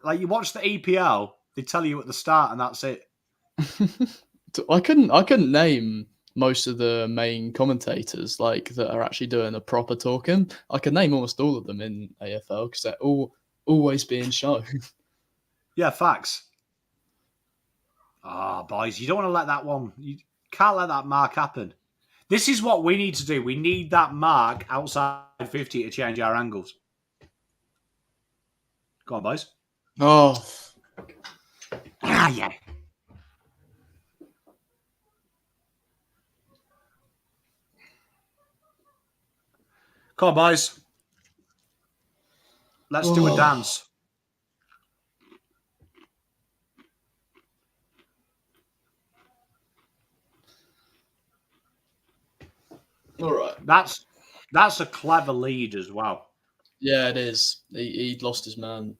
Like, you watch the EPL, they tell you at the start, and that's it. I couldn't name most of the main commentators like that are actually doing the proper talking. I could name almost all of them in AFL because they're all always being shown. Yeah, facts. Boys, you don't want to let that one. You can't let that mark happen. This is what we need to do. We need that mark outside 50 to change our angles. Go on, boys. Oh. Yeah. Come on, boys. Let's do a dance. All right. That's a clever lead as well. Yeah, it is. He'd lost his man.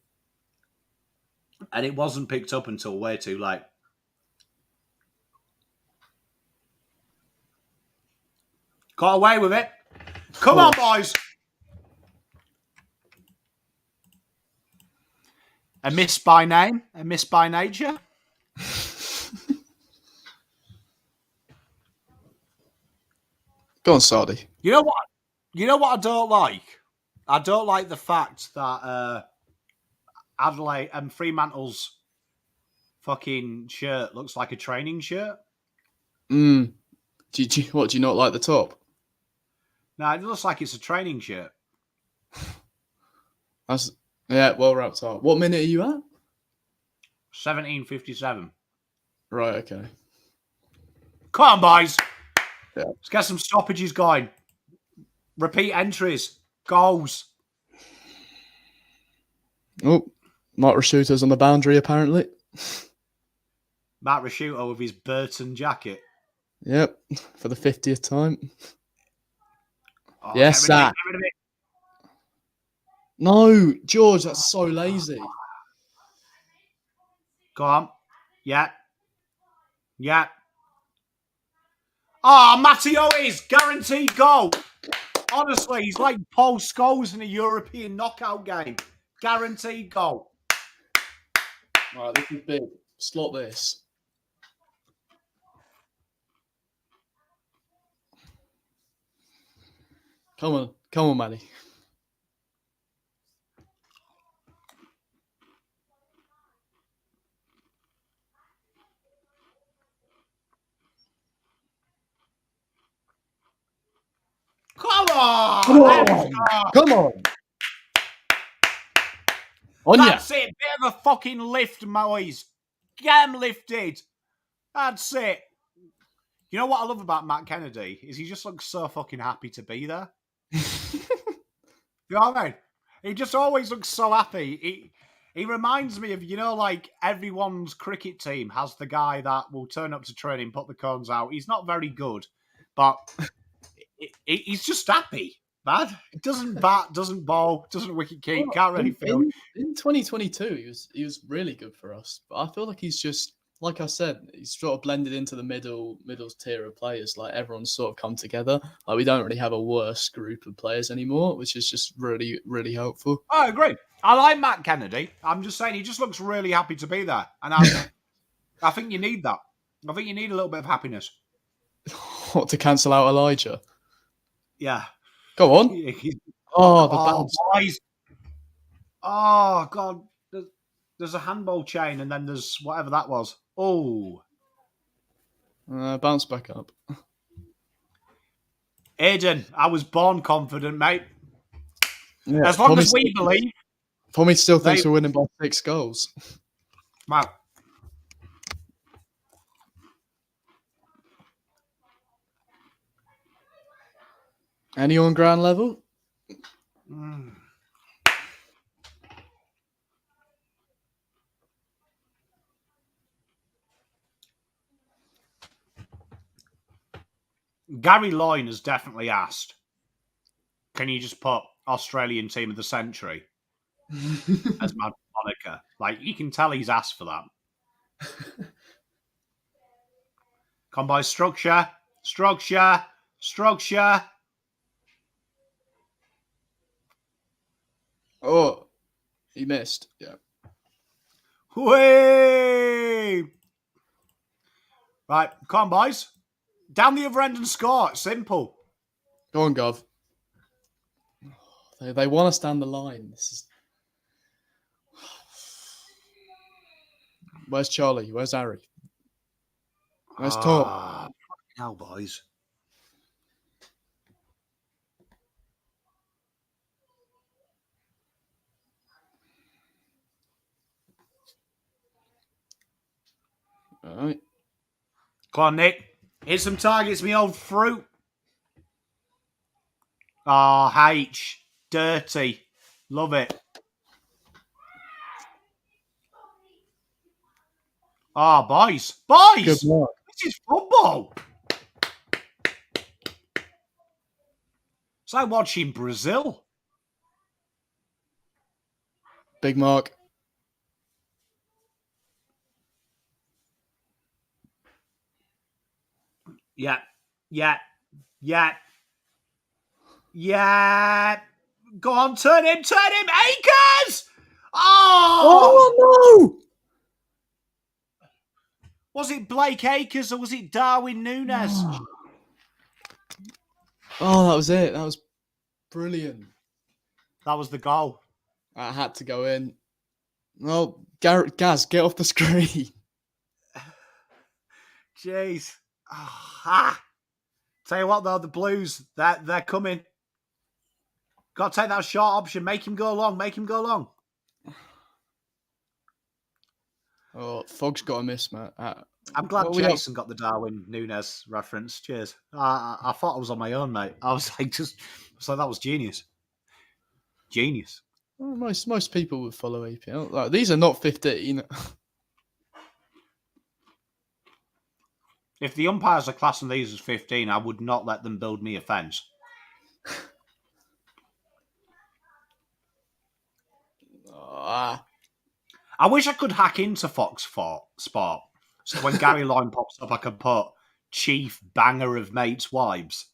And it wasn't picked up until way too late. Got away with it. Come on, boys. A miss by name, a miss by nature. Go on, Sardi. You know what I don't like? I don't like the fact that Adelaide and Fremantle's fucking shirt looks like a training shirt. Do you not like the top? No, it looks like it's a training shirt. Well wrapped up. What minute are you at? 17:57. Right, okay. Come on, boys. Yeah. Let's get some stoppages going. Repeat entries. Goals. Oh, Mark Rasciuto's on the boundary, apparently. Matt Rasciuto with his Burton jacket. Yep, for the 50th time. Oh, yes, sir. No, George, that's so lazy. Go on. Yeah. Oh, Matty Otis, guaranteed goal. Honestly, he's like Paul Scholes in a European knockout game. Guaranteed goal. Right, this is big. Slot this. Come on, Maddie. Come on! Come on! Come on! On ya! That's it. Bit of a fucking lift, boys. Get him lifted. That's it. You know what I love about Matt Kennedy is he just looks so fucking happy to be there. You know what I mean? He just always looks so happy. He reminds me of, like everyone's cricket team has the guy that will turn up to training, put the cones out. He's not very good, but he's just happy, man. He doesn't bat, doesn't bowl, doesn't wicket keep, can't really field. In 2022, he was really good for us. But I feel like he's just, like I said, he's sort of blended into the middle tier of players. Like everyone's sort of come together. Like we don't really have a worse group of players anymore, which is just really, really helpful. I agree. I like Matt Kennedy. I'm just saying he just looks really happy to be there. And I think you need that. I think you need a little bit of happiness. What, to cancel out Elijah? Yeah. Go on. Oh, the bounce. Boys. Oh, God. There's a handball chain and then there's whatever that was. Oh. Bounce back up. Aiden, I was born confident, mate. Yeah, as long as we believe. Tommy still thinks we're winning by 6 goals. Wow. Any on ground level? Gary Loyne has definitely asked, can you just put Australian team of the century as my moniker? Like, you can tell he's asked for that. Come by structure. Oh, he missed. Yeah. Whee! Right, come on, boys. Down the other end and score. It's simple. Go on, Gov. They want us down the line. Where's Charlie? Where's Harry? Where's Tom? Hell, boys. All right. Come on, Nick. Hit some targets, me old fruit. H. Dirty. Love it. Boys. Good work. This is football. It's like watching Brazil. Big Mark. Yeah. Go on, turn him. Akers! Oh no! Was it Blake Akers or was it Darwin Núñez? Oh, that was it. That was brilliant. That was the goal. That had to go in. Well, Gaz, get off the screen. Jeez. Tell you what, though, the Blues, they're coming. Got to take that short option. Make him go long. Oh, Fogg's got a miss, Matt. I'm glad Jason got the Darwin Núñez reference. Cheers. I thought I was on my own, mate. I was like, that was genius. Genius. Well, most people would follow APL. Like, these are not 15. If the umpires are classing these as 15, I would not let them build me a fence. I wish I could hack into Fox Sport. So when Gary Loyne pops up, I could put chief banger of mates' wives.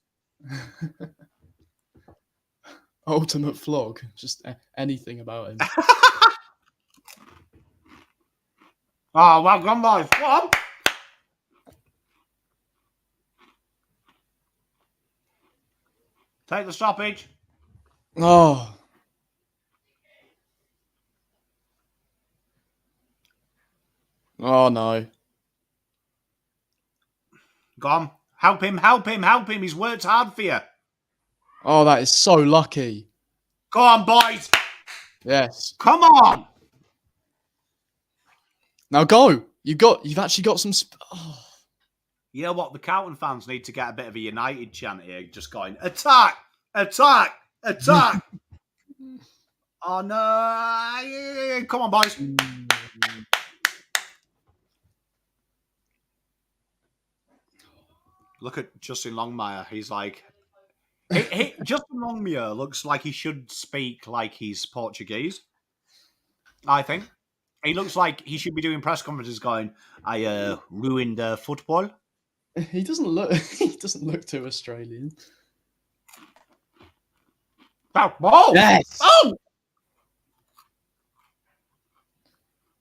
Ultimate flog. Just anything about him. Oh, well done, boys. Go on. Take the stoppage. Oh. Oh, no. Go on. Help him, help him, help him. He's worked hard for you. Oh, that is so lucky. Go on, boys. Yes. Come on. Now go. You've actually got some... Oh. You know what? The Carlton fans need to get a bit of a United chant here. Just going, attack, attack, attack. Oh, no. Come on, boys. Look at Justin Longmire. He's like... Justin Longmire looks like he should speak like he's Portuguese. I think. He looks like he should be doing press conferences going, I ruined football. He doesn't look... He doesn't look too Australian. Oh! Yes! Oh!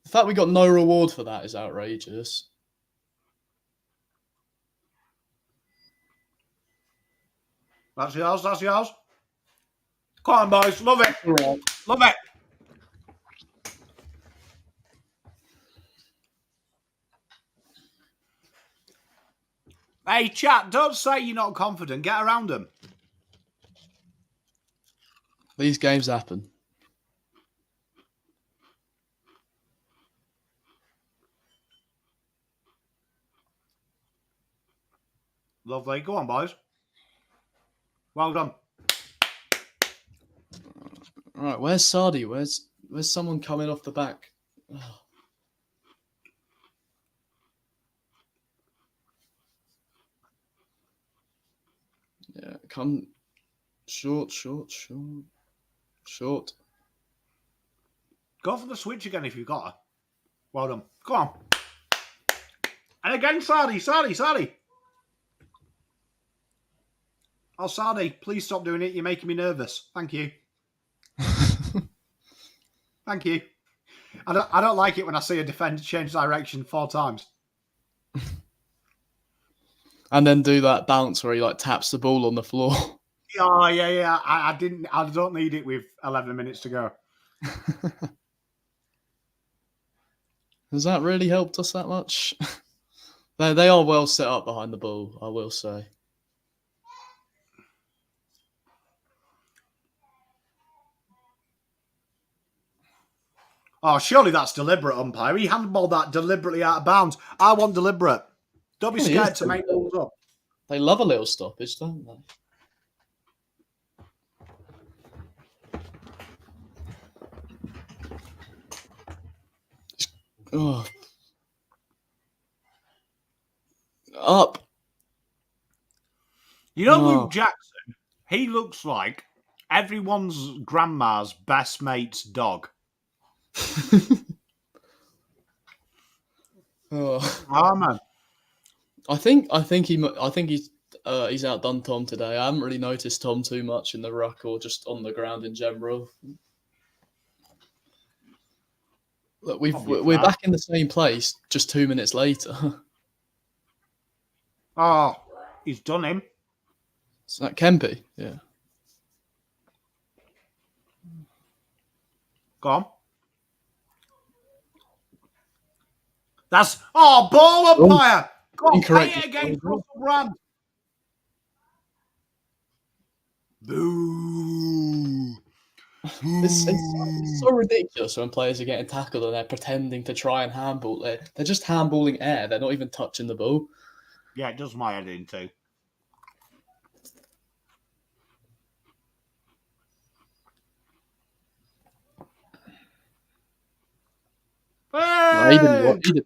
The fact we got no reward for that is outrageous. That's yours, that's yours. Come on, boys. Love it. Right. Love it. Hey, chat, don't say you're not confident. Get around them. These games happen. Lovely. Go on, boys. Well done. Right, where's Sardi? Where's someone coming off the back? Oh. Yeah, come short. Go for the switch again if you've got her. Well done. Go on. And again, Sardi. Oh, Sardi, please stop doing it. You're making me nervous. Thank you. Thank you. I don't like it when I see a defender change direction 4 times. And then do that bounce where he like taps the ball on the floor. Oh, yeah. I don't need it with 11 minutes to go. Has that really helped us that much? They are well set up behind the ball, I will say. Oh, surely that's deliberate, umpire. He handballed that deliberately out of bounds. I want deliberate. Don't be scared to make balls up. They love a little stoppage, don't they? Oh. Up. You know, Luke Jackson, he looks like everyone's grandma's best mate's dog. Oh, man. I think he's outdone Tom today. I haven't really noticed Tom too much in the ruck or just on the ground in general. Look, we're back in the same place just 2 minutes later. Oh, he's done him. Is that Kempe? Yeah. Go on. That's ball umpire. Go on, Incorrect. play it against Russell Brand. Boo. It's so ridiculous when players are getting tackled and they're pretending to try and handball. They're just handballing air. They're not even touching the ball. Yeah, it does my head in too. No, he didn't want it.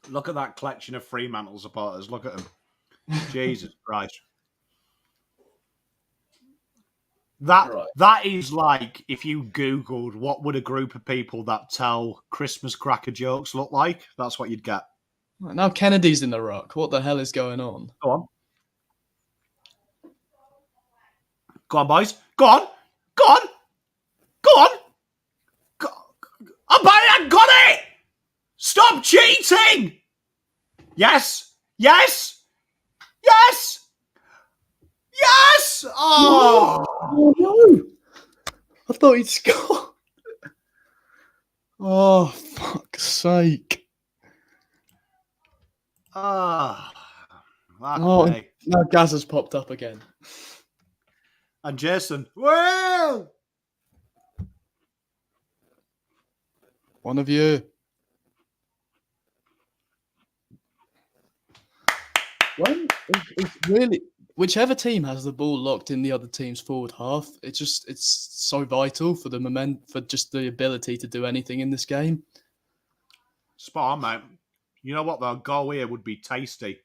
Look at that collection of Fremantle supporters. Look at them. Jesus Christ. That is like if you Googled what would a group of people that tell Christmas cracker jokes look like. That's what you'd get. Now Kennedy's in the ruck. What the hell is going on? Go on. Go on, boys. Go on. Go on. Go on. I bet I got it! Stop cheating! Yes! Yes! Yes! Yes! Oh! No! I thought he'd score. Oh, fuck's sake. Ah. Oh, Okay. now Gaz has popped up again. And Jason. Well! One of you. Well, it's really whichever team has the ball locked in the other team's forward half. It's so vital for for just the ability to do anything in this game. Spot on, mate. You know what? The goal here would be tasty.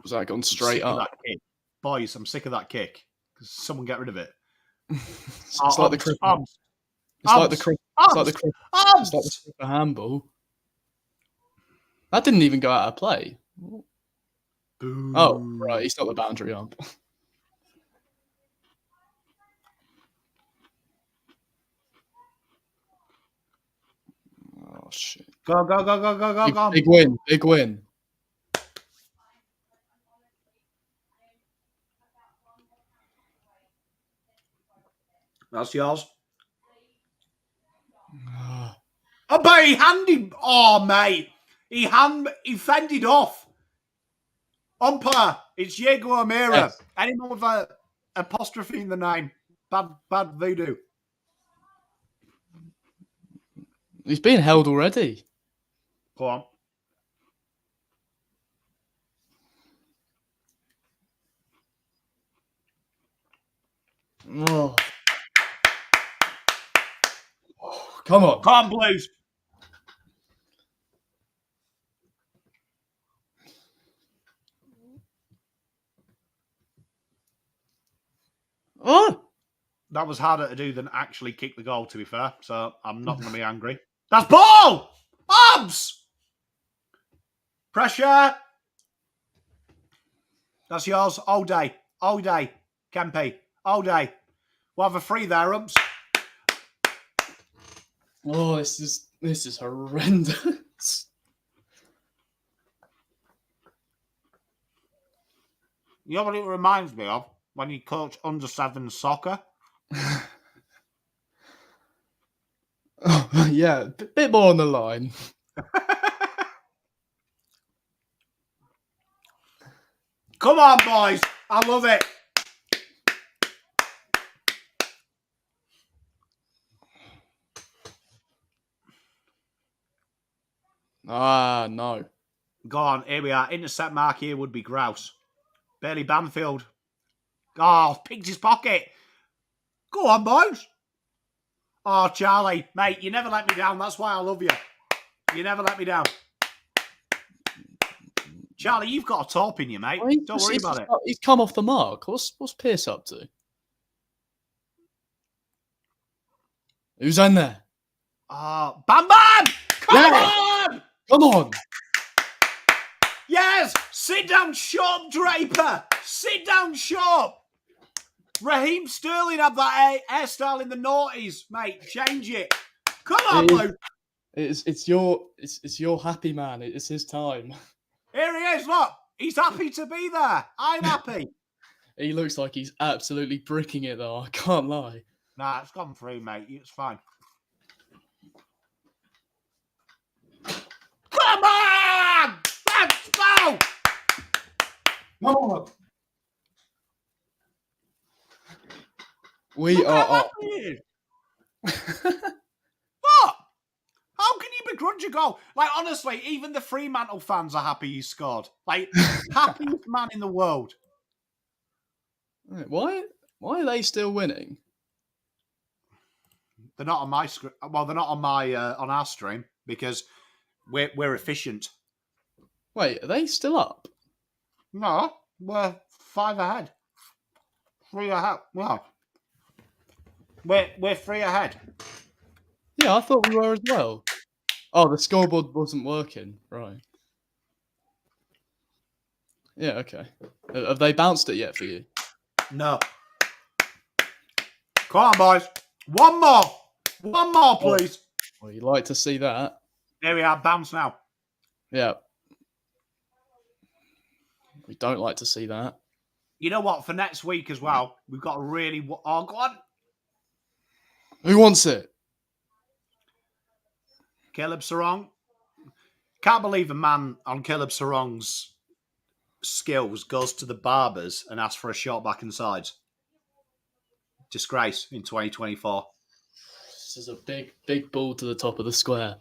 Was that gone I'm straight sick of up? that kick. Boys, I'm sick of that kick. Someone get rid of it. It's like the cricket. Obs. It's like the cricket. It's like the cricket. It's like the Obs. cricket handball. That didn't even go out of play. Boo. Oh, right. He's not the boundary ump. Oh, shit. Go, go, go, go, go, go, go. Big win. Big win. That's yours. Oh, but he handed. Oh, mate. He fended off. Umpire. It's Diego O'Meara. Yes. Anyone with a apostrophe in the name. Bad voodoo. He's being held already. Go on. Oh. Come on. Come on, Blues. Oh. That was harder to do than actually kick the goal, to be fair. So I'm not going to be angry. That's ball! Obs! Pressure! That's yours all day. All day. Kempe. All day. We'll have a free there, Umps. Oh, this is horrendous. You know what it reminds me of? When you coach under-7 soccer. Oh, yeah, a bit more on the line. Come on, boys. I love it. Ah, no. Go on. Here we are. Intercept mark here would be grouse. Bailey Banfield. Oh, picked his pocket. Go on, boys. Oh, Charlie. Mate, you never let me down. That's why I love you. You never let me down. Charlie, you've got a top in you, mate. Don't worry about it. He's come off the mark. What's Pierce up to? Who's in there? Bam Bam! Come on! Come on! Yes! Sit down shop, Draper! Sit down shop! Raheem Sterling had that hairstyle in the noughties, mate. Change it. Come on, Blue. It's your happy man. It's his time. Here he is, look. He's happy to be there. I'm happy. He looks like he's absolutely bricking it, though. I can't lie. Nah, it's gone through, mate. It's fine. Come on! Let's go! Come on! We Look are how up. happy he is. What? How can you begrudge a goal? Like, honestly, even the Fremantle fans are happy he scored. Like, happiest man in the world. Why are they still winning? They're not on my screen. Well, they're not on my on our stream because we're efficient. Wait, are they still up? No, we're 5 ahead. 3 ahead. Well, we're 3 ahead. Yeah, I thought we were as well. Oh, the scoreboard wasn't working. Right. Yeah, okay. Have they bounced it yet for you? No. Come on, boys. One more. One more, please. Well, you like to see that. There we are. Bounce now. Yeah. We don't like to see that. You know what? For next week as well, we've got a really... Oh, go on. Who wants it? Caleb Sarong. Can't believe a man on Caleb Sarong's skills goes to the barbers and asks for a short back and sides. Disgrace in 2024. This is a big ball to the top of the square.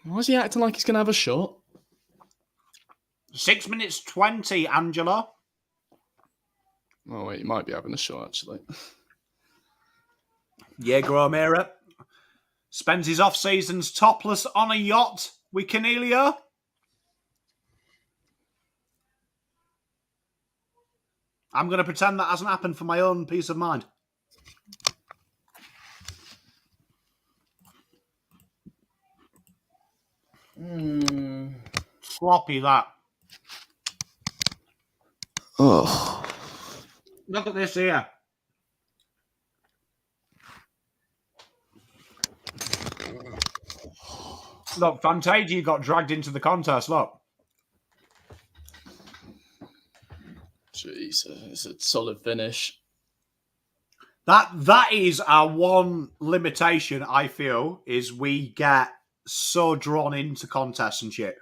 Why is he acting like he's going to have a shot? 6 minutes 20, Angelo. Oh, wait, he might be having a shot, actually. Jaeger O'Meara spends his off-seasons topless on a yacht with Cornelio. I'm going to pretend that hasn't happened for my own peace of mind. Sloppy, that. Oh. Look at this here. Look, Fantasia got dragged into the contest, look. Jeez, it's a solid finish. That is our one limitation, I feel, is we get so drawn into contests and shit.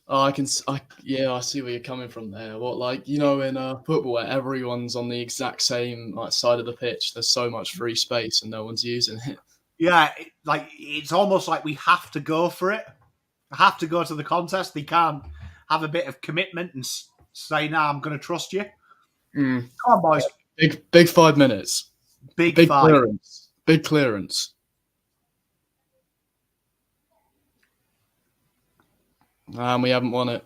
Oh, I see where you're coming from there. What, like, you know, in football where everyone's on the exact same side of the pitch, there's so much free space and no one's using it. Yeah, it's almost like we have to go for it. Have to go to the contest. They can't have a bit of commitment and say, "Nah, I'm going to trust you." Come on, boys. Big 5 minutes. Big Big 5. clearance. Big clearance. And we haven't won it.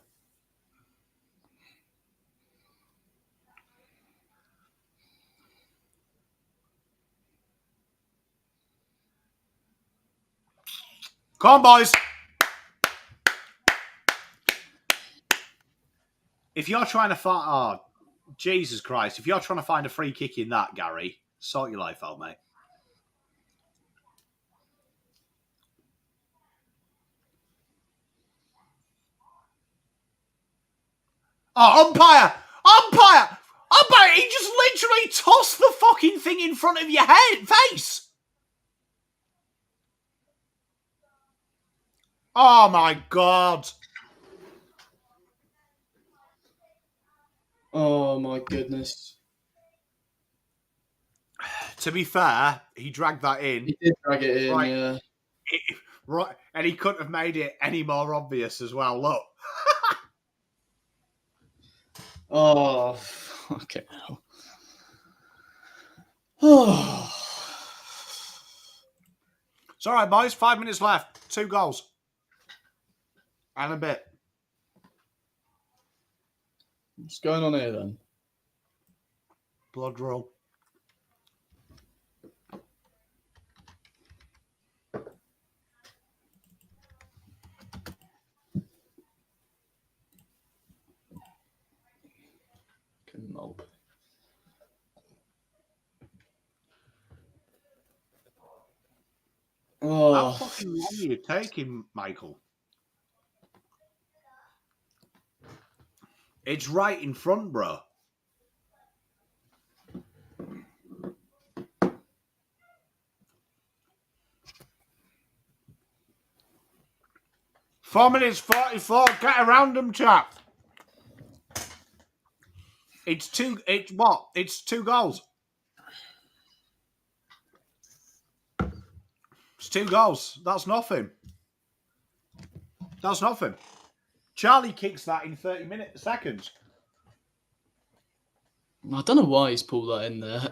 Come on, boys. If you're trying to find... Oh, Jesus Christ. If you're trying to find a free kick in that, Gary, sort your life out, mate. Oh, umpire! Umpire! Umpire! He just literally tossed the fucking thing in front of your face! Oh, my God. Oh, my goodness. To be fair, he dragged that in. He did drag it in, right, yeah. Right, and he couldn't have made it any more obvious as well. Look. Oh, okay. Oh. It's all right, boys. 5 minutes left. 2 goals. And a bit. What's going on here, then? Blood roll. Nope. Oh. How fucking long are you taking, Michael? It's right in front, bro. Four minutes 44. Get around them, chap. It's 2 goals. It's 2 goals. That's nothing. That's nothing. Charlie kicks that in 30 seconds. I don't know why he's pulled that in there.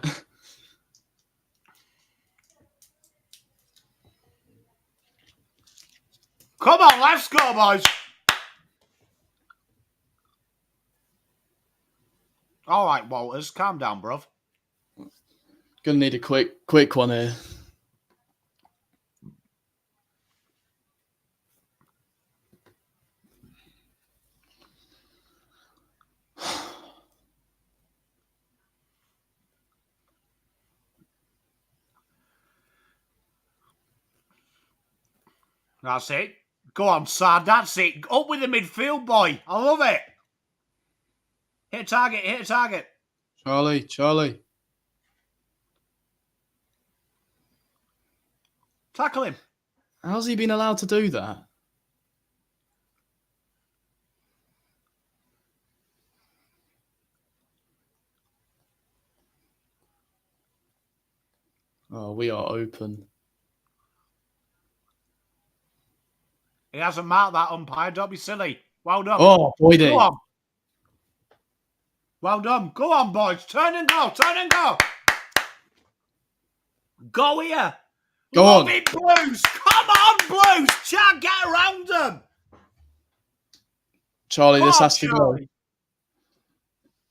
Come on, let's go, boys. All right, Walters, calm down, bruv. Gonna need a quick one here. That's it. Go on, Sad. That's it. Up with the midfield, boy. I love it. Hit a target. Hit a target. Charlie. Tackle him. How's he been allowed to do that? Oh, we are open. He hasn't marked that umpire. Don't be silly. Well done. Oh, boy, Go on. Well done. Go on, boys. Turn and go. Turn and go. Go here. Go Love on. it, Blues. Come on, Blues. Chad, get around them. Charlie, Come this on, has to go.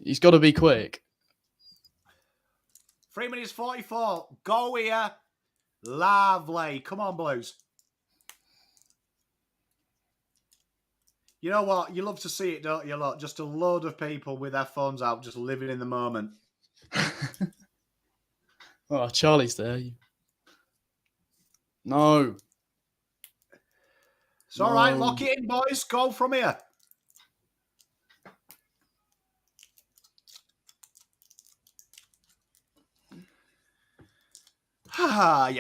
He's got to be quick. 3 minutes 44. Go here. Lovely. Come on, Blues. You know what? You love to see it, don't you, lot? Just a load of people with their phones out, just living in the moment. Oh, Charlie's there. No. It's all right. Lock it in, boys. Go from here. Yeah.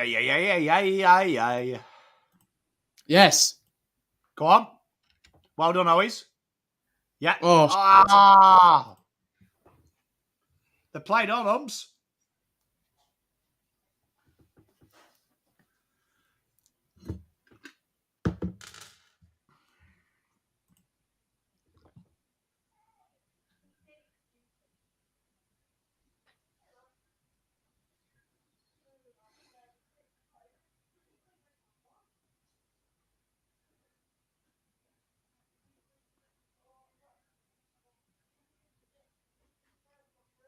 Yes. Go on. Well done, Owies. Yeah. Oh, They played on, umps.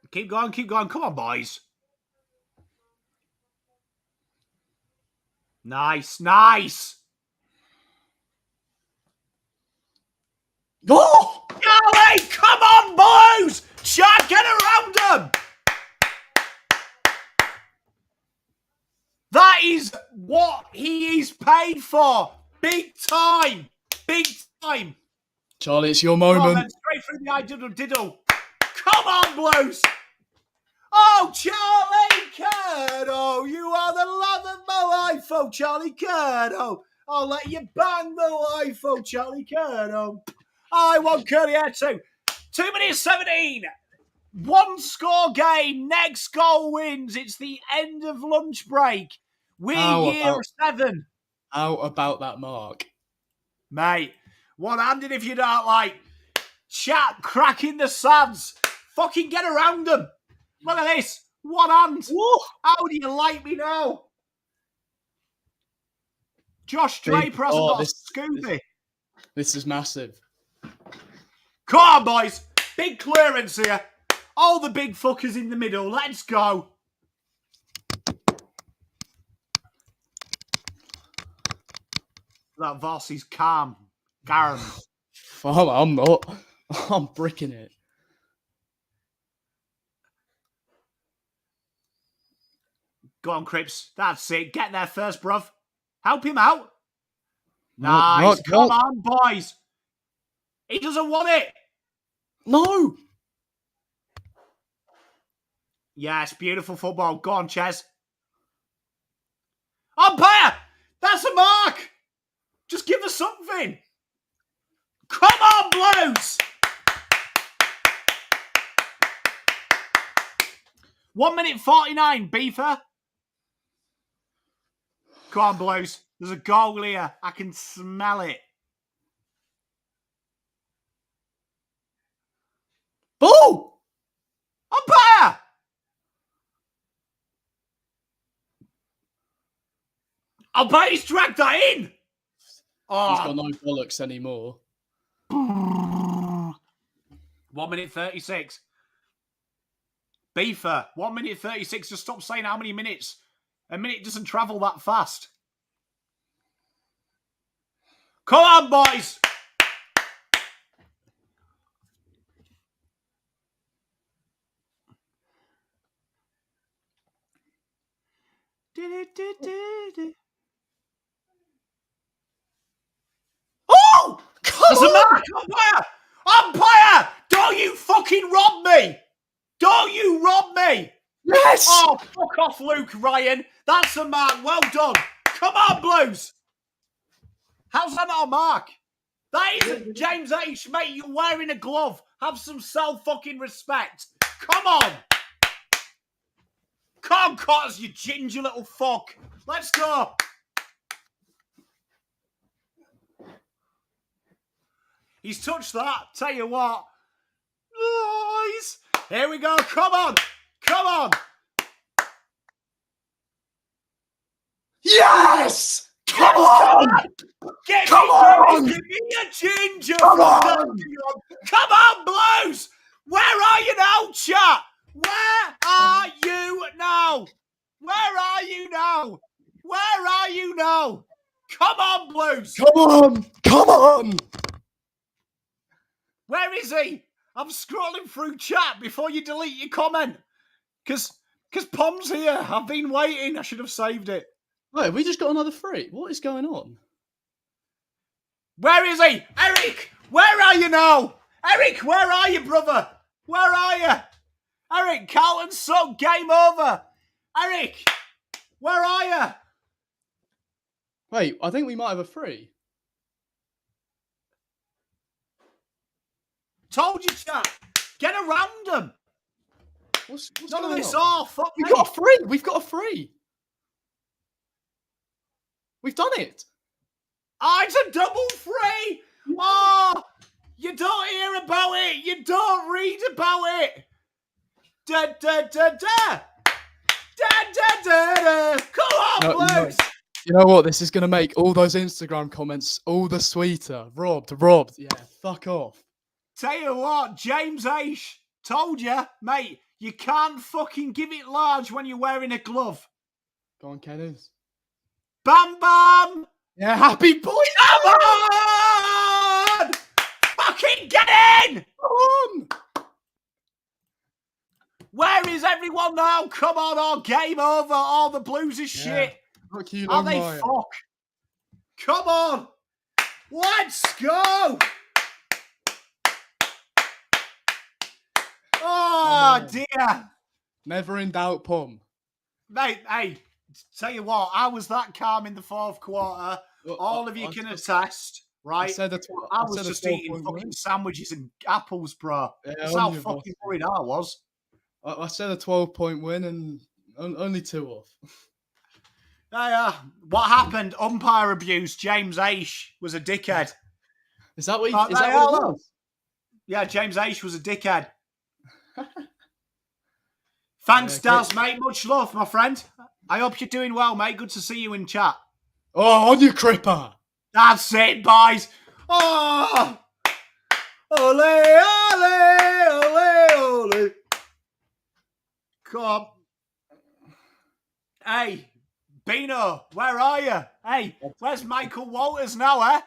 Keep going, keep going. Come on, boys. Nice. Oh! Golly, come on, boys! Chad, get around them! That is what he is paid for. Big time. Charlie, it's your Come on, moment. then, straight through the eye diddle. Come on, Blues! Oh, Charlie Curdo, you are the love of my life, oh, Charlie Curdo. I'll let you bang the life, oh, Charlie Curdo. I want Curly here too. 2 minutes 17. One score game. Next goal wins. It's the end of lunch break. We're year 7. How about that mark? Mate, one-handed if you don't like. Chat cracking the sads. Fucking get around them. Look at this. One hand. Whoa. How do you like me now? Josh Draper hasn't got a Scooby. This is massive. Come on, boys. Big clearance here. All the big fuckers in the middle. Let's go. That Vossi's calm. Garum. Oh, I'm not. I'm bricking it. Go on, Cripps. That's it. Get there first, bruv. Help him out. Nice. Come on, boys. He doesn't want it. No. Yes, beautiful football. Go on, Ches. Umpire! That's a mark. Just give us something. Come on, Blues. 1 minute 49, Beefer. Come on, Blues. There's a goal here. I can smell it. Ball! Umpire! Umpire's dragged that in. Oh. He's got no bollocks anymore. 1 minute 36. Beefer, 1 minute 36. Just stop saying how many minutes. A minute doesn't travel that fast. Come on, boys. There's a mark! Umpire! Umpire! Don't you fucking rob me! Don't you rob me! Yes! Oh, fuck off, Luke Ryan. That's a mark. Well done. Come on, Blues. How's that not a mark? That isn't James H, mate. You're wearing a glove. Have some self-fucking-respect. Come on. Come on, Cotters, you ginger little fuck. Let's go. He's touched that. Tell you what. Nice. Here we go. Come on. Come on. Yes! Come on! Come on! Give me a ginger. Come on! Come on, Blues. Where are you now, chat? Where are you now? Where are you now? Where are you now? Come on, Blues. Come on! Come on! Where is he? I'm scrolling through chat before you delete your comment. Because Pom's here. I've been waiting. I should have saved it. Wait, we just got another 3. What is going on? Where is he? Eric, where are you now? Eric, where are you, brother? Where are you? Eric, Carlton suck. Game over. Eric, where are you? Wait, I think we might have a 3. Told you, chat. Get around them. What's None of going this on? off. Fuck We've me. got a 3. We've got a 3. We've done it. Oh, it's a double 3. Oh, you don't hear about it. You don't read about it. Da, da, da, da. Da, da, da, da. Come on, Blues. You know what? This is going to make all those Instagram comments all the sweeter. Robbed. Yeah, fuck off. Tell you what, James H. Told you, mate, you can't fucking give it large when you're wearing a glove. Go on, Kenneth. Bam, bam. Yeah, happy boy. Come on! Fucking get in! Come on! Where is everyone now? Come on, all game over. All the Blues is shit. Fuck you, Are they Longmire. fuck? Come on. Let's go. Oh, dear. Never in doubt, Pom. Mate, hey, tell you what, I was that calm in the fourth quarter. All of you can attest, right? I was just eating fucking sandwiches and apples, bro. Yeah, That's how fucking worried I was. I said a 12-point win and only 2 off. What happened? Umpire abuse. James Aish was a dickhead. Is that what it was? Yeah, James Aish was a dickhead. Thanks, Daz, mate. Much love, my friend. I hope you're doing well, mate. Good to see you in chat. Oh, on you, Cripper. That's it, boys. Oh! Ole, ole, ole, ole. Come on. Hey, Bino, where are you? Hey, where's Michael Walters now, eh?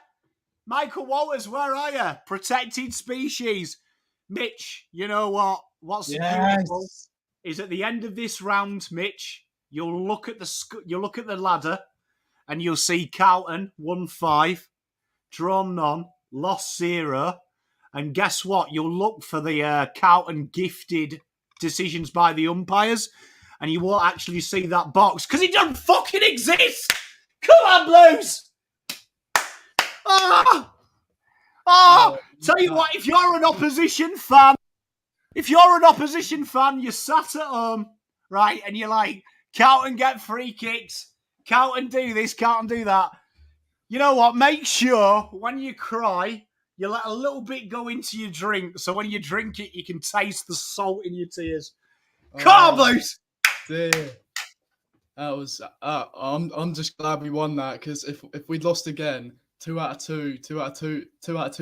Michael Walters, where are you? Protected species. Mitch, you know what? What's beautiful is at the end of this round, Mitch, you'll look at the ladder and you'll see Carlton won 5, drawn none, lost 0, and guess what? You'll look for the Carlton gifted decisions by the umpires, and you won't actually see that box because it doesn't fucking exist. Come on, Blues! Tell you what, if you're an opposition fan, you're sat at home, right, and you're like, Carlton get free kicks, Carlton do this, Carlton do that. You know what? Make sure when you cry, you let a little bit go into your drink, so when you drink it, you can taste the salt in your tears. Come on, Blues! Dear. That was. I'm just glad we won that, because if we'd lost again, 2 out of 2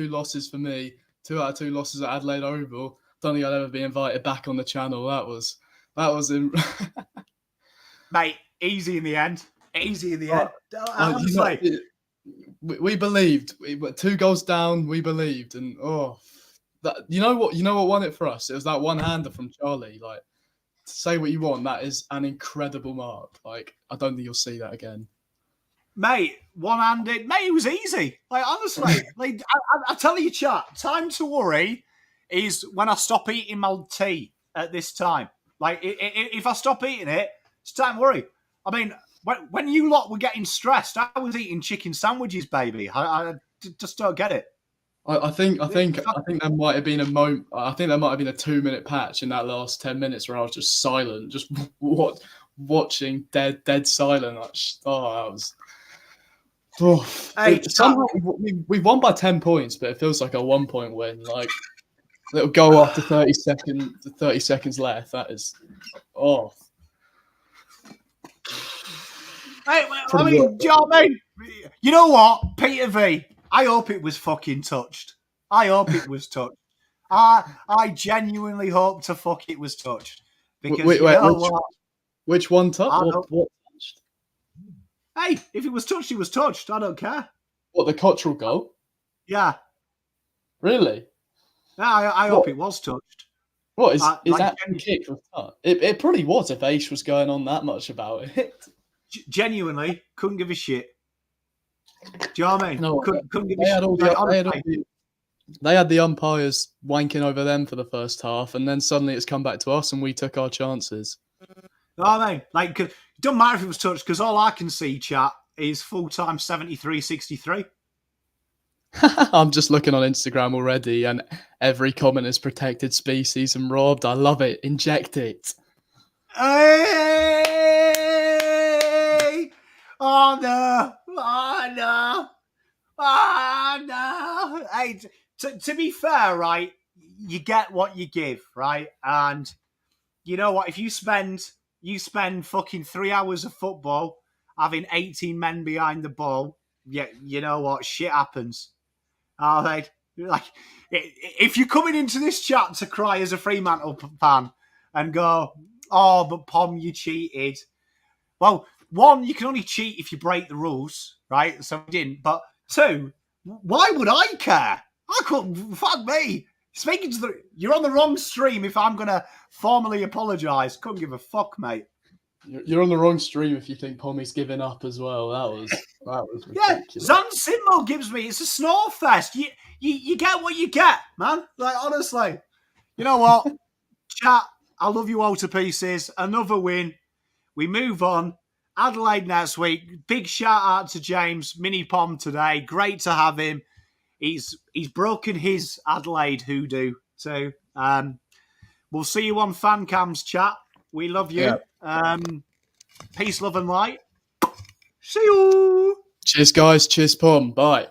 losses for me, 2 out of 2 losses at Adelaide Oval. Don't think I'd ever be invited back on the channel. That was Mate, easy in the end. Honestly. We believed. We were 2 goals down. We believed, and you know what won it for us? It was that one-hander from Charlie. Like, say what you want, that is an incredible mark. Like, I don't think you'll see that again. Mate, one-handed. Mate, it was easy. Like, honestly. Like, I tell you, chat, time to worry is when I stop eating my tea at this time. Like, if I stop eating it, it's time to worry. I mean, when you lot were getting stressed, I was eating chicken sandwiches, baby. I just don't get it. I think there might have been a moment. I think there might have been a 2-minute patch in that last 10 minutes where I was just silent, just watching dead silent. Like, that was. Oh, Hey, somehow we won by 10 points, but it feels like a 1-point win. Like it'll go after 30 seconds left. That is, oh. Hey, I mean, do you know what I mean? You know what, Peter V? I hope it was fucking touched. I hope it was touched. I genuinely hope to fuck it was touched because wait, you know what? Which one touched? What touched? Hey, if it was touched, it was touched. I don't care. What, the Cottrell goal? Yeah. Really? Yeah, I hope it was touched. What is that kick was touched? It probably was if Aish was going on that much about it. Genuinely, couldn't give a shit. Do you know what I mean? No, couldn't give a shit. They had the umpires wanking over them for the first half, and then suddenly it's come back to us, and we took our chances. You know what I mean? Like, it doesn't matter if it was touched because all I can see, chat, is full-time 73-63. I'm just looking on Instagram already, and every comment is protected species and robbed. I love it. Inject it. Hey! Oh no! Oh no! Oh no! Hey, to be fair, right? You get what you give, right? And you know what? If you spend fucking 3 hours of football having 18 men behind the ball, yeah, you know what? Shit happens. All right, like if you're coming into this chat to cry as a Fremantle fan and go, "Oh, but Pom, you cheated." Well, one, you can only cheat if you break the rules, right? So I didn't. But two, why would I care? I couldn't. Fuck me. Speaking to you're on the wrong stream. If I'm gonna formally apologise, couldn't give a fuck, mate. You're on the wrong stream if you think Pommy's giving up as well. That was ridiculous. Yeah, Zan Simmo gives me. It's a snore fest. You get what you get, man. Like, honestly, you know what? Chat, I love you all to pieces. Another win. We move on. Adelaide next week. Big shout out to James Mini Pom today. Great to have him. He's broken his Adelaide hoodoo. So we'll see you on fan cams, chat. We love you. Yeah. Peace, love, and light. See you. Cheers, guys. Cheers, Pom. Bye.